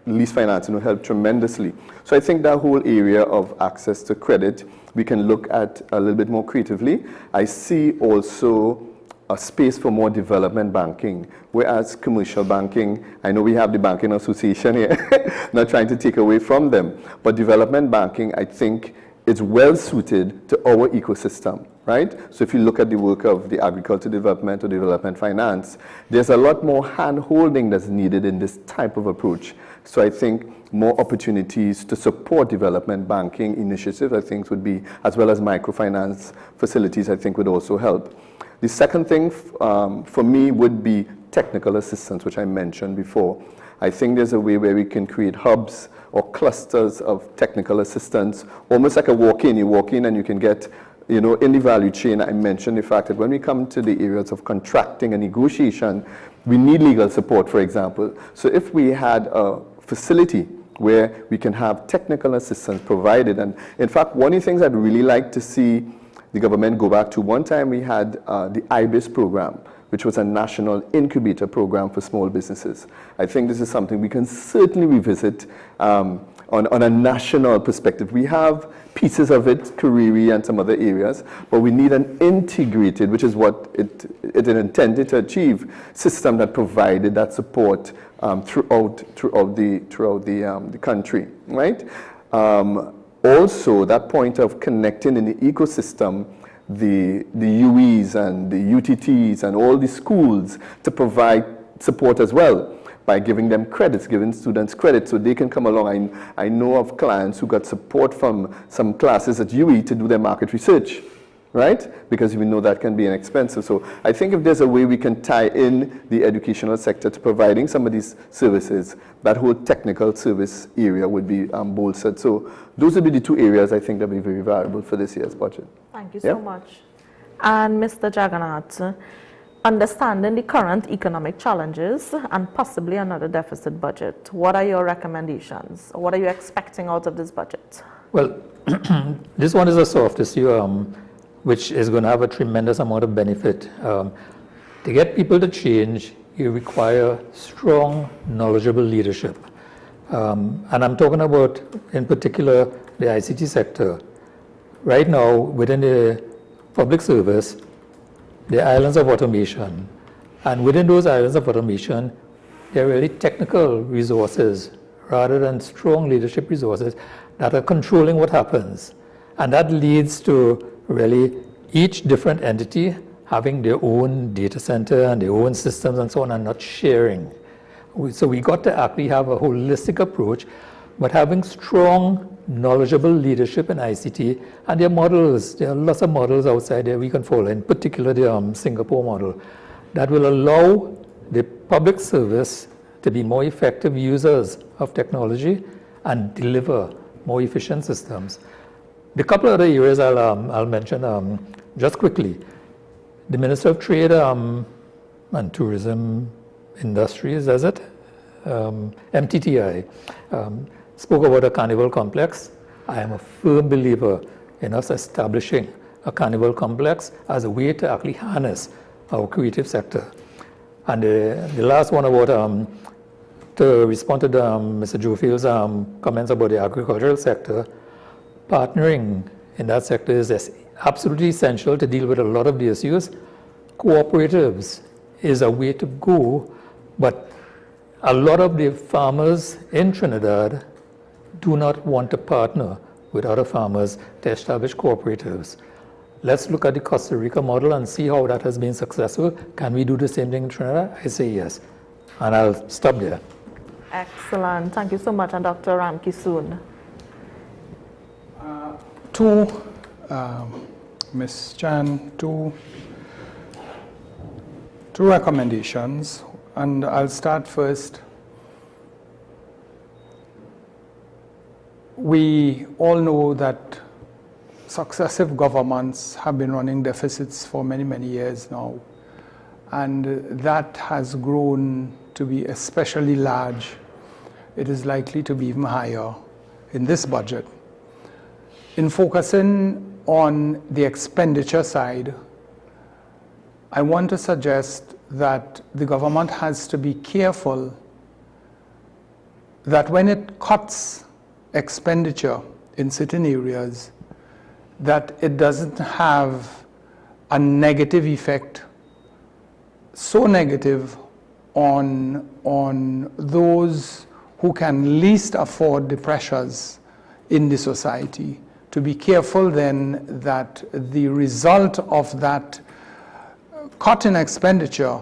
Lease financing will help tremendously. So I think that whole area of access to credit, we can look at a little bit more creatively. I see also a space for more development banking, whereas commercial banking, I know we have the Banking Association here, not trying to take away from them, but development banking, I think, is well suited to our ecosystem, right? So if you look at the work of the agriculture development or development finance, there's a lot more hand-holding that's needed in this type of approach. So I think more opportunities to support development banking initiatives, I think, would be, as well as microfinance facilities, I think would also help. The second thing for me would be technical assistance, which I mentioned before. I think there's a way where we can create hubs or clusters of technical assistance, almost like a walk-in. You walk in and you can get, you know, in the value chain, I mentioned the fact that when we come to the areas of contracting and negotiation, we need legal support, for example. So if we had a facility where we can have technical assistance provided, and in fact, one of the things I'd really like to see the government go back to, one time we had the IBIS program, which was a national incubator program for small businesses. I think this is something we can certainly revisit on a national perspective. We have pieces of it, Kariri and some other areas, but we need an integrated, which is what it intended to achieve, system that provided that support throughout the country, right? Also, that point of connecting in the ecosystem, the UEs and the UTTs and all the schools to provide support as well by giving them credits, giving students credit so they can come along. I know of clients who got support from some classes at UE to do their market research, right? Because we know that can be inexpensive. So I think if there's a way we can tie in the educational sector to providing some of these services, that whole technical service area would be bolstered. So those would be the two areas I think that would be very valuable for this year's budget. Thank you so much. And Mr. Jagannath, understanding the current economic challenges and possibly another deficit budget, what are your recommendations? What are you expecting out of this budget? Well, this one is a soft issue, which is going to have a tremendous amount of benefit. To get people to change, you require strong, knowledgeable leadership. And I'm talking about, in particular, the ICT sector. Right now, within the public service, the islands of automation. And within those islands of automation, there are really technical resources rather than strong leadership resources that are controlling what happens. And that leads to really each different entity having their own data center and their own systems and so on, and not sharing. So we got to actually have a holistic approach, but having strong, knowledgeable leadership in ICT, and there are models, there are lots of models outside there we can follow, in particular the Singapore model, that will allow the public service to be more effective users of technology and deliver more efficient systems. The couple of other areas I'll mention just quickly. The Minister of Trade and Tourism Industries, does it? MTTI, spoke about a carnival complex. I am a firm believer in us establishing a carnival complex as a way to actually harness our creative sector. And the last one about, to respond to Mr. Jofield's comments about the agricultural sector, partnering in that sector is absolutely essential to deal with a lot of the issues. Cooperatives is a way to go, but a lot of the farmers in Trinidad do not want to partner with other farmers to establish cooperatives. Let's look at the Costa Rica model and see how that has been successful. Can we do the same thing in Trinidad? I say yes. And I'll stop there. Excellent. Thank you so much. And Dr. Ramkisoon. Ms. Chan, two two recommendations, and I'll start first. We all know that successive governments have been running deficits for many, many years now, and that has grown to be especially large. It is likely to be even higher in this budget. In focusing on the expenditure side, I want to suggest that the government has to be careful that when it cuts expenditure in certain areas, that it doesn't have a negative effect, so negative on those who can least afford the pressures in the society. To be careful then that the result of that cut in expenditure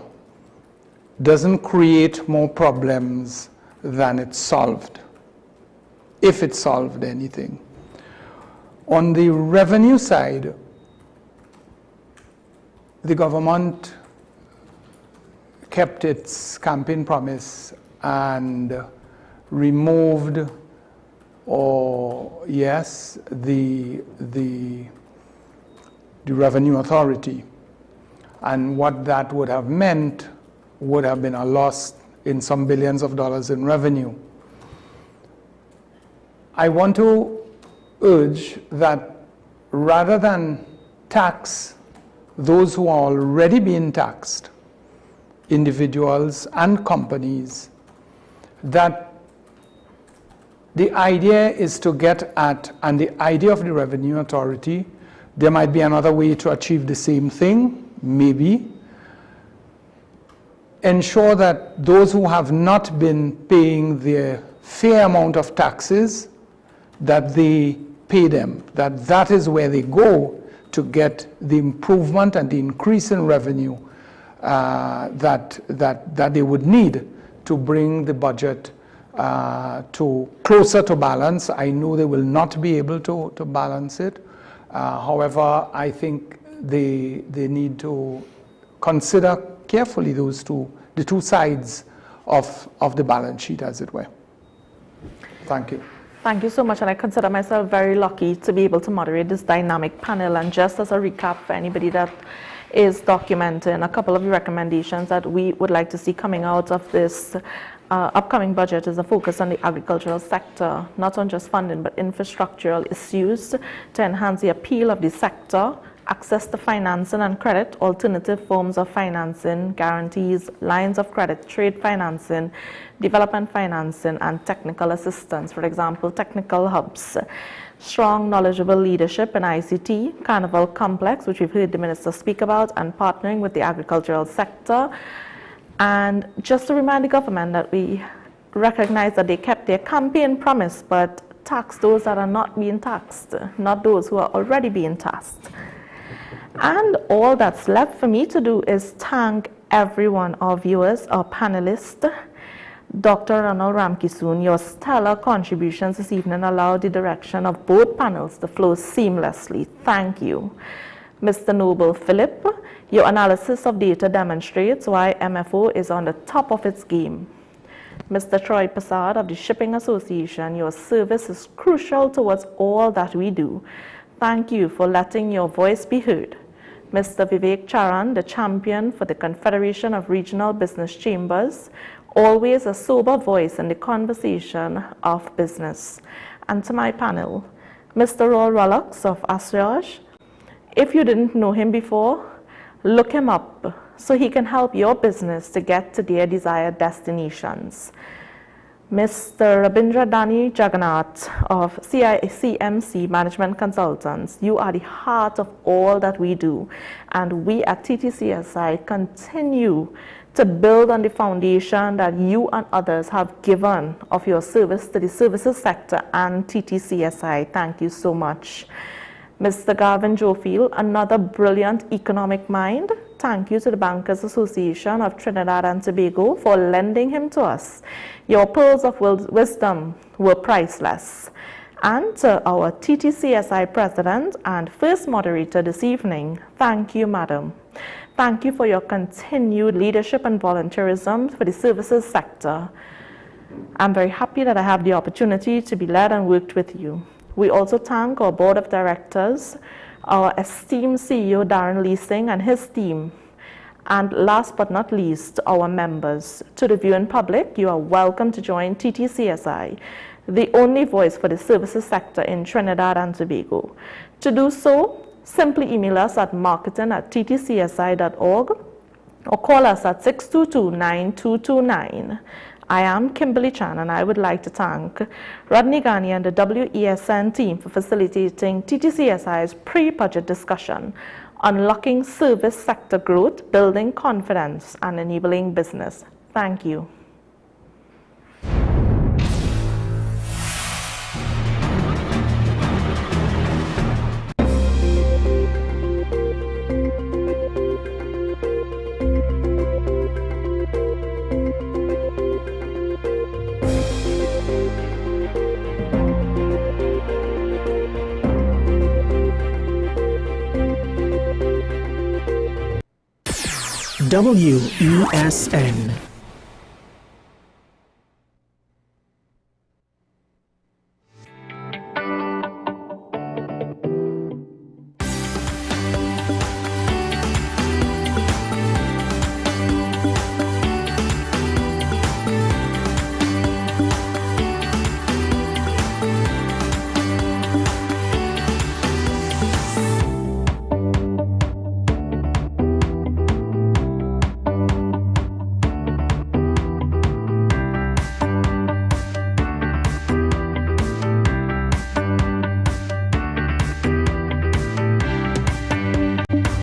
doesn't create more problems than it solved, if it solved anything. On the revenue side, the government kept its campaign promise and removed, the revenue authority. And what that would have meant would have been a loss in some billions of dollars in revenue. I want to urge that rather than tax those who are already being taxed, individuals and companies, that the idea is to get at, and the idea of the revenue authority, there might be another way to achieve the same thing, maybe. Ensure that those who have not been paying their fair amount of taxes, that they pay them, that is where they go to get the improvement and the increase in revenue that they would need to bring the budget to closer to balance. I know they will not be able to balance it. However, I think they need to consider carefully the two sides of the balance sheet, as it were. Thank you. Thank you so much, and I consider myself very lucky to be able to moderate this dynamic panel. And just as a recap for anybody that is documenting a couple of recommendations that we would like to see coming out of this upcoming budget is a focus on the agricultural sector, not on just funding, but infrastructural issues to enhance the appeal of the sector, access to financing and credit, alternative forms of financing, guarantees, lines of credit, trade financing, development financing, and technical assistance, for example, technical hubs. Strong, knowledgeable leadership in ICT, Carnival Complex, which we've heard the Minister speak about, and partnering with the agricultural sector. And just to remind the government that we recognize that they kept their campaign promise, but tax those that are not being taxed, not those who are already being taxed. And all that's left for me to do is thank everyone, our viewers, our panelists. Dr. Ronald Ramkisoon, your stellar contributions this evening allowed the direction of both panels to flow seamlessly. Thank you. Mr. Noble Philip, your analysis of data demonstrates why MFO is on the top of its game. Mr. Troy Passard of the Shipping Association, your service is crucial towards all that we do. Thank you for letting your voice be heard. Mr. Vivek Charan, the champion for the Confederation of Regional Business Chambers, always a sober voice in the conversation of business. And to my panel, Mr. Raul Rollocks of Asriage. If you didn't know him before, look him up so he can help your business to get to their desired destinations. Mr. Rabindra Dani Jagannath of CICMC Management Consultants, you are the heart of all that we do, and we at TTCSI continue to build on the foundation that you and others have given of your service to the services sector and TTCSI. Thank you so much. Mr. Garvin Jofield, another brilliant economic mind. Thank you to the Bankers Association of Trinidad and Tobago for lending him to us. Your pearls of wisdom were priceless. And to our TTCSI President and first moderator this evening, thank you, Madam. Thank you for your continued leadership and volunteerism for the services sector. I'm very happy that I have the opportunity to be led and worked with you. We also thank our board of directors, our esteemed CEO Darren Leasing and his team, and last but not least, our members. To the viewing public, you are welcome to join TTCSI, the only voice for the services sector in Trinidad and Tobago. To do so, simply email us at marketing@ttcsi.org or call us at 622-9229. I am Kimberly Chan, and I would like to thank Rodney Ghani and the WESN team for facilitating TTCSI's pre-budget discussion, unlocking service sector growth, building confidence, and enabling business. Thank you. WESN